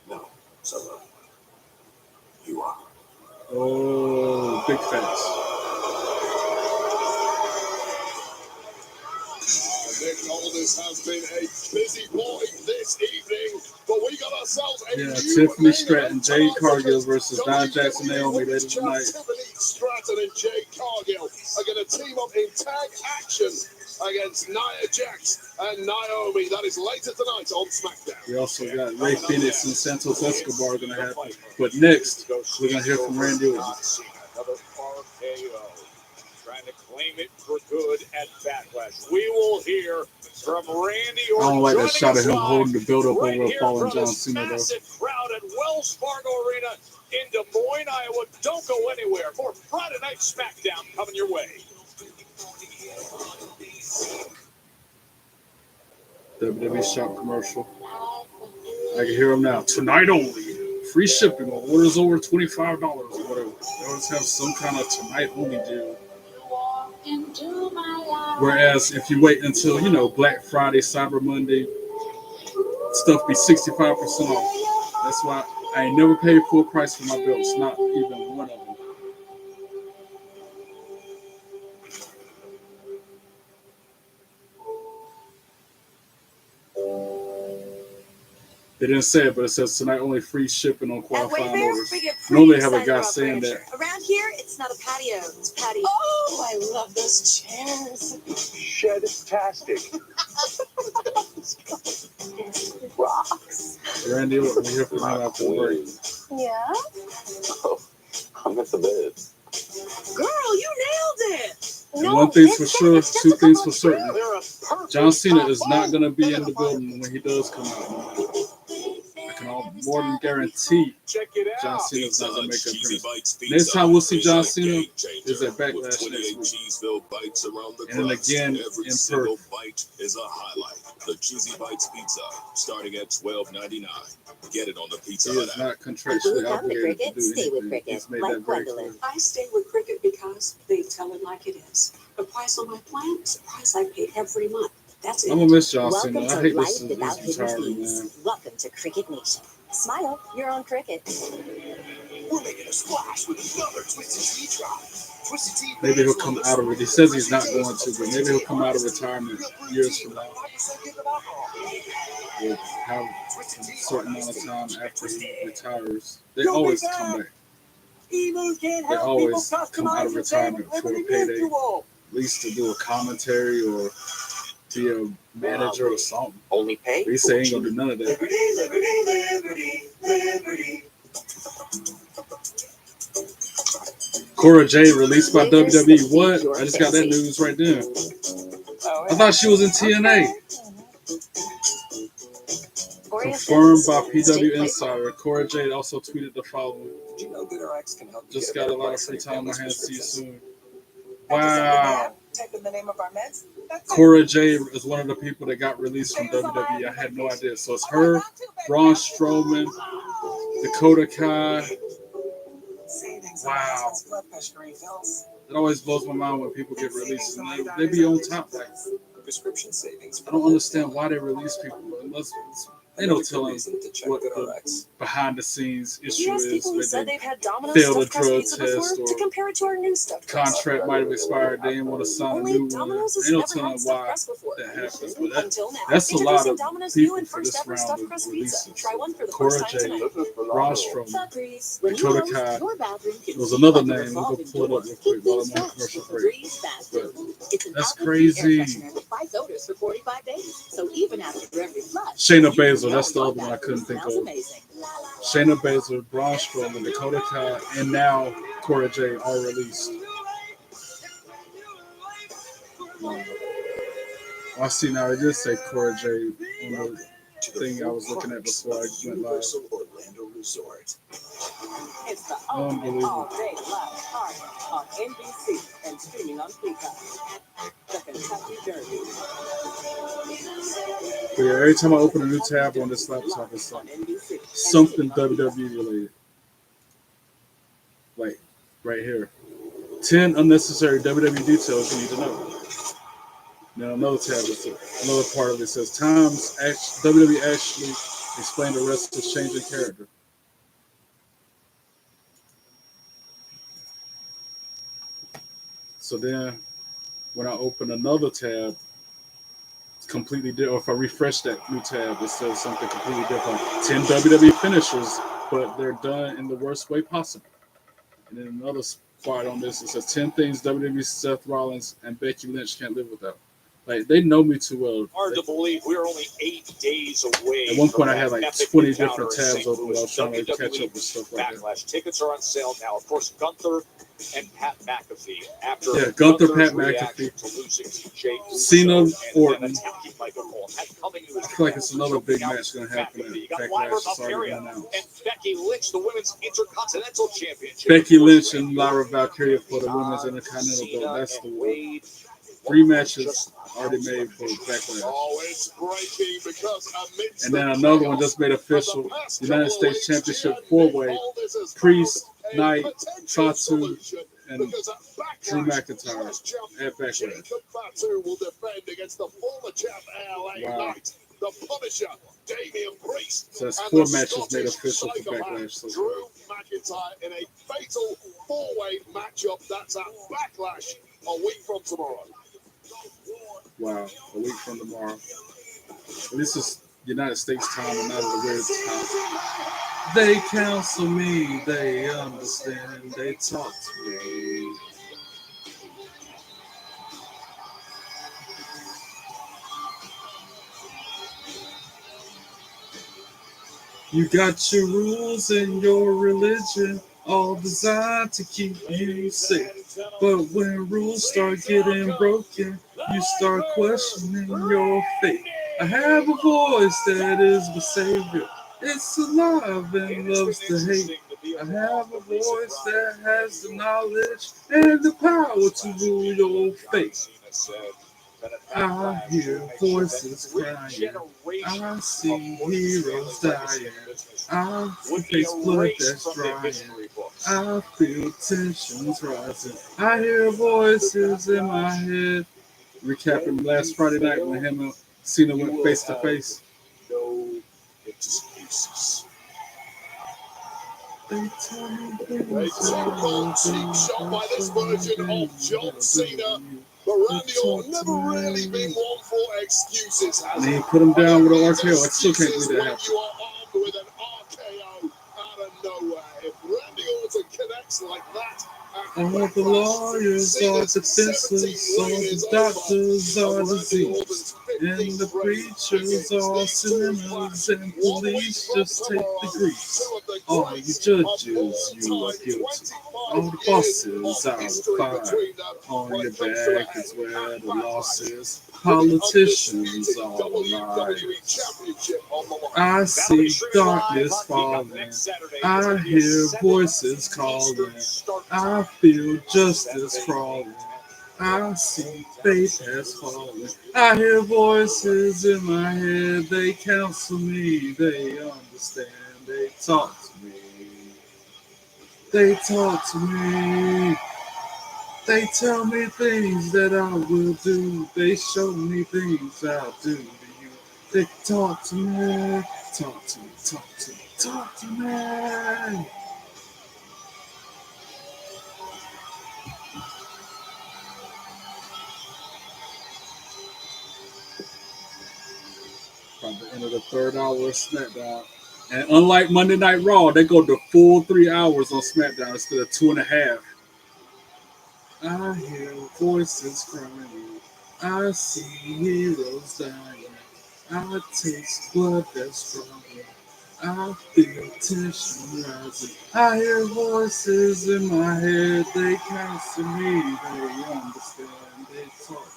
No, so you are. Oh, big facts. Nick Aldis has been a busy boy this evening, but we got ourselves a Yeah, new Tiffany Stratton, Jade Cargill versus Nia Jackson, Naomi later tonight. Tiffany Stratton and Jade Cargill are going to team up in tag action against Nia Jax and Naomi. That is later tonight on Smackdown. We also got Ray Phoenix and Santos Escobar going to happen. But next, we're going to hear from Randy Orton. Another RKO. Trying to claim it for good at Backlash. We will hear from Randy Orton. I don't like that shot of him live holding the build up right over here falling from John this Cena, though. massive crowd at Wells Fargo Arena in Des Moines, Iowa. Don't go anywhere for Friday Night Smackdown coming your way. WWE shop commercial. I can hear him now. Tonight only. Free shipping on orders over $25 or whatever. They always have some kind of tonight only deal. Whereas if you wait until, Black Friday, Cyber Monday, stuff be 65% off. That's why I ain't never paid full price for my belts. Not even one of them. They didn't say it, but it says tonight only free shipping on qualifying orders. Normally have a guy saying that. Around here, it's not a patio, it's patio. Oh, I love those chairs. Shedtastic. Rocks. Randy Orton, we hear from him after the break. Yeah? Oh, I'm at the bed. Girl, you nailed it. And one thing's for sure, two things for certain. John Cena is not going to be in the building when he does come out. I can more than guarantee John Cena's not going to make an appearance. Next time we'll see John Cena is at Backlash next week. And again, in Perth. Bite is a highlight. The Cheesy Bites Pizza, starting at $12.99. Get it on the Pizza He Hut is app. not contractually obligated to do anything. He's made that very clear. I stay with Cricket because they tell it like it is. The price on my plan is the price I pay every month. That's it. I'm going to miss John Cena. Welcome I to hate Life this Without Hidden retirement, Fees. man. Welcome to Cricket Nation. Smile, you're on Cricket. We're making a splash with another Twisted Tea drop. Twisted Tea. Maybe he'll come out of it. He says he's not going to, but maybe he'll come out of retirement years from now. We'll have a certain amount of time after he retires. They always come back. Emu can They help people always come out of customize and save retirement for a Liberty payday, Mutual. at least to do a commentary or be a manager or something. Only pay. He said he ain't gonna do none of that. Cora Jade released by WWE. What? I just got that news right there. I thought she was in TNA. Confirmed by PW Insider. Cora Jade also tweeted the following. Did you know GoodRx can help you Just get got a lot of free time on my hands. See you soon. Wow. Type in the name of our meds. Cora Jade is one of the people that got released from WWE. I had no idea. So it's her, Braun Strowman, Dakota Kai. Wow. It always blows my mind when people get released and they be on top. Like, prescription savings. I don't understand why they release people unless they don't tell them what the behind the scenes issue is. People who said they've had Domino's failed a stuffed crust drug pizza before test to or compare it to our new stuffed crust. contract might have expired. They didn't want to sign a new one. Domino's has They don't never tell them had stuffed why crust before. that happens. But Until now. that's a lot Introducing of Domino's new people and for first this ever round stuffed of crust releases. pizza. Try one for the Cora first time Jade, tonight. Braun Strowman, Breeze. Dakota When you Kai. host, your bathroom can There was feel another like a name. We'll go revolving pull it door. up real quick while I'm on commercial break. Breeze Bathroom. It's an That's alcohol-free air crazy. freshener that fights odors for 45 days. So even after every flush, Shayna you Baszler, know that's the your other one I couldn't bathroom think smells of. amazing. Shayna Baszler, Braun Strowman, Dakota Kai, and now Cora Jade all released. I see now. It just say Cora Jade on the thing I was looking at before I went live. Universal Orlando Resort. It's the ultimate all-day live party on NBC and streaming on Peacock. The Kentucky Derby. But yeah, every time I open a new tab on this laptop, it's like something WWE related. Like right here. 10 unnecessary WWE details you need to know. Now another tab is another part of it says times WWE actually explained the wrestler's changing character. So then when I open another tab, it's completely different. Or if I refresh that new tab, it says something completely different. 10 WWE finishers, but they're done in the worst way possible. And then another part on this, it says 10 things WWE, Seth Rollins, and Becky Lynch can't live without. Like, they know me too well. Hard to believe we're only 8 days away. At one point, I had from like that 20 epic different encounter in tabs St. open while I Louis. was trying to catch WWE up with stuff like that. Backlash tickets are on sale now. Of course, Gunther and Pat McAfee. After Gunther, Gunther's Pat reaction McAfee, to losing to Jey Uso Cena, and Orton. then attacking Michael Cole. I feel like it's another big match going to happen at You got Backlash. Lyra It's already Valkyria announced. and Becky Lynch, the Women's Intercontinental Championship. Becky Lynch and Lyra Valkyria for the Women's Intercontinental belt. That's the one. 3 matches already made for Backlash. Oh, it's breaking because amidst And then another one just made official. United States Championship 4-way. Priest, Knight, Fatu, and Drew McIntyre at Backlash. Jacob Fatu will defend against the former champ LA Wow. Knight, the Punisher, Damian Priest. So that's and 4 the matches made Scottish official for psychopath, Backlash. So Drew McIntyre in a fatal 4-way matchup. That's at Backlash a week from tomorrow. wow, a week from tomorrow. And this is United States time and not the weird time. They counsel me, they understand, they talk to me. You got your rules and your religion, all designed to keep you safe. But when rules start getting broken, you start questioning your faith. I have a voice that is the savior. It's alive and loves to hate. I have a voice that has the knowledge and the power to rule your fate. I hear voices crying. I see heroes dying. I face blood that's drying. I feel tensions rising. I hear voices in my head. Recapping last Friday night when him and Cena went face to face. No excuses. A typical cheap shot by this version of John Cena. But Randy Orton never really been one for excuses. And he put him down with an RKO. I still can't believe that happened. You are armed with an RKO out of nowhere. If Randy Orton connects like that, all the lawyers are defenseless, all the doctors are diseased. And the preachers are sinners, and police just take the grease. All you judges, you are guilty. All the bosses I will fire. On your back is where the loss is. Politicians are liars. I see darkness falling. I hear voices calling. I feel justice crawling. I see faith has fallen. I hear voices in my head. They counsel me. They understand. They talk to me. They talk to me. They tell me things that I will do. They show me things I'll do to you. They talk to me. Talk to me. Talk to me. Talk to me. By the end of the third hour of SmackDown. And unlike Monday Night Raw, they go the full 3 hours on SmackDown instead of 2.5. I hear voices crying. I see heroes dying. I taste blood that's drawing. I feel tension rising. I hear voices in my head. They counsel me. They understand. They talk.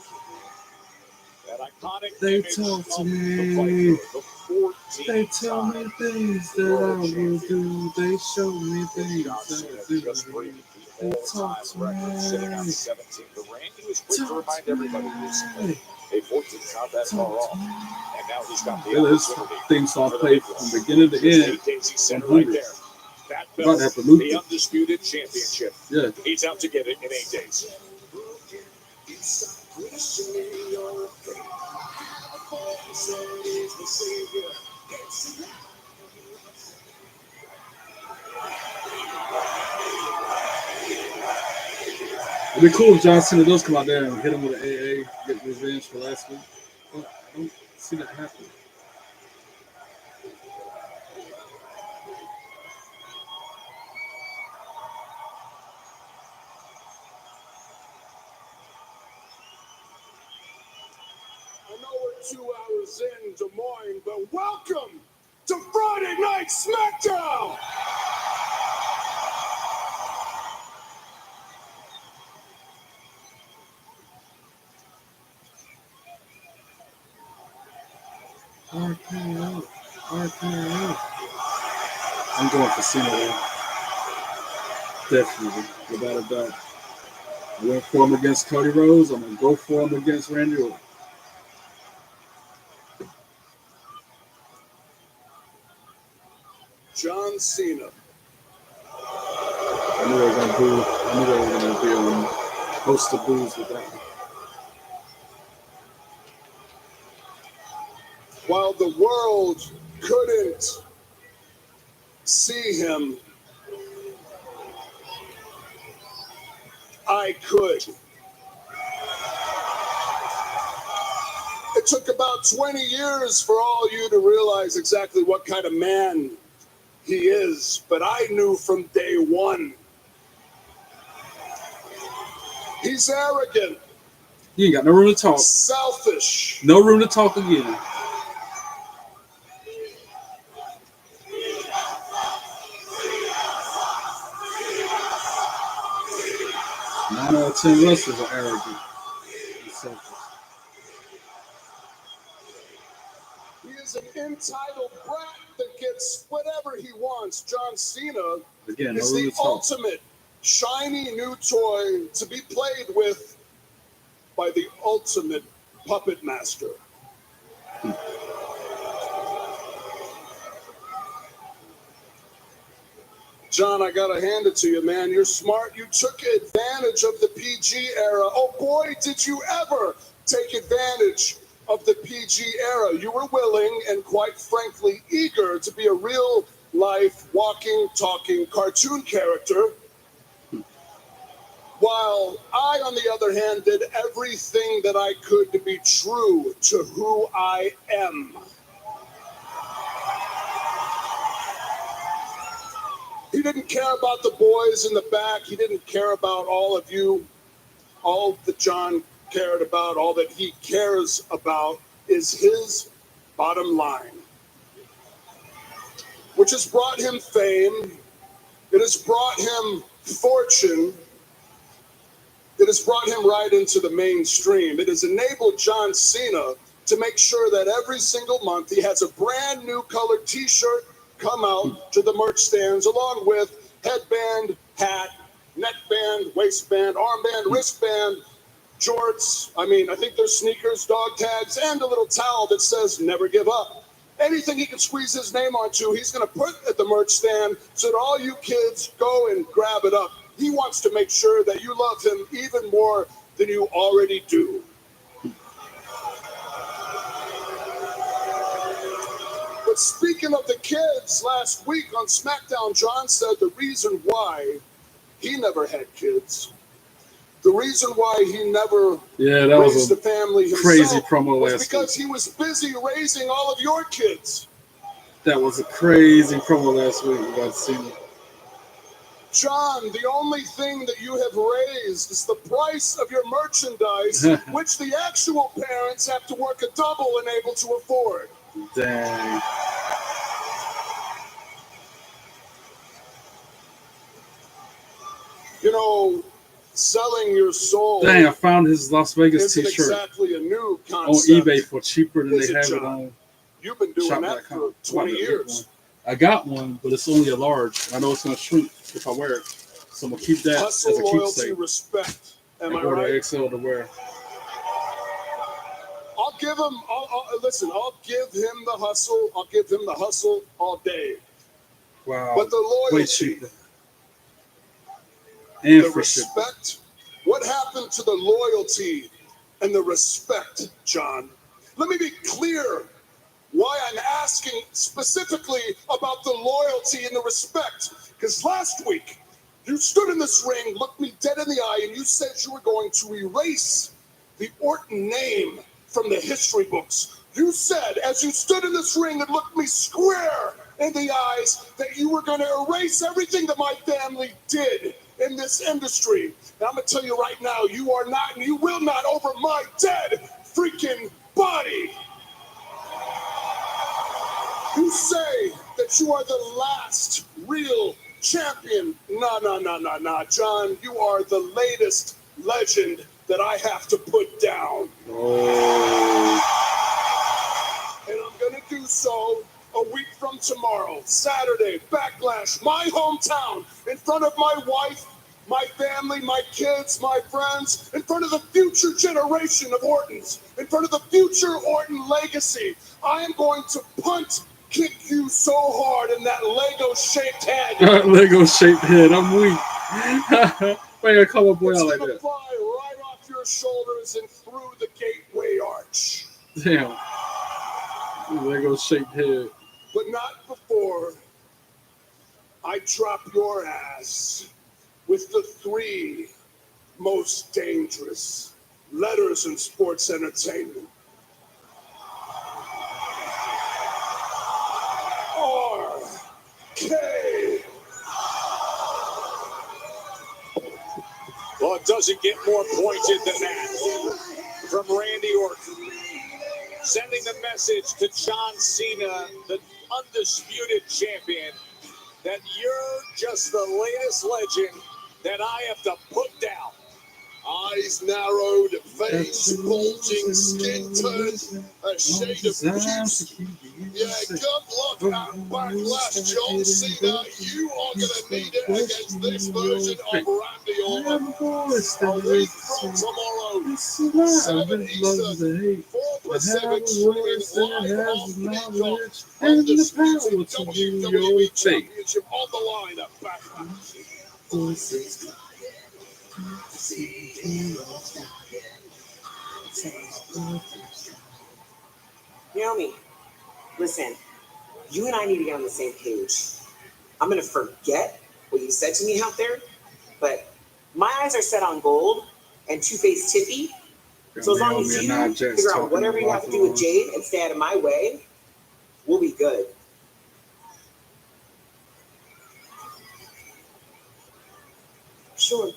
They talk to me. They tell me things that I will do. They show me things that I do. They talk to me. Talk to me. Hey, 14's not that far off. And now he's got the This theme song played from beginning to end. Center right there. That belt, the undisputed championship. Yeah. He's out to get it in 8 days. It'd be cool if John Cena does come out there and hit him with an AA, get revenge for last week. But I don't see that happen. I know we're 2 hours in Des Moines, but welcome to Friday Night Smackdown! RKO. RKO. I'm going for Cena there. Definitely. Without a doubt. I went for him against Cody Rhodes. I'm going to go for him against Randy Orton. John Cena. I knew they were going to boo. I knew they were going to be on host of boos with that one. While the world couldn't see him, I could. It took about 20 years for all you to realize exactly what kind of man he is, but I knew from day one. He's arrogant. You ain't got no room to talk. Selfish. No room to talk again. Nine out of 10 wrestlers are arrogant and selfish. He is an entitled brat that gets whatever he wants. John Cena Again, is no room the to talk. ultimate shiny new toy to be played with by the ultimate puppet master. John, I gotta hand it to you, man. You're smart. You took advantage of the PG era. Oh boy, did you ever take advantage of the PG era. You were willing and quite frankly eager to be a real life, walking, talking cartoon character. While I, on the other hand, did everything that I could to be true to who I am. He didn't care about the boys in the back. He didn't care about all of you. All that John cared about, all that he cares about is his bottom line, which has brought him fame. It has brought him fortune. It has brought him right into the mainstream. It has enabled John Cena to make sure that every single month he has a brand new colored t-shirt come out to the merch stands, along with headband, hat, neckband, waistband, armband, wristband, jorts. I think there's sneakers, dog tags, and a little towel that says never give up. Anything he can squeeze his name onto, he's going to put at the merch stand so that all you kids go and grab it up. He wants to make sure that you love him even more than you already do. But speaking of the kids, last week on Smackdown, John said the reason why he never had kids, the reason why he never raised the family himself, crazy promo was last because week. he was busy raising all of your kids. That was a crazy promo last week about Cena. John, the only thing that you have raised is the price of your merchandise, which the actual parents have to work a double and able to afford. Dang. You know, selling your soul. Dang, I found his Las Vegas isn't t-shirt exactly a new on concept. eBay for cheaper than Is they it, have John? it on You've been doing that shop.com. for 20 years. I got one, but it's only a large. I know it's going to shrink if I wear it. So I'm going to keep that Hustle, as a loyalty, keepsake. respect. Am I order right? XL to wear. I'll give him, listen, I'll give him the hustle. I'll give him the hustle all day. Wow. But the Way loyalty, cheaper. And the for shipping. respect, what happened to the loyalty and the respect, John? Let me be clear why I'm asking specifically about the loyalty and the respect. Because last week, you stood in this ring, looked me dead in the eye, and you said you were going to erase the Orton name from the history books. You said, as you stood in this ring and looked me square in the eyes, that you were going to erase everything that my family did in this industry. And I'm going to tell you right now, you are not, and you will not, over my dead freaking body. You say that you are the last real champion. Nah, John, you are the latest legend that I have to put down. Oh. And I'm going to do so a week from tomorrow, Saturday, Backlash, my hometown, in front of my wife, my family, my kids, my friends, in front of the future generation of Ortons, in front of the future Orton legacy. I am going to kick you so hard in that Lego-shaped head. Lego-shaped head. I'm weak. Why you call a boy out like It's gonna that? fly right off your shoulders and through the gateway arch. Damn. Lego-shaped head. But not before I drop your ass with the 3 most dangerous letters in sports entertainment. R.K. Well, it doesn't get more pointed than that from Randy Orton. Sending the message to John Cena, the undisputed champion, that you're just the latest legend that I have to put down. Eyes narrowed, veins bulging, skin turned a shade of juice. Yeah, good luck at Backlash, John Cena. You are going to need it against this version of Randy Orton. A week from tomorrow, 7 Eastern, 4 Pacific, streaming live off Peacock. Undisputed WWE Championship on the line at Backlash. Naomi, listen, you and I need to get on the same page. I'm going to forget what you said to me out there, but my eyes are set on gold and Two-Face Tiffy. So as long as you figure out whatever you have to do with Jade and stay out of my way, we'll be good. Sure.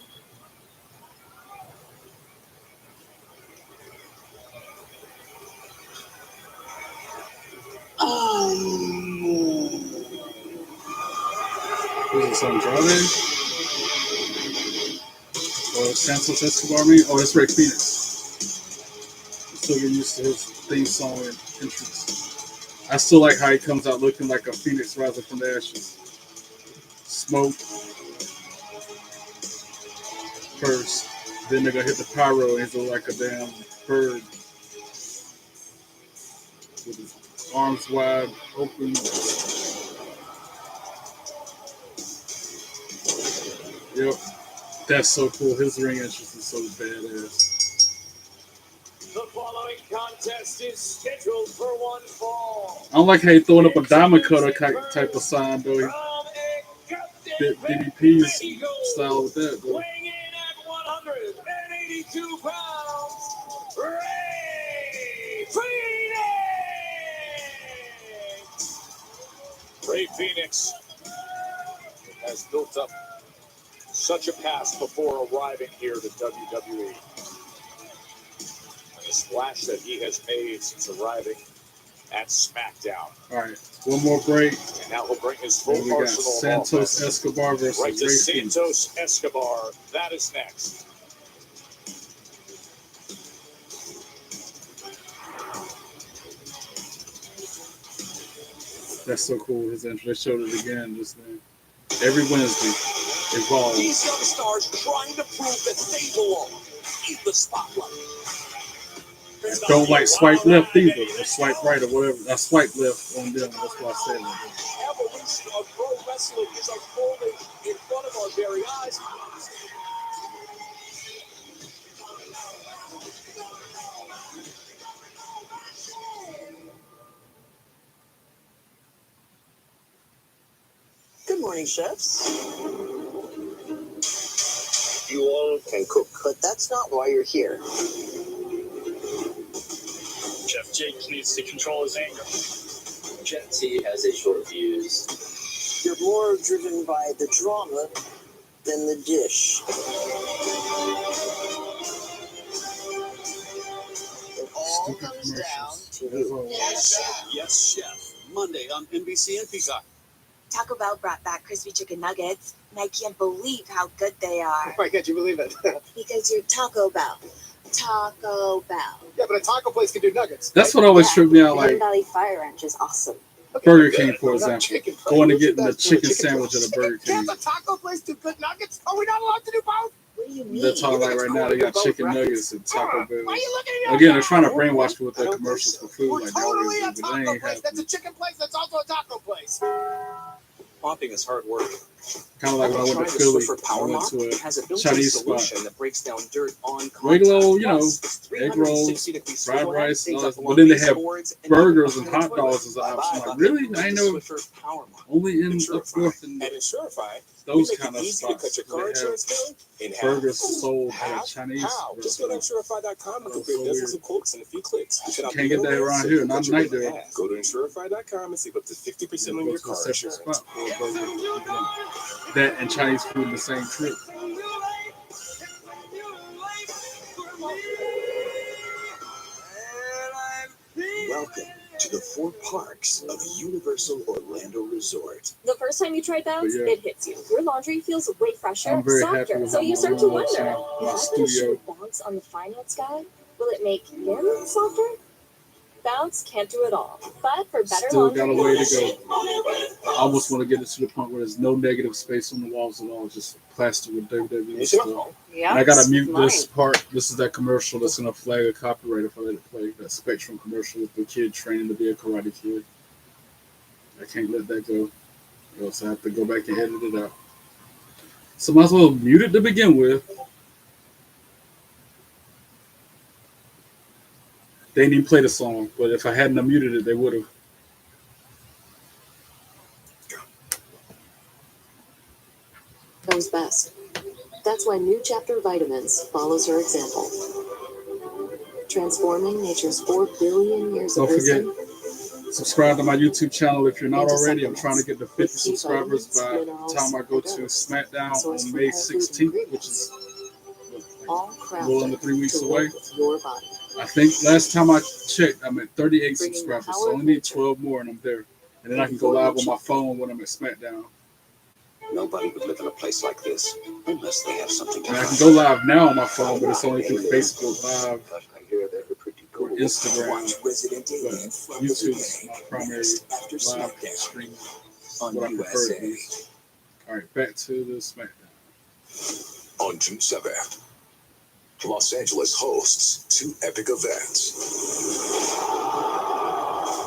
Is this Andrade? Or Santos Escobar? Oh, it's Ray Phoenix. Still getting used to his theme song and entrance. I still like how he comes out looking like a phoenix rising from the ashes. Smoke first, then they're gonna hit the pyro and he's like a damn bird with his arms wide open. Yep, that's so cool. His ring entrance is so badass. The following contest is scheduled for one fall. I don't like how he throwing up a diamond cutter type of sign though. DDP's style with that though. Weighing in at 182 pounds, Ray Phoenix! Ray Phoenix has built up such a past before arriving here to WWE. The splash that he has made since arriving at Smackdown. All right, one more break. And now he'll bring his full And we got arsenal of Santos offense Escobar versus right to Ray Phoenix. Santos Escobar. That is next. That's so cool. His entrance. They showed it again just then. Every Wednesday, Evolve. These young stars trying to prove that they belong in the spotlight. Don't like swipe left either, or swipe right or whatever. I swipe left on them. That's why I said it. Evolution of pro wrestling is unfolding in front of our very eyes. Good morning, chefs. You all can cook, but that's not why you're here. Chef Jake needs to control his anger. Chef T has a short fuse. You're more driven by the drama than the dish. It all comes down to you. Yes, chef. Yes, chef. Monday on NBC and Peacock. Taco Bell brought back crispy chicken nuggets, and I can't believe how good they are. Why can't you believe it? Because you're Taco Bell. Taco Bell. Yeah, but a taco place can do nuggets. That's what always tripped me out. Hidden Like Valley Fire Ranch is awesome. Burger King, for example, going to get the chicken sandwich at a Burger King. Can't the taco place do good nuggets? Are we not allowed to do both? What do you mean? They're talking like right now they got chicken nuggets and Taco Bell. Why are you looking at Again, they're trying to brainwash you with their commercials for food like they Totally always a do, but they taco ain't place. have That's a chicken place. That's also a taco place. Mopping is hard work. kind of like when I went to Philly. I went to a Chinese spot. That breaks down dirt on Regular, you know, egg rolls, fried rice, but then they have burgers and hot dogs as an option. Like, really? I ain't know. Only in up north and those kind of spots. They have burgers sold at a Chinese restaurant. Just go to insurify.com and compare dozens of quotes in a few clicks. Can't get that around here. Not tonight there. Go to insurify.com and save up to 50% on your car insurance. That and Chinese food in the same trip. Welcome to the 4 parks of Universal Orlando Resort. The first time you try bounce, But yeah. it hits you. Your laundry feels way fresher, I'm very happy softer. with So how you my start to room looks wonder, now. if My I put a studio. sheet of bounce on the finance guy, will it make him softer? Bounce can't do it all. But for better Still laundry, got a way to go. I almost want to get it to the point where there's no negative space on the walls at all, just plastic with WWE stuff. Yeah, And I gotta mute mine. this part. This is that commercial that's gonna flag a copyright if I let it play. That Spectrum commercial with the kid training to be a karate kid. I can't let that go. Or else I have to go back and edit it out. So might as well mute it to begin with. They didn't even play the song, but if I hadn't muted it, they would have. Comes best. That's why New Chapter Vitamins follows her example. Transforming nature's 4 billion years Don't of forget, wisdom. subscribe to my YouTube channel if you're not Into already. I'm supplements trying to get to 50 with key subscribers by vitamins, the minerals, time I go and to oils. Smackdown Sourced on from May whole food 16th, which ingredients. is All a little under crafted 3 weeks to away. work with your body. I think last time I checked, I'm at 38 subscribers, so I only need 12 more and I'm there. And then I can go live on my phone when I'm at Smackdown. Nobody would live in a place like this unless they have something to And I can hide. go live now on my phone, but it's only through Facebook Live or Instagram. But YouTube is my primary live stream. What I prefer to be. All right, back to the Smackdown. On June 7th, Los Angeles hosts 2 epic events.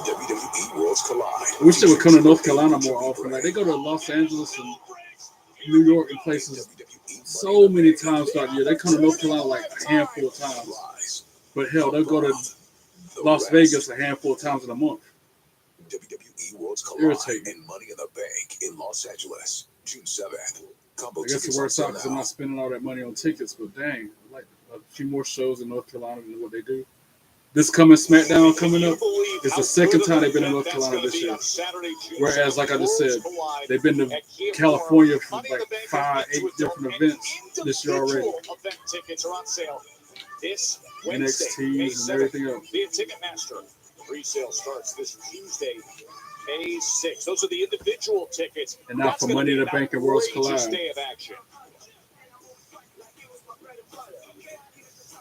WWE Worlds Collide. I wish they would come to North Carolina more often. Like they go to Los Angeles and New York and places so many times throughout the year. They come to North Carolina like a handful of times. But hell, they'll go to Las Vegas a handful of times in a month. WWE Worlds Collide and Money in the Bank in Los Angeles, June 7th. Combo I guess it works out because I'm not spending all that money on tickets, but dang, I like a few more shows in North Carolina than what they do. This coming SmackDown coming up is the second time they've been in North Carolina this year. Whereas, like I just said, they've been to California for like 5, 8 different events this year already. Tickets are on sale this NXTs and everything else. Via Ticketmaster. Pre-sale starts this Tuesday, May 6th. Those are the individual tickets. And now for Money in the Bank and Worlds Collide. Day of action.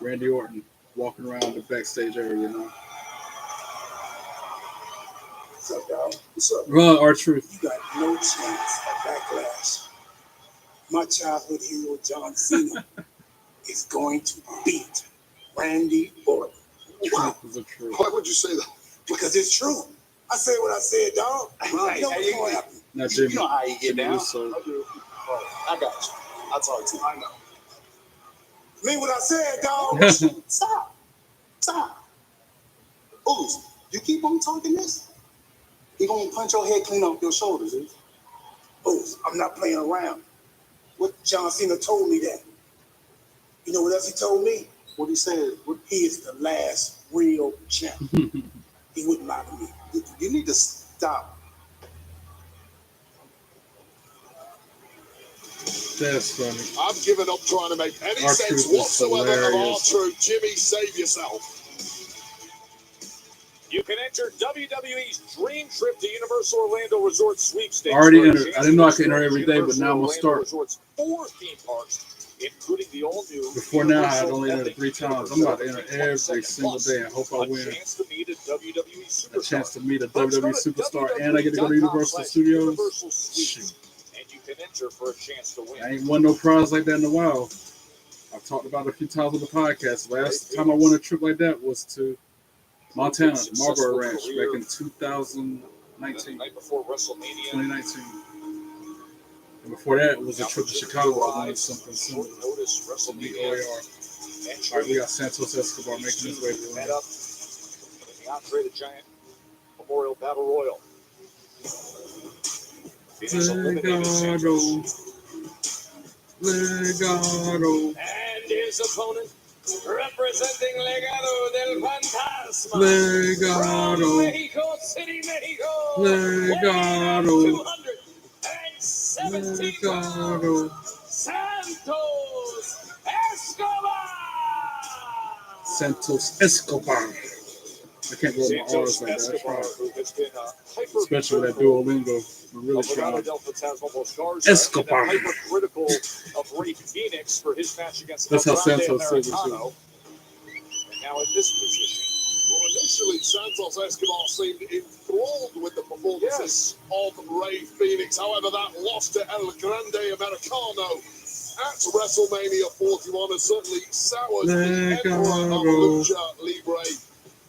Randy Orton walking around the backstage area, you know. What's up, dog? What's up? Run, R-Truth. You got no chance at Backlash. My childhood hero, John Cena, is going to beat Randy Orton. Why? Why would you say that? Because it's true. I said what I said, dog. Right. You know what's going to happen. Not Jimmy. You know how you get down. So. I got you. I'll talk to you. I know. Mean what I said, dog. Stop. Ooze, you keep on talking this, he gonna punch your head clean off your shoulders, Ooze. Ooze, I'm not playing around. What John Cena told me that. You know what else he told me? What he said, he is the last real champ. He wouldn't lie to me. You need to stop. That's funny. I've given up trying to make any R-Truth sense is whatsoever of hilarious. R-Truth. Jimmy, save yourself. You can enter WWE's Dream Trip to Universal Orlando Resort Sweepstakes. I already entered. I didn't know I could enter every day, but now I'm going to start. Resort's 4 theme parks, including the all-new. Before now, I had only entered 3 times. I'm about to enter every single day. I hope I win. A chance to meet a WWE superstar. A chance to meet a WWE superstar, and I get to go to Universal Studios. Shoot. And you can enter for a chance to win. I ain't won no prize like that in a while. I've talked about it a few times on the podcast. Last time I won a trip like that was to Montana, Marlboro Ranch, back in 2019. Night before WrestleMania. 2019. And before that, it was a trip to Chicago. I wanted something similar Notice to the WrestleMania. OAR. All right, we got Santos Escobar making his way to the Met ring. up in the Andre the Giant Memorial Battle Royal. Phoenix eliminated Santos. Legado. And his opponent, representing Legado del Fantasma. Legado. From Mexico City, Mexico. Legado. 270 Legado. Santos Escobar. Santos Escobar. I can't roll my R's like that. That's Escobar, right. who has been Especially with that Duolingo. We're really trying. Escobar. Hypercritical of Rey Fenix for his match against That's how Andrade Santos says it, too. Americano. And now in this position. Well, initially, Santos Escobar seemed enthralled with the performances of Rey Fenix. However, that loss to El Grande Americano at WrestleMania 41 has certainly soured the Emperor of Lucha Libre.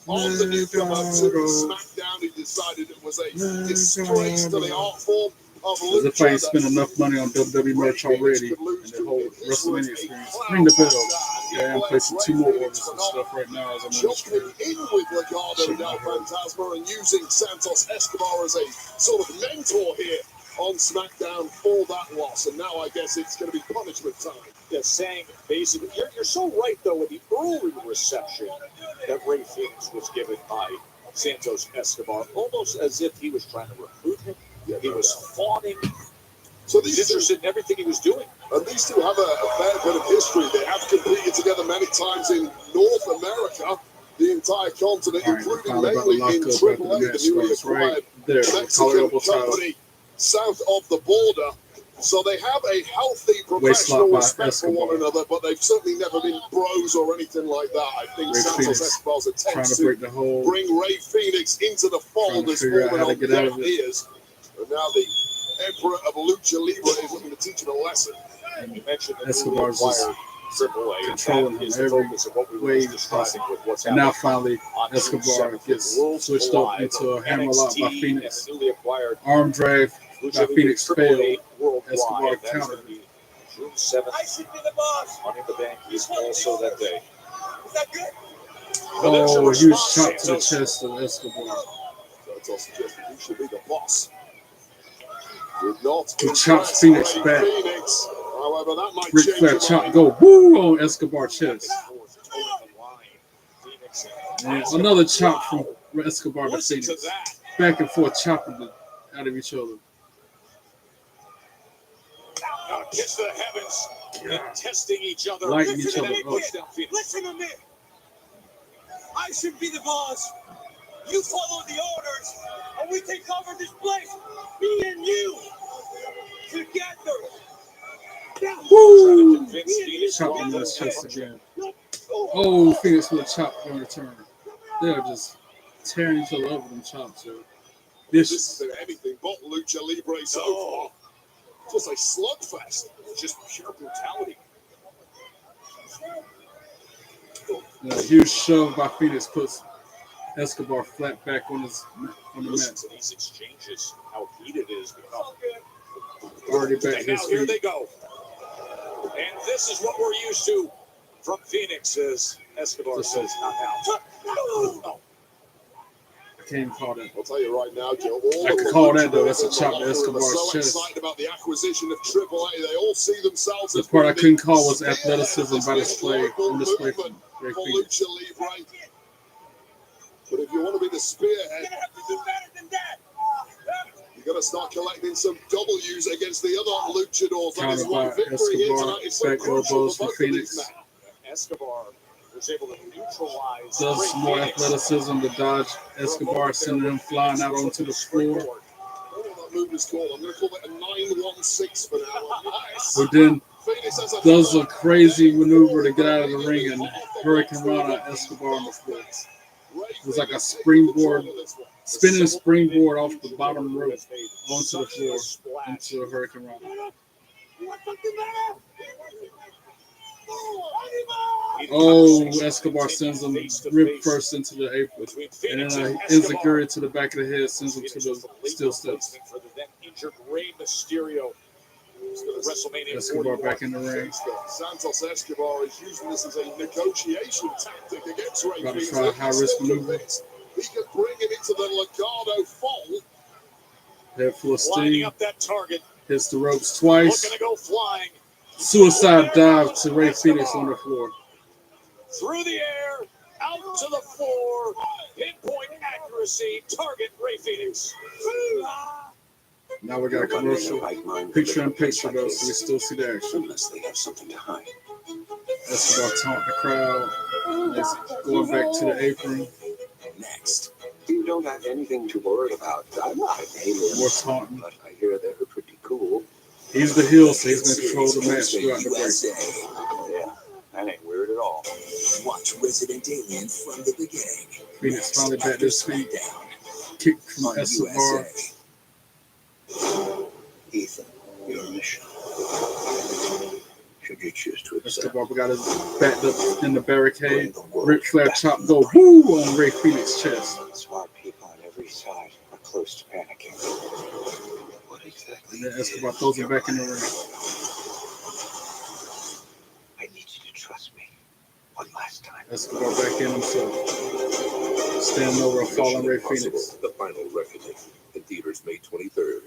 On the new promoter SmackDown, he decided it was a disgrace to the art form of As if I ain't spent enough money on WWE merch already and the whole WrestleMania experience. Ring the bell. Yeah, I'm placing 2 more orders and stuff right now as I'm on the screen. Jumping in with Legado del Fantasma and using Santos Escobar as a sort of mentor here on SmackDown for that loss. And now I guess it's going to be punishment time. Yeah, saying basically, you're so right though with the early reception that Rey Fenix was given by Santos Escobar, almost as if he was trying to recruit him. He was fawning. So He's interested in everything he was doing. And these two have a fair bit of history. They have competed together many times in North America. the entire continent, All right, including finally about to mainly lock in up after Triple the A, the match newly starts right acquired there. The Mexican Colorado title. company south of the border. So they have a healthy Waist professional lock by respect for one Escobar. another, but they've certainly never been bros or anything like that. I think Ray Santos Phoenix Escobar's trying attempts to break the hold, bring Ray Phoenix into the trying fold to has figure out fallen how to on get out deaf of it. ears. And now the Emperor of Lucha Libre is looking to teach him a lesson. You mentioned the Escobar's newly just acquired Triple A. controlling That him is the every focus of what we were way just describing possible. with what's And now happening finally, on June Escobar 7th. gets Worlds switched up Collide into a of hammerlock by NXT Phoenix. and the newly acquired Arm drag by Lucha Libre Phoenix Triple failed. A Worldwide. Escobar That is countered. going to be June 7th. I should be the boss. Money in the Bank is also that day. Is that good? But there's your Oh, huge response, shot to the Santos. chest of Escobar. Santos suggested he should be the boss. Did not He chops impress Phoenix Ray back. Phoenix. However, that might Ric change Flair your chop mind. go woo on Escobar chest. And another chop from Escobar to Listen to Phoenix. that. Back and forth chopping it out of each other. Now kiss the heavens and testing each other. Lighting each Listen other to up. me, kid. Listen to me. I should be the boss. You follow the orders, and we take over this place. Me and you. Together. Woo! Chop him in his chest again. Oh, Phoenix with a chop on return. They're just tearing each other up with them chops, yo. This Vicious. has been anything but Lucha Libre so far. Just a slugfest. Just pure brutality. And a huge shove by Phoenix puts Escobar flat back on the Listen mat. to these exchanges, how heated it has become. Already back And to his now here feet. they go. And this is what we're used to from Phoenix, as Escobar says, not now. Oh. I can't even call that. I'll tell you right now, Joe. All I of can the call Lucha that, though. That's a Libre chop to locker room are Escobar's so chest. excited about the acquisition of Triple A. They all see themselves The as part I being couldn't call was spearhead athleticism of by this display global on display movement from Ray for Phoenix. Lucha Libre. But if you want to be the spearhead, You're gonna have to do better than that. you got to start collecting some W's against the other luchadors. That is Countered why by victory here Escobar. tonight is so Back crucial elbows for for both of these Phoenix. men. Escobar was able to neutralize Does Ray some more Phoenix. athleticism to dodge Escobar, sending him flying out onto the floor. I don't know what that move is called. I'm going to call it a 916 for now. Nice. But then Phoenix has does a another crazy maneuver to get out of the ring and Hurricane Rana Escobar on the floor. It was like a springboard, spinning springboard off the bottom rope onto the floor into a Hurricane Rana. Oh, Escobar sends him rib first into the apron, and then an enziguri to the back of the head sends him to the steel steps. For the then injured Rey Mysterio. WrestleMania Escobar 41. back in the ring. Santos Escobar is using this as a negotiation tactic against Ray About to Phoenix. try a high-risk maneuver. He could bring him into the Legado fold. Head full of Lining steam, up that target. hits the ropes twice. Looking to go flying. Suicide dive to Ray Phoenix on the floor. Through the air, out to the floor, pinpoint accuracy, target Ray Phoenix. Now we got a commercial, picture in picture though, so we still see the action. Unless they have something to hide. Escobar taunt the crowd. He's going back to the apron. Next, you don't have anything to worry about. I'm not an alien, More taunting. but I hear they're pretty cool. He's the heel, so he's going to control the match throughout the break. Yeah, that ain't weird at all. Watch Resident Alien from the beginning. Phoenix finally back to his feet. Kick from Escobar. Ethan, your mission. Should you choose to accept? Escobar got his backed up in the barricade. Ric Flair chop go woo on Ray Phoenix's chest. Smart people on every side are close to panicking. What exactly? And then Escobar throws him back in the ring. I need you to trust me. One last time. Escobar back in himself. Standing over a fallen Ray Phoenix. The final reckoning in theaters May 23rd.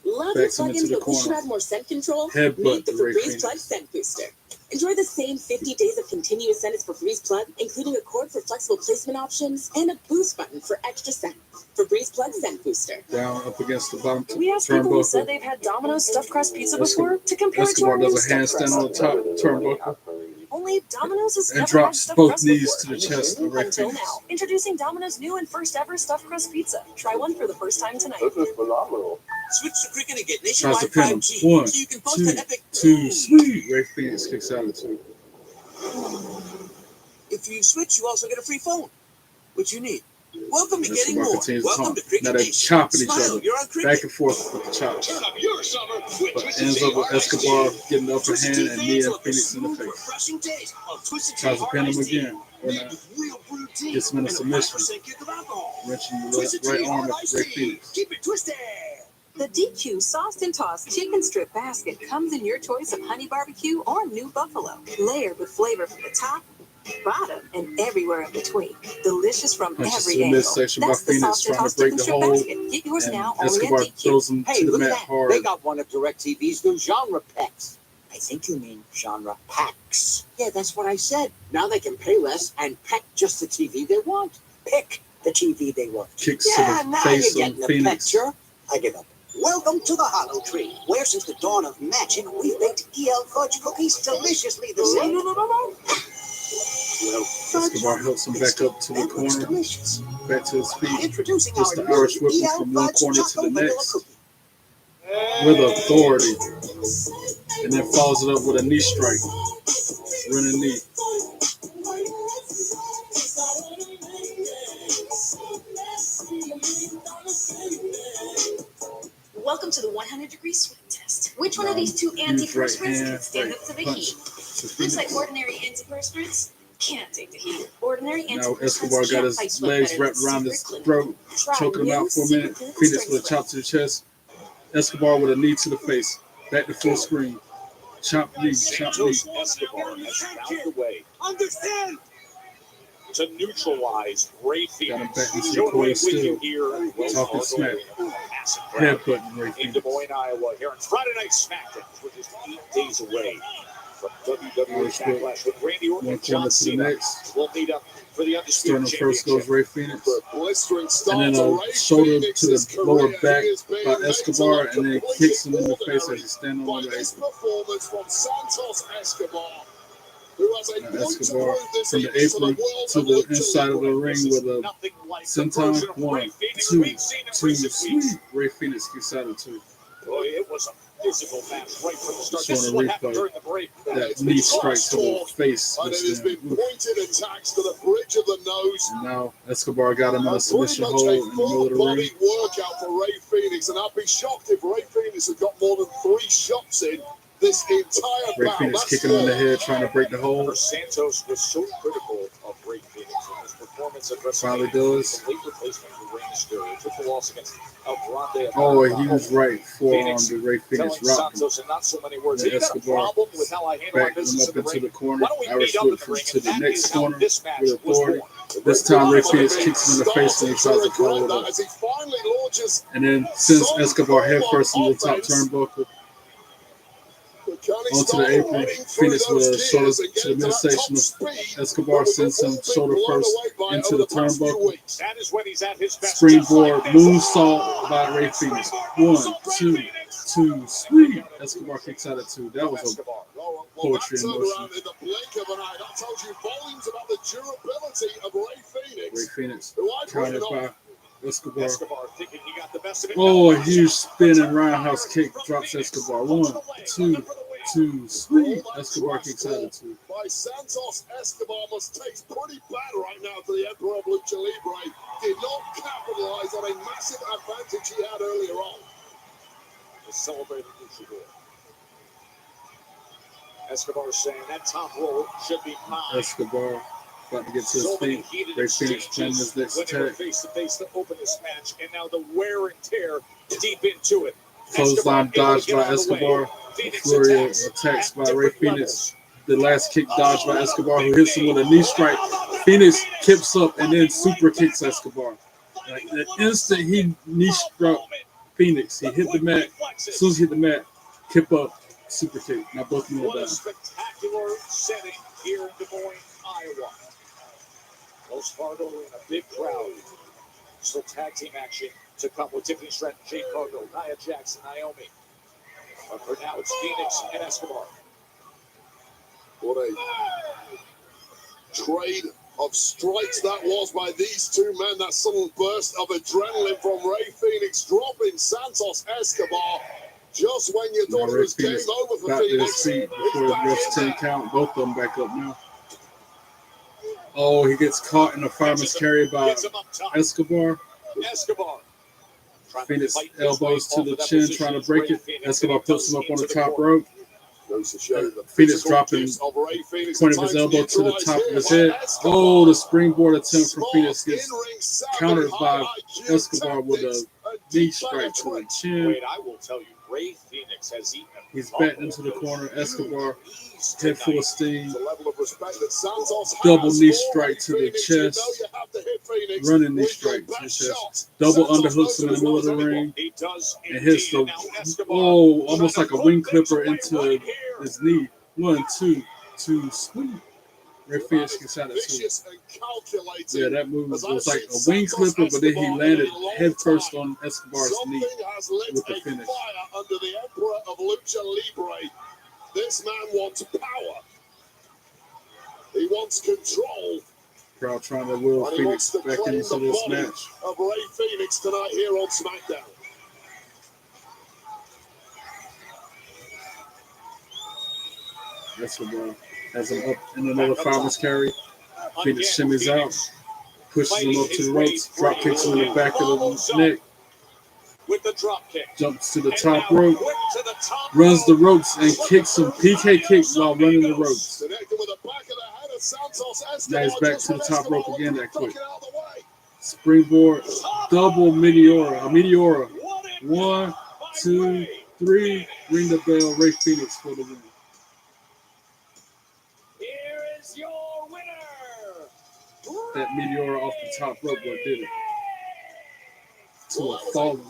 Love your Backs him into plugins the but wish you corner. had more scent control? Headbutt Meet the to Ray Febreze Phoenix. Plug Scent Booster. Enjoy the same 50 days of continuous scent as Febreze Plug, including a cord for flexible placement options and a boost button for extra scent. Febreze Plug Scent Booster. Down up against the bottom We asked people who said turnbuckle. they've had Domino's stuffed crust pizza before to compare it to Escobar our new does a stuffed handstand crust. on the top turnbuckle. Only babe, Domino's has And never had drops stuffed both crust knees before. to the chest of Ray Until Phoenix. now, introducing Domino's new and first ever stuffed crust pizza. Try one for the first time tonight. This is phenomenal. Switch to Cricket and get Tries nationwide to pin him. 5G 1, so you can post 2, an epic 2, sweet. Ray Phoenix kicks out at 2. If you switch, you also get a free phone. What you need. Welcome to Getting Escobar More. continues to Welcome talk. to Cricket Now they're Nation. chopping each Smile, other you're on Cricket. back and forth with the chops. Turn up your summer with But Twisted ends Tea up with Hard Iced Escobar Tea. getting the upper Twisted hand Tea and fans kneeing love the Phoenix in the smooth, face. refreshing taste of Twisted Tea Tries to Hard pin him Iced Tea. again. Or Made not. with real brewed tea Gets him in a and submission. 5% kick of alcohol. Wrenching the Twisted right Tea arm Hard of Iced Ray Tea. Phoenix. Keep it twisted. The DQ Sauced and Tossed Chicken Strip Basket comes in your choice of honey barbecue or new buffalo, layered with flavor from the top, bottom, and everywhere in between. Delicious from Punches every to the angle. midsection by That's the Phoenix, Sauced and trying to Tossed break Chicken the Strip hold. Basket. Get yours And now only at Escobar DQ. throws him Hey, to the look at mat that. hard. They got one of DirecTV's new genre packs. I think you mean genre packs. Yeah, that's what I said. Now they can pay less and pack just the TV they want. Pick the TV they want. Kicks Yeah, to the now face you're of getting the Phoenix. picture. I give up. Welcome to the Hollow Tree, where since the dawn of magic, we've baked EL fudge cookies deliciously the same. Escobar helps him back up to the corner, Delicious. back to his feet. Introducing Hits our the Irish new whipping EL from one fudge corner to the chocolate vanilla next cookie. with authority. And then follows it up with a knee strike. Running knee. Welcome to the 100-degree sweep test. Which one of these two antiperspirants can stand up to the heat? Looks like ordinary antiperspirants can't take the heat. Ordinary Now antiperspirants Escobar got can't his fight sweat legs better wrapped than around his secret throat, Try choking him new out for a secret minute. clinical Phoenix strength with a chop to the chest. Escobar with a knee to the face. Back to full screen. Chop knee, chop knee. Escobar has found the way Understand? to neutralize Ray Got him Phoenix. back into the Joe corner Ray with still. you here at Wells Talking Fargo smack. Arena. Massive crowd Headbutting Ray in Phoenix. Des Moines, Iowa. Here on Friday Night Smackdown. We're just 8 days away from WWE Irish whip. Backlash with Randy Orton One and John corner to the Cena. next. We'll meet up for the Undisputed Sternum first goes Championship. Ray Phoenix. The blistering start And to then Ray a shoulder Phoenix to his the lower career. back He is being by made to Escobar look and then completely kicks him in the face ordinary as he's standing by on the this apron. performance from Santos Escobar, who has a Now point to Escobar prove this from the evening to the apron world to of the lucha inside of the libre. ring This is with a nothing like the senton. version of 1, Ray Phoenix 2, we've seen in 2, recent sweet. weeks. Ray Phoenix kicks out of 2. Boy, it was a physical match right from the start. Just This is wanna what happened replay during the break. that knee strike to the face. And it Just has been then. Oof. pointed attacks to the bridge of the nose. And now Escobar got him in a Pretty submission much hold a in the middle full of the ring. body workout for Ray Phoenix, and I'd be shocked if Ray Phoenix had got more than 3 shots in this entire Ray bout. Phoenix That's kicking him in the four. head, trying to break the hold. Santos was so critical of Ray Phoenix in his performance at Finally WrestleMania. does. The late replacement for Rey Mysterio took the loss against El Grande. Oh, he was right. Forearm Phoenix to Ray Phoenix telling rocked him. Santos in not so many words, Yeah, you got a Escobar problem with how I handle my backed him business up in the into ring. the corner. Why don't we Irish meet up whip in the from ring? to And the that next is how corner this match with was authority. born. This time Ray Phoenix kicks him in the face and he tries to follow it up. As he finally launches And then sends Escobar head first into the top turnbuckle. Onto the apron, Phoenix with a shoulder to the midsection of Escobar sends him shoulder first into the turnbuckle. That is when he's at his best. Springboard moonsault by Ray Phoenix. 1, 2, 2, sweet. Escobar kicks out at 2. That was a poetry in motion. in the blink of an eye. That tells you volumes about the durability of Ray Phoenix. Ray Phoenix Who I've countered written by off. Escobar. Escobar thinking he got the best of it. Oh, a huge spinning roundhouse kick drops Escobar. 1, 2, 2, sweet. Escobar kicks out at 2. By Santos Escobar must taste pretty bad right now to the Emperor of Lucha Libre. Did not capitalize on a massive advantage he had earlier on. To celebrate the Luchador. Escobar saying that top roll should be mine. Escobar about to get to his So many feet. heated Ray Phoenix planning exchanges his next when they were attack. face to face to open this match, and now the wear and tear deep into it. Clothesline dodged by Escobar. A flurry of attacks by Ray Phoenix. The last kick dodged by Escobar, who hits him with a knee strike. Phoenix kips up and then super kicks Escobar. Like the instant he knee struck Phoenix, he hit the mat. As soon as he hit the mat, kip up, super kick. Now both men are What a down. spectacular setting here in Des Moines, Iowa. Wells Fargo in a big crowd. Still tag team action to come with Tiffany Stratton, Jade Cargill, Nia Jackson, Naomi. But for now, it's Phoenix and Escobar. What a trade of strikes that was by these two men. That sudden burst of adrenaline from Rey Fenix, dropping Santos Escobar just when you thought it was game over for back to his Fenix. feet before the ref's 10 count. Both of them back up now. Oh, he gets caught in a fireman's carry by Escobar. Fenix elbows to the chin, trying to break it. Escobar puts him up on the top rope. Fenix dropping point of his elbow to the top of his head. Oh, the springboard attempt from Fenix gets countered by Escobar with a knee strike to the chin. Wait, I will tell you, Rey Fenix has eaten. He's back into the corner. Escobar, head full of steam. Double knee strike to the chest. Running knee strike to the chest. Double underhooks him in the middle of the ring. And hits the, almost like a wing clipper into his knee. 1, 2, 2, sweet. Rey Fenix gets out of two. Yeah, that move was like a wing clipper, but then he landed head first on Escobar's knee with the finish. Under the Emperor of Lucha Libre, this man wants power. He wants control. Crowd trying to will Fenix back into this match. Of Rey Fenix tonight here on Smackdown. Escobar has him up in another fireman's carry. Fenix shimmies out, pushes him up to the ropes, drop kicks him in the back of the neck. With the drop kick. Jumps to the top rope, runs the ropes and kicks him. PK kicks while running the ropes. Now he's back to the top rope again that quick. Springboard, double Meteora. A Meteora. 1, 2, 3. Ring the bell. Rey Fenix for the win. Here is your winner. That Meteora off the top rope, what did it? To a fallen.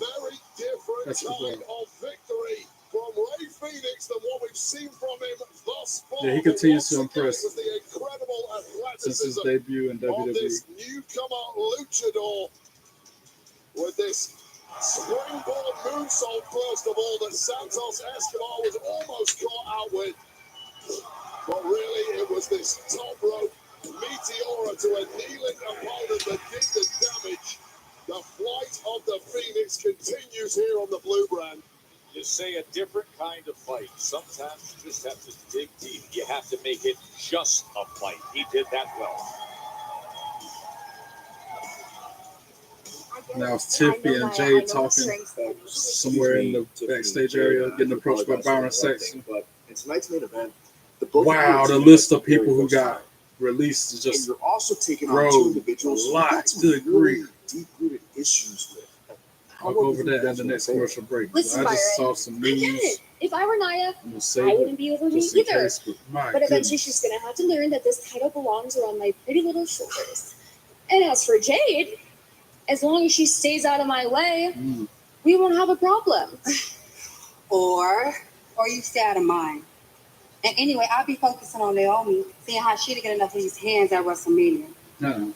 That's the goal. Of victory from Rey Fenix than what we've seen from him thus far. Yeah, he continues to impress The incredible since his debut in of WWE. this newcomer luchador with this springboard moonsault first of all that Santos Escobar was almost caught out with. But really, it was this top rope Meteora to a kneeling opponent that did the damage. The flight of the Phoenix continues here on the Blue Brand. You say a different kind of fight. Sometimes you just have to dig deep. You have to make it just a fight. He did that well. Now it's Tiffy and Jay talking somewhere in the backstage area, getting approached by Byron Saxton. But in tonight's main event, wow, the list of people who got released is just you're also taking on two individuals a lot. Good grief. Deep-rooted issues with. I'll go over that at the next commercial break. Listen, I just saw Byron, some I get news. it. If I were Naya, I I wouldn't be over me either. But eventually goodness. she's going to have to learn that this title belongs around my pretty little shoulders. And as for Jade, as long as she stays out of my way, we won't have a problem. Or you stay out of mine. And anyway, I'll be focusing on Naomi, seeing how she didn't get enough of these hands at WrestleMania.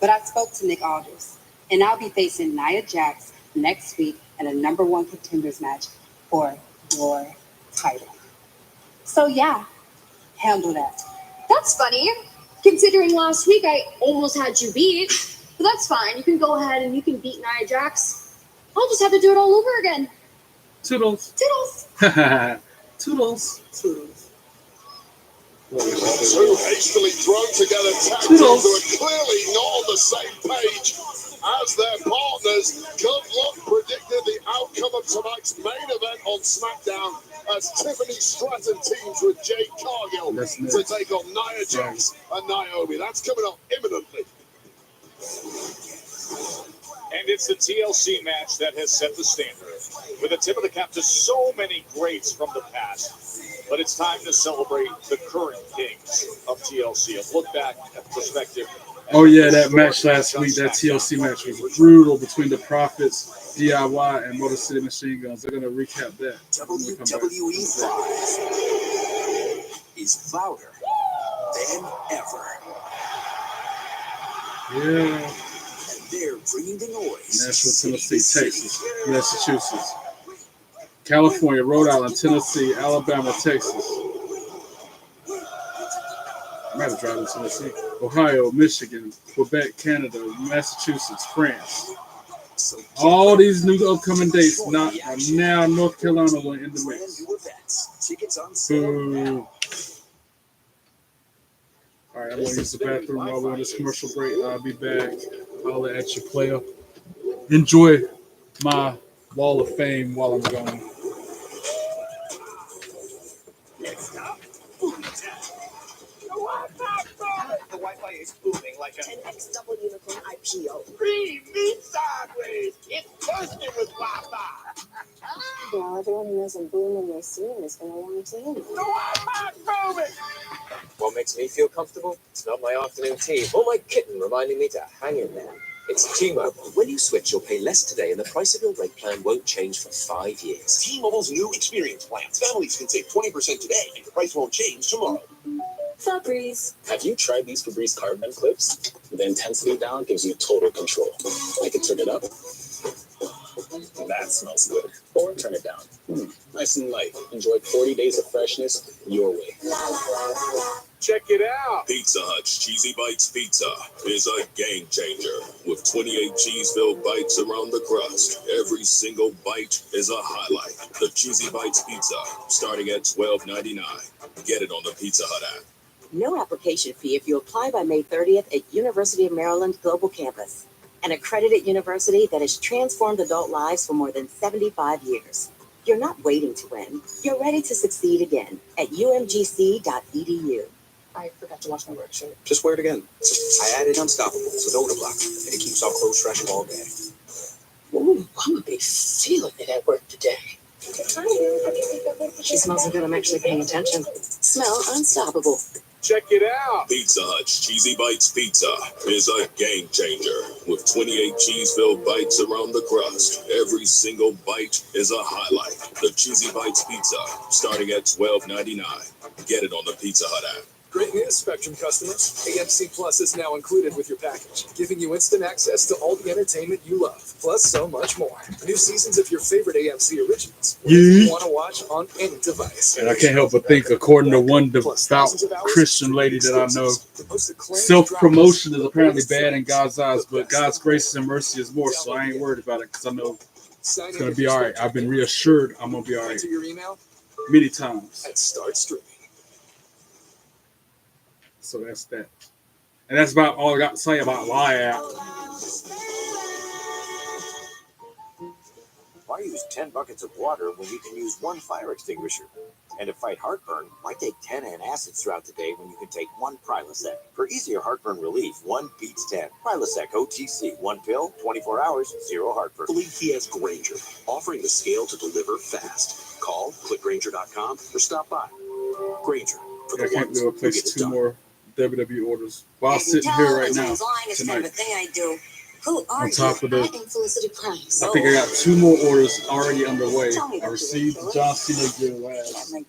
But I spoke to Nick Aldis, and I'll be facing Nia Jax next week in a #1 contenders match for your title. So yeah, handle that. That's funny, considering last week I almost had you beat. But that's fine. You can go ahead and you can beat Nia Jax. I'll just have to do it all over again. Toodles. Toodles. Toodles. Two hastily thrown together tag teams who are clearly not on the same page as their partners. Good luck predicted the outcome of tonight's main event on Smackdown as Tiffany Stratton teams with Jade Cargill to take on Nia Jax and Naomi. That's coming up imminently. And it's the TLC match that has set the standard, with a tip of the cap to so many greats from the past. But it's time to celebrate the current kings of TLC. A look back at perspective. Oh yeah, that match last week, that TLC match was brutal between the Profits, DIY, and Motor City Machine Guns. They're gonna recap that. WWE 5 is louder than ever. Yeah. And they're bringing the noise. Nashville, Tennessee, Texas, Massachusetts, California, Rhode Island, Tennessee, Alabama, Texas. I might have driven to Tennessee, Ohio, Michigan, Quebec, Canada, Massachusetts, France. All these new upcoming dates, now North Carolina will in the mix. Boo. All right, I'm going to use the bathroom while we're on this commercial break. I'll be back. Holler at your player. Enjoy my wall of fame while I'm gone. Next up, Boom Tech. The Wi-Fi is booming like a 10x double unicorn IPO. green meat sideways. It's bursting with Wi-Fi. Well, everyone who knows I'm booming their scene is going to want to in. The Wi-Fi's booming. What makes me feel comfortable? It's not my afternoon tea or my kitten reminding me to hang in there. It's T-Mobile. When you switch, you'll pay less today and the price of your rate plan won't change for 5 years. T-Mobile's new experience plans. Families can save 20% today and the price won't change tomorrow. Febreze. Have you tried these Febreze carbon clips? The intensity down gives you total control. I can turn it up. That smells good. Or turn it down. Nice and light. Enjoy 40 days of freshness your way. Check it out. Pizza Hut's Cheesy Bites Pizza is a game changer. With 28 cheese-filled bites around the crust, every single bite is a highlight. The Cheesy Bites Pizza, starting at $12.99. Get it on the Pizza Hut app. No application fee if you apply by May 30th at University of Maryland Global Campus, an accredited university that has transformed adult lives for more than 75 years. You're not waiting to win. You're ready to succeed again at umgc.edu. I forgot to wash my work shirt. Just wear it again. I added Unstoppable, so odor block, and it keeps our clothes fresh all day. Ooh, I'm a big feeling it at work today. She smells so good, I'm actually paying attention. Smell Unstoppable. Check it out. Pizza Hut's Cheesy Bites Pizza is a game changer. With 28 cheese-filled bites around the crust, every single bite is a highlight. The Cheesy Bites Pizza, starting at $12.99. Get it on the Pizza Hut app. Great news, Spectrum customers. AMC Plus is now included with your package, giving you instant access to all the entertainment you love, plus so much more. New seasons of your favorite AMC originals you want to watch on any device. And I can't help but think, according to one devout Christian lady that I know, self-promotion is apparently bad in God's eyes, but God's grace and mercy is more, so I ain't worried about it because I know it's going to be all right. I've been reassured I'm going to be all right many times. And start streaming. So that's that. And that's about all I got to say about Lie app. Why use 10 buckets of water when you can use one fire extinguisher? And to fight heartburn, why take 10 antacids throughout the day when you can take one Prilosec? For easier heartburn relief, 1 beats 10. Prilosec OTC, 1 pill, 24 hours, 0 heartburn. Believe he has Grainger, offering the scale to deliver fast. Call, click Grainger.com, or stop by. Grainger, for the I can't ones do a who place get it 2 done. more WWE orders while sitting here right now tonight. I do. Who are On top of I that, am Felicity Price. I think I got 2 more orders already underway. I received the John Cena gear last night.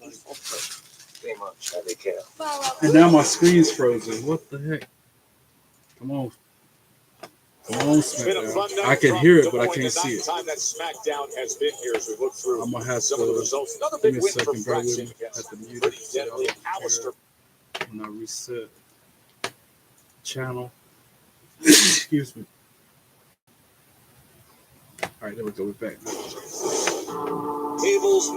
And now my screen's frozen. What the heck? Come on. Come on, Smackdown. I can hear it, but I can't see it. Time that Smackdown has been here as we look through I'm going to have some of the to results. Another give big me a win for second. Bear with Fraction me. against Have to mute pretty it so y'all deadly can hear Alistair. when I reset channel. Excuse me. All right, there we go. We're back. Tables,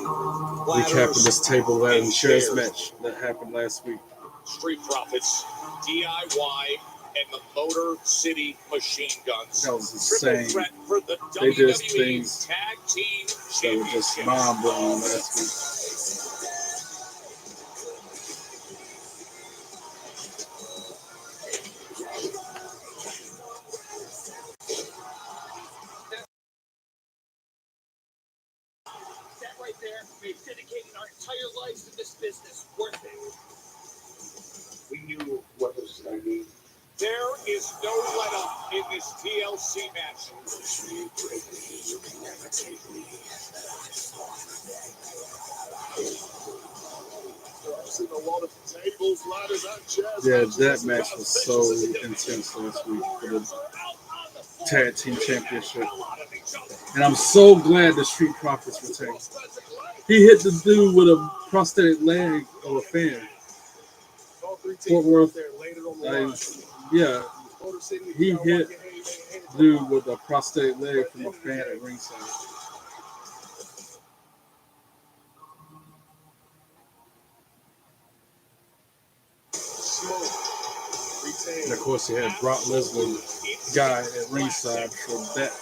Recapping this table ladder shares match that happened last week. Street Profits, DIY, and the Motor City Machine Guns. That was Triple insane. threat for the They did WWE things Tag Team that were just Championship. mind-blowing last week. That right there made dedicating our entire lives to this business worth it. We knew what was going to be. There is no let-up in this TLC match. You can never take me. I've seen a lot of tables, ladders, and chairs. Yeah, that match was so intense last week for the Tag Team Championship. And I'm so glad the Street Profits retained. He hit the dude with a prosthetic leg of a fan. Fort Worth. Yeah, he hit dude with a prosthetic leg from a fan at ringside. And of course, he had Brock Lesnar guy at ringside for that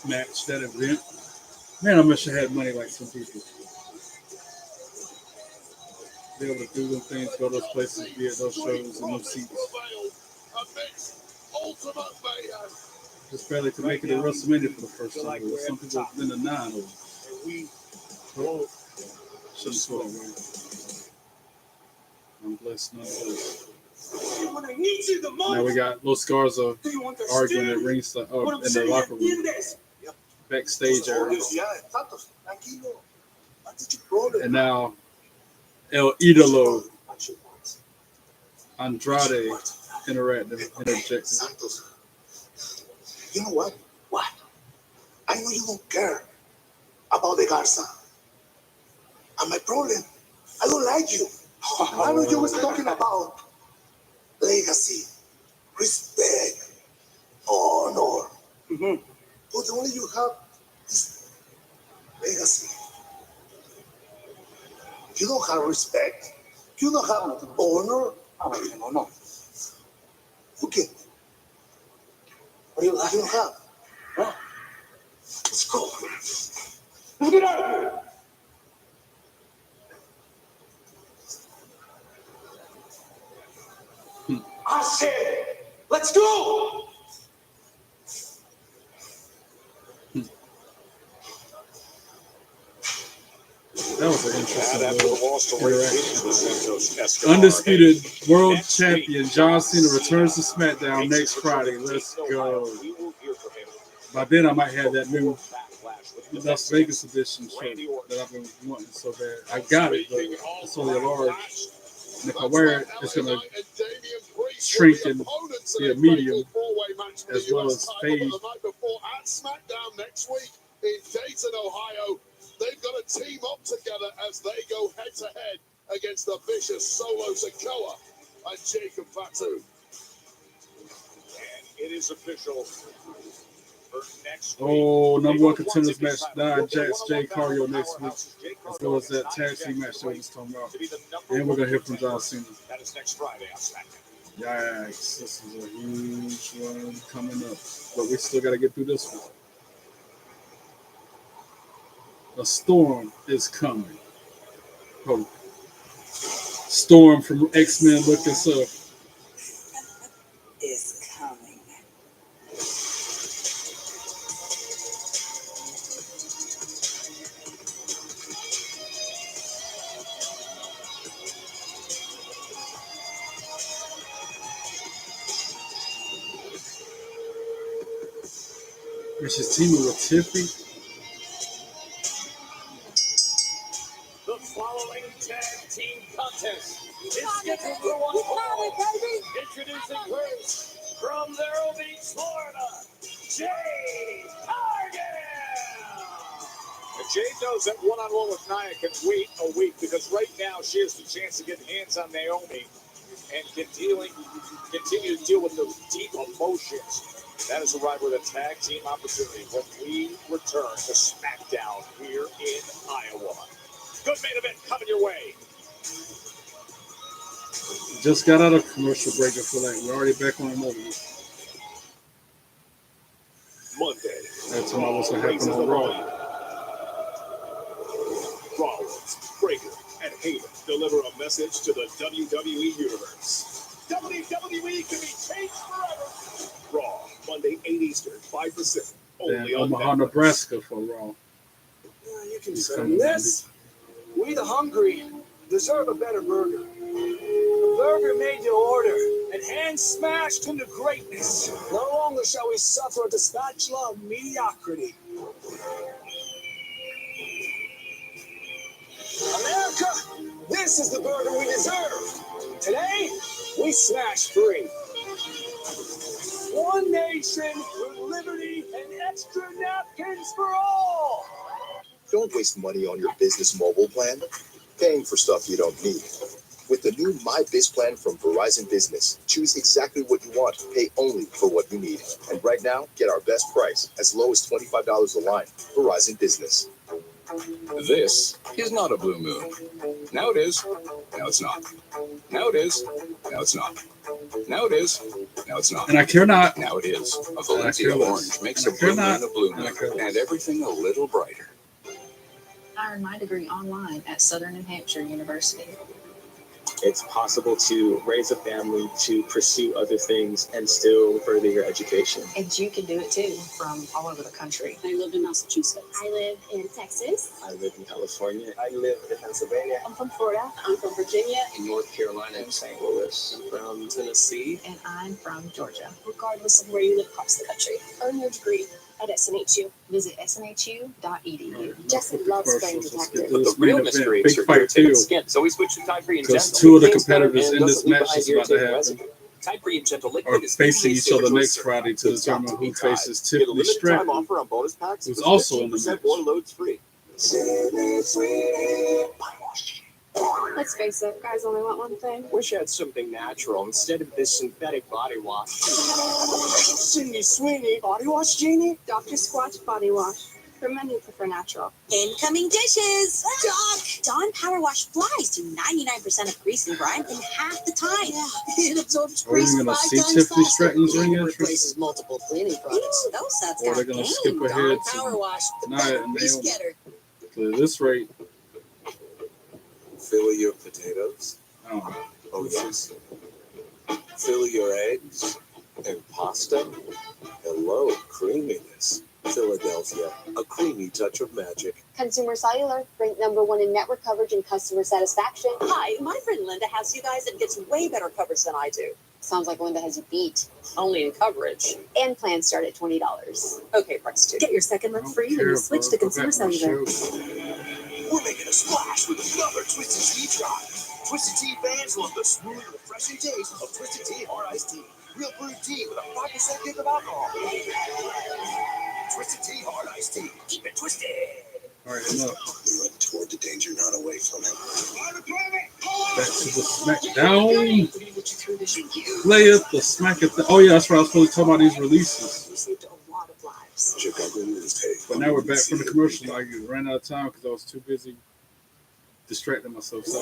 match, that event. Man, I wish I had money like some people. Be able to do them things, go to those places, be at those shows, and those seats. Just barely to make it at WrestleMania for the first time. Some people have been to 9 of them. Shouldn't feel that way. I'm blessed nonetheless. Now we got Los Garza arguing at ringside, in the locker room, backstage area. And now El Idolo Andrade interjecting. You know what? What? I know you don't care about the Garza. And my problem, I don't like you. I know you was talking about legacy, respect, honor. Mm-hmm. But the only you have is legacy. You don't have respect. You don't have honor. No. Okay. What do you have? You don't have. Huh? Let's go. Let's get out of here. I said, let's go. That was an interesting interaction. Undisputed world champion John Cena returns to Smackdown next Friday. Let's go. By then, I might have that new Las Vegas edition shirt that I've been wanting so bad. I got it, but it's only a large. And if I wear it, it's going to shrink and be a medium as well as fade. At Smackdown next week in Dayton, Ohio, they've got to team up together as they go head-to-head against the vicious Solo Sikoa and Jacob Fatu. And it is official. Number one contenders match, Nia Jax, Jay Cargill next week, as well as that tag team match that we was talking about. And we're going to hear from John Cena. That is next Friday on Smackdown. Yikes, this is a huge one coming up. But we still got to get through this one. A storm is coming. Oh. Storm from X-Men, look this up. Is coming. And she's teaming with Tiffy. The following tag team contest is scheduled for one fall. Introducing first, from Vero Beach, Florida, Jade Cargill. And Jade knows that one-on-one with Nia can wait a week because right now she has the chance to get hands on Naomi and continue to deal with those deep emotions. That is arrived with a tag team opportunity when we return to Smackdown here in Iowa. Good main event coming your way. Just got out of commercial break. I feel like we're already back on another one. Monday. That's what was going to happen on Raw. Rollins, Breaker, and Hayden deliver a message to the WWE Universe. WWE can be changed forever. Raw, Monday, 8 Eastern, 5 Pacific. Only on Omaha, Nebraska for Raw. You can say this. We the hungry deserve a better burger. A burger made to order and hand smashed into greatness. No longer shall we suffer at the spatula of mediocrity. America, this is the burger we deserve. Today, we smash free. One nation with liberty and extra napkins for all. Don't waste money on your business mobile plan, paying for stuff you don't need. With the new My Biz plan from Verizon Business, choose exactly what you want, pay only for what you need. And right now, get our best price, as low as $25 a line. Verizon Business. This is not a blue moon. Now it is. Now it's not. Now it is. Now it's not. Now it is. Now it's not. And I care not. Now it is. A Valencia orange makes a blue moon a blue moon and everything a little brighter. I earned my degree online at Southern New Hampshire University. It's possible to raise a family, to pursue other things, and still further your education. And you can do it too, from all over the country. I lived in Massachusetts. I live in Texas. I live in California. I live in Pennsylvania. I'm from Florida. I'm from Virginia. In North Carolina and St. Louis. I'm from Tennessee. And I'm from Georgia. Regardless of where you live across the country, earn your degree at SNHU. Visit snhu.edu. Jesse loves playing detective. But the real mystery is your irritated skin. So we switched to Tide Free and Gentle. Because two of the competitors in this match is about to happen Tide Free and Gentle are liquid is facing each other safer next choice. Friday to It's got determine to be who tried. faces Get a Tiffany limited time Stratton, offer on bonus packs who's with also in the 15% match. or loads free. Let's face it, guys only want one thing. Wish I had something natural instead of this synthetic body wash. Cindy Sweeney, body wash genie? Dr. Squatch Body Wash. For men who prefer natural. Incoming dishes! Dawn Power Wash flies through 99% of grease and grime in half the time. It absorbs Are we grease going to 5 see times Tiffany faster. Stratton's ring entrance? Replaces multiple cleaning products. Ooh, those sets Or got they're going to game. skip ahead Dawn Power to Wash, the Nia better and grease Naomi? getter. So at this rate, Fill your potatoes. oh, Oh, yes. Fill your eggs and pasta. Hello, creaminess. Philadelphia, a creamy touch of magic. Consumer Cellular, ranked #1 in network coverage and customer satisfaction. Hi, my friend Linda has you guys and gets way better coverage than I do. Sounds like Linda has you beat. Only in coverage. And plans start at $20. Okay, price 2. Get your second month free when you switch to Consumer Cellular. We're making a splash with another Twisted Tea drop. Twisted Tea fans love the smooth, refreshing taste of Twisted Tea Hard Iced Tea. Real brewed tea with a 5% kick of alcohol. Twisted Tea Hard Iced Tea. Keep it twisted. all right, enough. Run toward the danger, not away from it. Back to the Smackdown. Playeth the Smackdown. Oh, yeah, that's right. I was supposed to talk about these releases. We saved a lot of lives. Check out the news page. But now we're back from the commercial. I ran out of time because I was too busy distracting myself. So,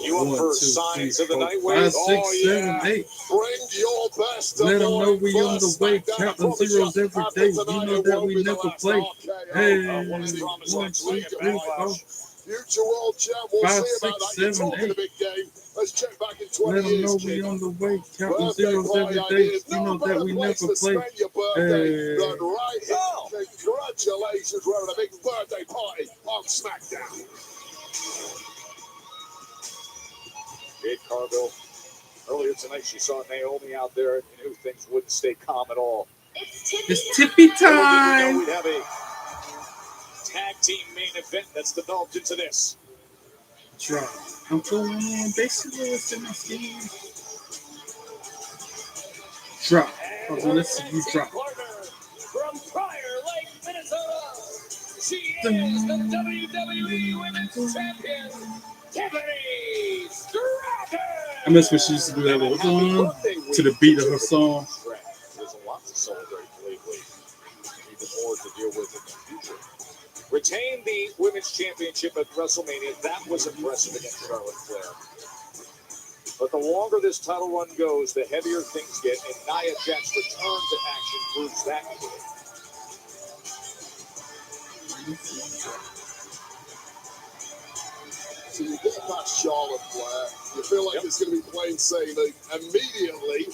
You up 1, for 2, signs 3, of the 4, night 5, wave? 6, Oh, 7, yeah. 8. Bring your best. Let them know we on the way, counting zeros every day. You know that we never play. Hey, 1, 2, 3, 4, Future world champ. We'll 5, see about 6, that. You're 7, talking a 8. big game. Let's check back in 20 Let them know years, we kid. on the way, counting Birthday zeros party every day. ideas. You No know that better we place never to play. spend your birthday Hey. than right here. Congratulations, we're having a big birthday party on SmackDown. Jade Cargill. Earlier tonight, she saw Naomi out there and knew things wouldn't stay calm at all. It's Tippy Little did we know time. we'd have a tag team main event that's developed into this. Drop. I'm pulling on basically what's in my skin. Drop. Okay, let's see you drop. From Prior Lake, Minnesota, she is the WWE Women's Champion, Tiffany Stratton. I miss when she used to do that little to the beat of her song. There's a lot to celebrate lately. Even more to deal with in the future. Retained the Women's Championship at WrestleMania. That was impressive against Charlotte Flair. But the longer this title run goes, the heavier things get, and Nia Jax's return to action proves that. So you get past Charlotte Flair, you feel like it's going to be plain sailing. Immediately,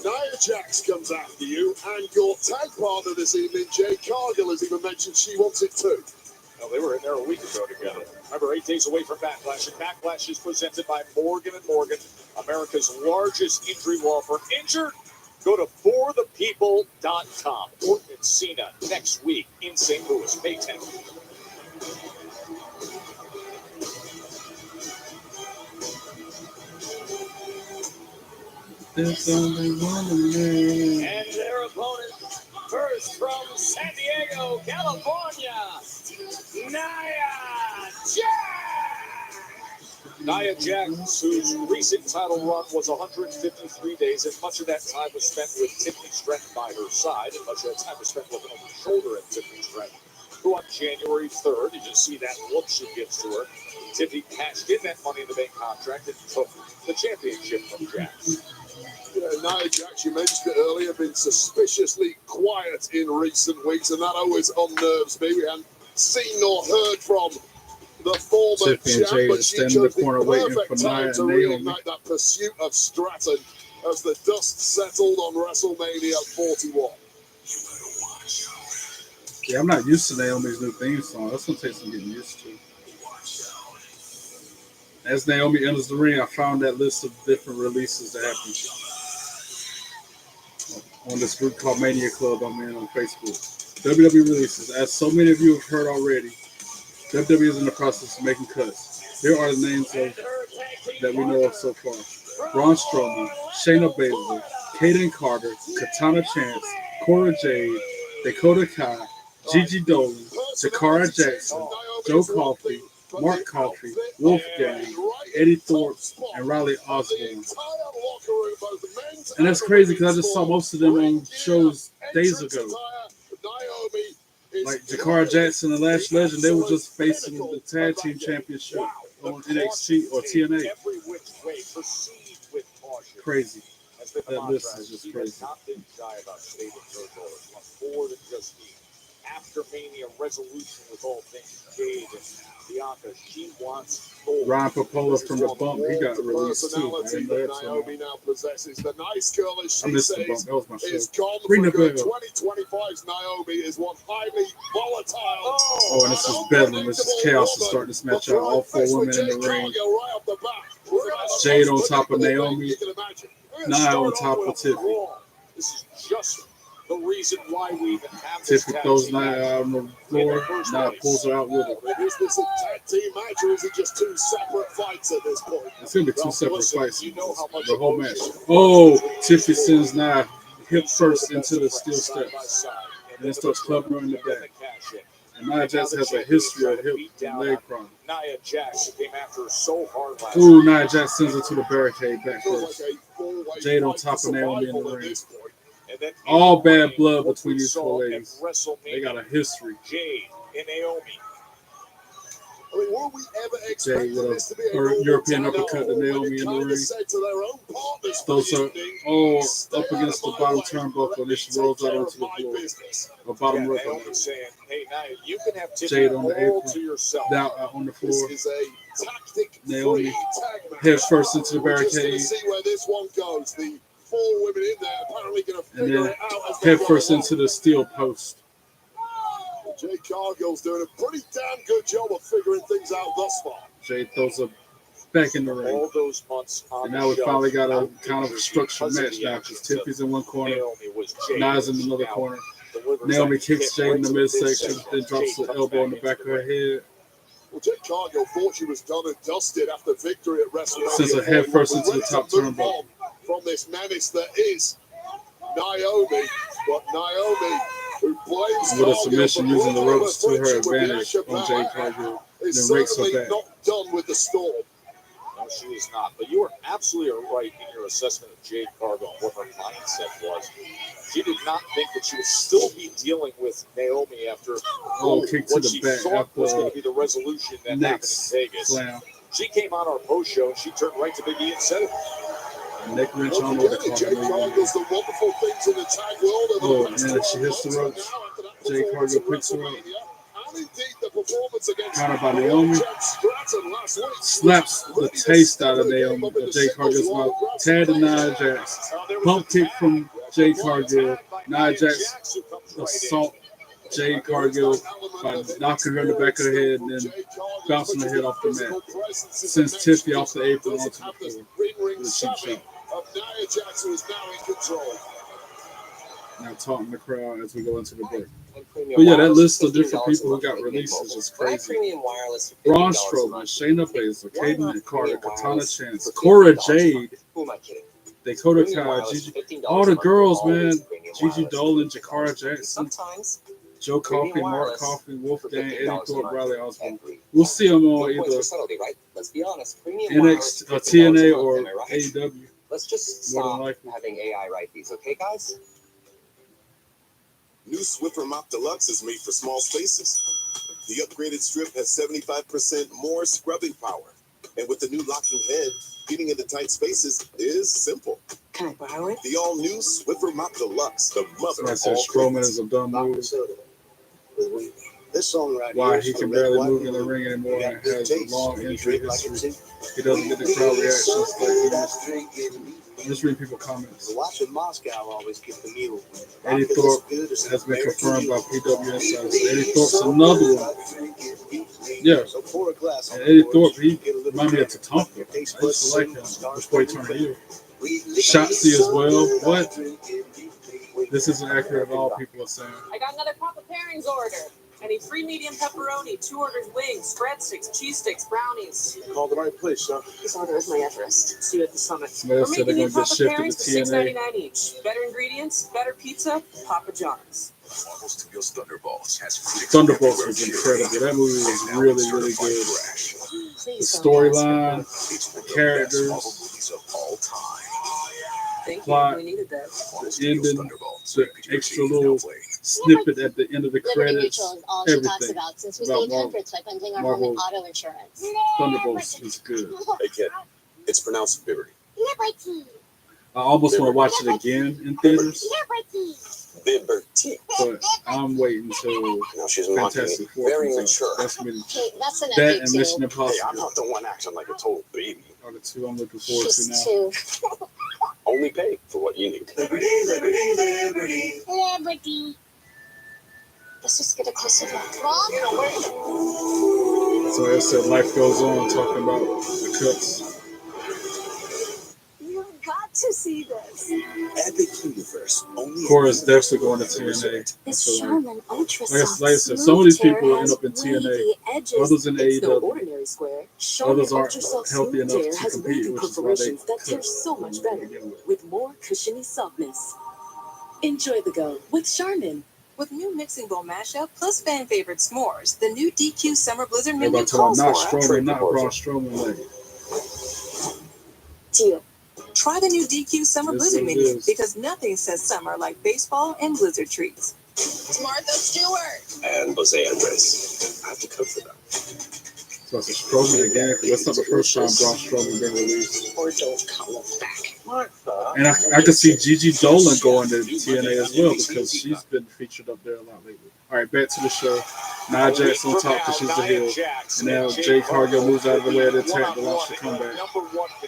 Nia Jax comes after you, and your tag partner this evening, Jade Cargill, has even mentioned she wants it too. Well, they were in there a week ago together. Remember, 8 days away from Backlash, and Backlash is presented by Morgan & Morgan, America's largest injury law firm. Injured? Go to forthepeople.com. Orton and Cena next week in St. Louis, May 10th. There's only one man. And their opponent, first from San Diego, California, Nia Jax. Nia Jax, whose recent title run was 153 days, and much of that time was spent with Tiffany Stratton by her side, and much of that time was spent looking over her shoulder at Tiffany Stratton, who on January 3rd, you just see that look she gives to her. Tiffany cashed in that Money in the Bank contract and took the championship from Jax. Nia Jax, you mentioned it earlier, been suspiciously quiet in recent weeks, and that always unnerves me. We haven't seen nor heard from the former champ, but she chose the perfect time to reignite that pursuit of Stratton as the dust settled on WrestleMania 41. Yeah, I'm not used to Naomi's new theme song. That's going to take some getting used to. As Naomi enters the ring, I found that list of different releases that happened on this group called Mania Club I'm in on Facebook. WWE releases. As so many of you have heard already, WWE is in the process of making cuts. Here are the names that we know of so far. Braun Strowman, Shayna Baszler, Kaden Carter, Katana Chance, Cora Jade, Dakota Kai, Gigi Dolan, Jakara Jackson, Joe Coffey, Mark Coffey, Wolfgang, Eddie Thorpe, and Riley Osborne. And that's crazy because I just saw most of them on shows days ago. Like Jakara Jackson and Lash Legend, they were just facing the tag team championship on NXT or TNA. Crazy. That list is just crazy. After Mania resolution with all things Jade and Bianca, she wants gold. Ryan Popola from the Bump, he got released too. Naomi now possesses. The nice girl, as she says, that was my show. is gone for good. 2025's Naomi is one highly volatile. Oh, and this is Bedlam. This is chaos to start this match out. All four women in the ring. Jade on top of Naomi. Nia on top of Tiffany. This is just the reason why we even have this. Tiffany throws Nia out on the floor. Nia pulls her out with her. Is this a tag team match or is it just two separate fights at this point? It's going to be two separate fights. The whole match. Oh, Tiffany sends Nia hip first into the steel steps. And then starts clubbing her in the back. And Nia Jax has a history of hip and leg problems. Nia Jax came after her so hard last Ooh, Nia Jax sends her to the barricade back first. Jade on top of Naomi in the ring. All bad blood between these four ladies. They got a history. Jade and Naomi. I mean, were we ever expecting this to be a European uppercut to Naomi in the ring. Those are all up against the bottom turnbuckle, and then she rolls out onto the floor. Or bottom rope. Jade on the apron. Down on the floor. Naomi head first into the barricade. And then head first into the steel post. Jade Cargill's doing a pretty damn good job of figuring things out thus far. Jade throws her back in the ring. All those months and now we finally got a kind of structured match now because Tiffany's in one corner, Nia's in another corner. Naomi kicks Jade in the midsection, then drops the elbow on the back of her head. Well, Jade Cargill thought she was done and dusted after victory at WrestleMania. Sends her head first into the top turnbuckle. From this menace that is Naomi, but Naomi, who blames with a submission using the ropes to her advantage on Jade Cargill, is then rakes her certainly back. not done with the storm. No, she is not. But you are absolutely right in your assessment of Jade Cargill and what her mindset was. She did not think that she would still be dealing with Naomi after Kick to what the she back thought was after going to be the resolution that happened in Vegas. Slam. She came on our post show and she turned right to Big E and said it. Neck wrench on the Jade Cargill's the wonderful things in the tag world. Oh, and then she hits the ropes. Jade Cargill picks her up. Counter by Naomi. Slaps the taste out of Naomi. Jade Cargill's mouth. Tag to Nia Jax. Pump kick from Jade Cargill. Nia Jax assault Jade Cargill by knocking her in the back of the head and then bouncing her head off the mat. Sends Tiffany off the apron onto the floor with a cheap shot. Nia Jax is now in control. Now taunting the crowd as we go into the break. But yeah, that list of different people who got releases is crazy. Braun Strowman, Shayna Baszler, Kaden Carter, Katana Chance, Cora Jade, Dakota Kai, Gigi, all the girls, man. Gigi Dolan, Jakara Jackson, Joe Coffey, Premium Mark wireless Coffey, for Wolfgang, $15 Eddie a Thorpe, month. Riley Osborne. Every We'll see them on no points either for subtlety, right? Let's be honest. Premium wireless NXT, for $15 TNA, a month, or am I right? AEW. Let's just More than stop likely. having AI write these, okay, guys? New Swiffer Mop Deluxe is made for small spaces. The upgraded strip has 75% more scrubbing power. And with the new locking head, getting into tight spaces is simple. Can I borrow it? The all-new Swiffer Mop Deluxe, the mother Somebody of said all Strowman cleans. is a dumb move. This song right Why here he is can for barely red, move white, in the and blue. ring anymore You and got good has a taste long when you injury drink like history. it's in. He doesn't get the crowd reactions like he used to. Drinking. Just read people comments. The watch in Moscow always get the mule. Eddie Thorpe has been confirmed by PW Insiders. Eddie Thorpe's another one. Yeah. So pour a glass And on Eddie the Thorpe, board. he Get a little reminded me of drink. Tatanka. Your I taste used to like him buds soon before he turned heel. Shotzi as well. What? This isn't accurate at all, people are saying. I got another Papa Pairings order. I need 3 medium pepperoni, 2 orders wings, breadsticks, cheese sticks, brownies. You called the right place, son. This order is my Everest. See you at the summit. Somebody else We're said they're making going you to get Papa shifted Pairings to for TNA. $6.99 each. Better ingredients, better pizza, Papa John's. Marvel Studios Thunderbolts has critics Thunderbolts everywhere was cheering. incredible. That movie was Now really, it's really certified good. fresh. The Please don't storyline, It's one of the the best Marvel characters, movies of all time. Thank plot, you. We needed that. Marvel Studios ending, Thunderbolts. the extra little snippet at the end of the Liberty credits, Mutual is all she talks everything about since we about saved hundreds by bundling our home Marvel and auto insurance. Thunderbolts is good. Hey kid, it's pronounced Liberty. Liberty. I almost want to watch it again in theaters, Liberty. Liberty. but I'm waiting until Now she's mocking me. Fantastic Four Very comes out. mature. That's gonna be Hey, that's an that epic and too. Mission Hey, Impossible I'm not the one acting like a total baby. are the two I'm looking forward to She's now. two. Only pay for what you need. Liberty. Let's just get a closer look. Mom? So I said life goes on, talking about the cuts. You've got to see this. Epic Universe. Only Cora's definitely going to TNA. This So, Charmin Ultra like I Soft said, some of these Smooth people Tear end has up in TNA. wavy edges. Others in It's no AEW. ordinary square. Charmin Others aren't Ultra Soft healthy Smooth enough Tear to has compete, wavy which is why they perforations that tear cut so much to better begin with. with more cushiony softness. Enjoy the go with Charmin. With new mixing bowl mashup plus fan favorite s'mores, the new DQ Summer Blizzard menu Everybody talking calls about for not a Strowman, not Braun Strowman. Like, deal. Try the new DQ Summer Yes, Blizzard it menu is. because nothing says summer like baseball and Blizzard treats. Martha Stewart. And Jose Andres. I have to cook for them. so it's a Strowman again, because that's not the first time Braun Strowman been released. Or don't call us back. And I can see Gigi Dolan going to TNA as well because she's been featured up there a lot lately. All right, back to the show. Nia Jax on top because she's the heel. And now Jade Cargill moves out of the way of the attack to launch the comeback.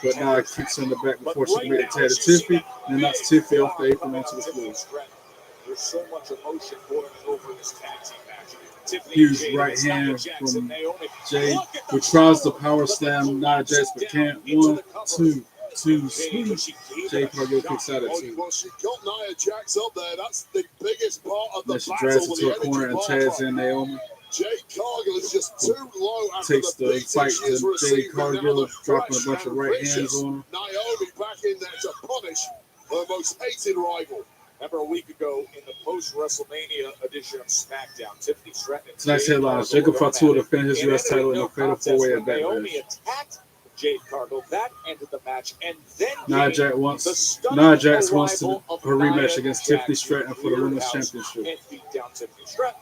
But Nia kicks her in the back before she can make the tag to Tiffy and knocks Tiffy off the apron onto the floor. There's so much emotion going over this tag team match. Huge right hand from Jade, who tries to power slam Nia Jax but can't. 1, 2, sweet. Jade Cargill kicks out at 2. Well, she got Nia Jax up there. That's the biggest part of the Then she battle. drags with into the a corner and energy tags bar. in Naomi. Jade Cargill is just too low after Takes the the beating fight she has to Jade received. Now Cargill, the dropping a fresh bunch of and right vicious hands on her. Naomi back in there to punish her most hated rival. Remember a week ago in the post-WrestleMania edition of Smackdown, Tiffany Stratton. and Tonight's Jade headlines: Cargill Jacob were Fatu going at defend his it. U.S. title in a fatal contest four-way when at Naomi Backlash. attacked Jade Cargill. That ended the match, and then Nia came Jax the wants stunning Nia Jax wants arrival of her rematch Nia against Jax, Tiffany Stratton for the who Women's cleared house Championship. and beat down Tiffany Stratton.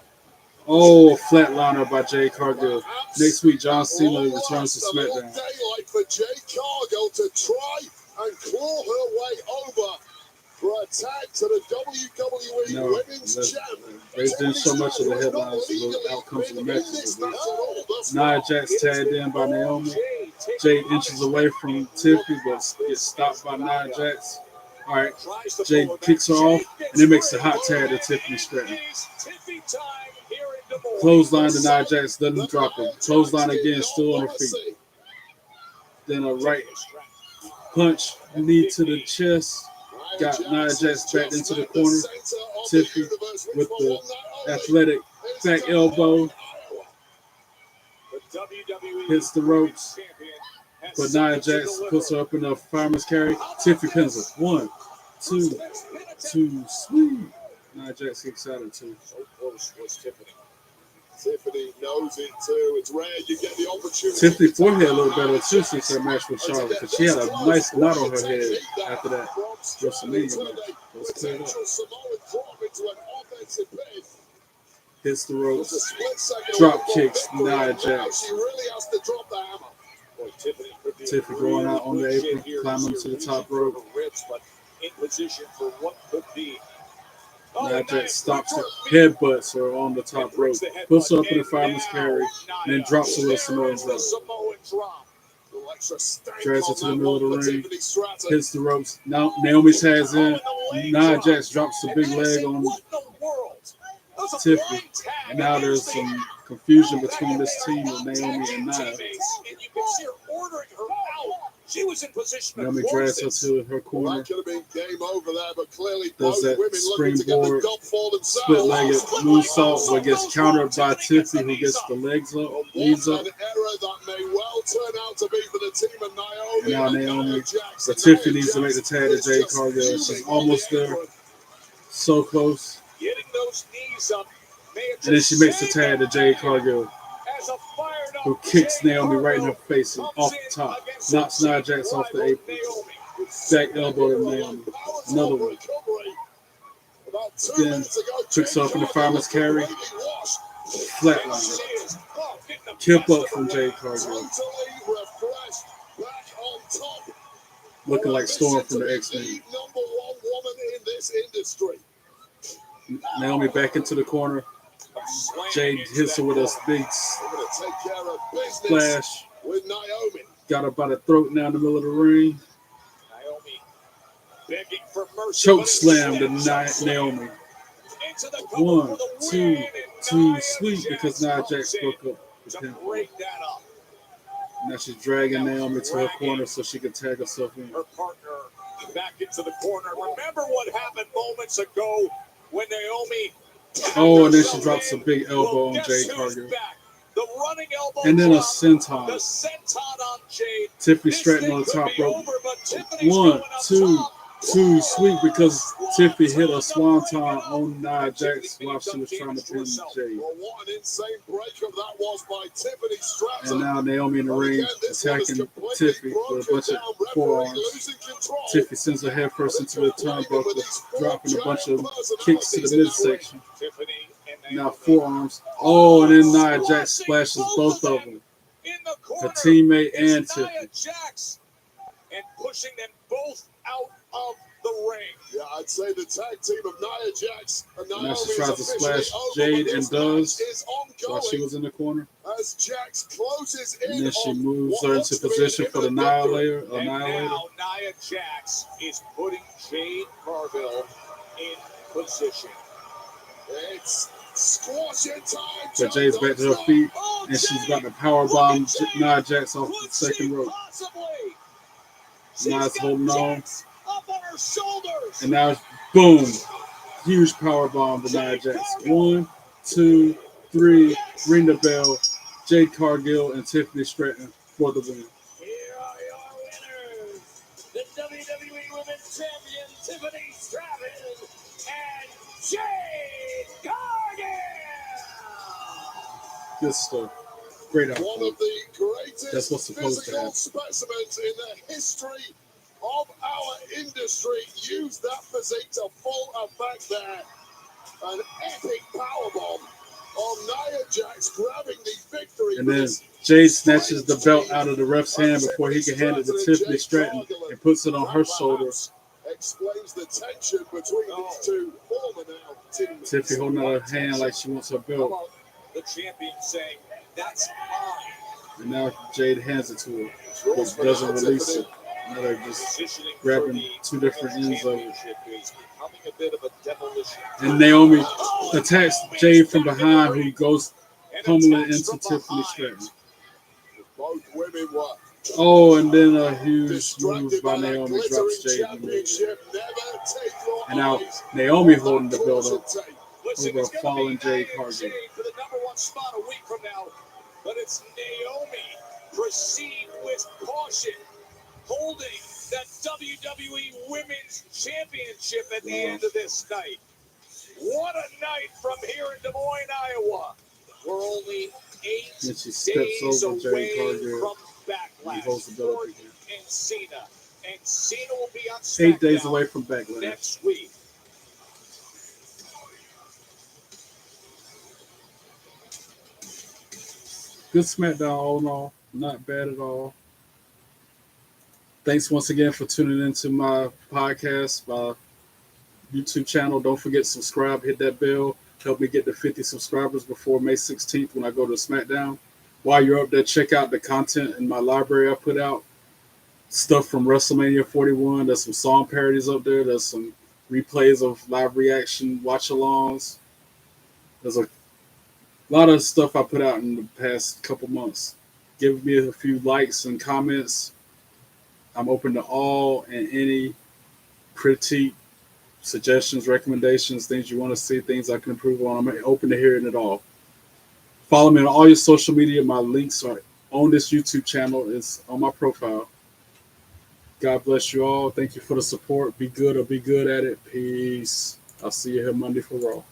Oh, flatliner by Jade Cargill. Next week, John Cena returns to A little SmackDown. daylight for Jade Cargill to try and claw her way over for a tag to the WWE No, Women's that's- Champ. they didn't show much of the headlines, the outcomes of the matches. Nia Jax tagged in by Naomi. Jade inches away from Tiffany, but gets stopped by Nia Jax. All right, Jade kicks her off, and it makes a hot tag to Tiffany Stratton. Clothesline to Nia Jax, doesn't drop it. Clothesline again, still on her feet. Then a right punch, knee to the chest. Got Nia Jax back into the corner. Tiffany with the athletic back elbow. Hits the ropes. But Nia Jax puts her up in a fireman's carry. Tiffany pins her. 1, 2, sweet. Nia Jax gets excited too. So close was Tiffany. Tiffany knows it too. It's rare you get the opportunity. Tiffany forehead a little better too since her match with Charlotte, because she had a nice knot on her head after that WrestleMania match. It was cleared up. Samoan drop into an offensive pin. Hits the ropes, drop kicks Nia Jax. She really has to drop the hammer. Boy, Tiffany going out on the apron, climbing to the top rope. Ribs, but in position for what could be. Nia Jax stops her, headbutts her on the top rope, puts her up in the fireman's carry, and then drops her with a Samoan drop. Drags her to the middle of the ring, hits the ropes. Now Naomi tags in. Nia Jax drops the big leg on Tiffany. And now there's some confusion between this team of Naomi and Nia. She was in position. Naomi drags her to her corner. That could have been game over there, but clearly Does that springboard, split-legged split-legged moonsault, but gets countered by Tiffany, who gets the legs up, knees up. An error that may well turn out to be for the team of Naomi. And now Naomi, but Tiffany needs to make the tag to Jade Cargill. She's almost there, so close. Getting those knees up. And then she makes the tag to Jade Cargill, who kicks Naomi right in her face and off the top, knocks Nia Jax off the apron. Back elbow to Naomi. Another one. Then picks her up in the fireman's carry. Flatline. Kip up from Jade Cargill. Looking like Storm from the X-Men. Naomi back into the corner. Jade hits her with a big splash. Got her by the throat now in the middle of the ring. Choke slam to Naomi. 1, 2, sweet, because Nia Jax broke up the pinfall. Now she's dragging Naomi to her corner so she can tag herself in. Her partner back into the corner. Remember what happened moments ago when Naomi. Oh, and then she drops a big elbow on Jade Cargill. The running elbow and then a drop. senton. The senton on Jade. Tiffany Stratton on the top rope. 1, 2, sweet, because Tiffany hit a swanton on Nia Jax while she was trying to pin Jade. What an insane breakup that was by Tiffany Stratton. And now Naomi in the ring attacking Tiffany with a bunch of forearms. Tiffany sends her head first into the turnbuckle, dropping a bunch of kicks to the midsection. Now forearms. Oh, and then Nia Jax splashes both of them. Her teammate and Tiffany. And pushing them both out of the ring. Yeah, I'd say the tag team of Nia Jax and Naomi now she tries to splash Jade and does while she was in the corner. As Jax closes in, and then she moves her into position for the Annihilator. And now Nia Jax is putting Jade Cargill in position. It's squashing time. So Jade's back to her feet, and she's about to powerbomb Nia Jax off the second rope. Nia's holding on. And now, boom. Huge powerbomb to Nia Jax. 1, 2, 3. Ring the bell. Jade Cargill and Tiffany Stratton for the win. Here are your winners. The WWE Women's Champion, Tiffany Stratton, and Jade Cargill. Good stuff. Great outcome. One of the greatest That's what's supposed to happen. specimens in the history of our industry. Use that physique to full effect there. An epic powerbomb on Nia Jax, grabbing the victory. And then Jade snatches the belt out of the ref's hand before he can hand it to Tiffany Stratton and puts it on her shoulder. Explains the tension between these two former now teammates. Tiffany holding out her hand like she wants her belt. The champion saying, "That's mine." And now Jade hands it to her, but doesn't release it. Now they're just grabbing two different ends of it. And Naomi attacks Jade from behind, who goes pummeling into Tiffany Stratton. Both women were. Oh, and then a huge move by Naomi drops Jade in the middle. And now Naomi holding the belt up over a fallen Jade Cargill. For the #1 spot a week from now, but it's Naomi. Proceed with caution, holding that WWE Women's Championship at the end of this night. What a night from here in Des Moines, Iowa. We're only 8 And she steps days over Jade away Cargill. from He holds Backlash. the belt up Orton again. and Cena. And Cena will be on 8 days SmackDown away from Backlash. next week. Good SmackDown all in all. Not bad at all. Thanks once again for tuning into my podcast, my YouTube channel. Don't forget to subscribe, hit that bell. Help me get to 50 subscribers before May 16th when I go to SmackDown. While you're up there, check out the content in my library I put out. Stuff from WrestleMania 41. There's some song parodies up there. There's some replays of live reaction watch-alongs. There's a lot of stuff I put out in the past couple months. Give me a few likes and comments. I'm open to all and any critique, suggestions, recommendations, things you want to see, things I can improve on. I'm open to hearing it all. Follow me on all your social media. My links are on this YouTube channel. It's on my profile. God bless you all. Thank you for the support. Be good or be good at it. Peace. I'll see you here Monday for Raw.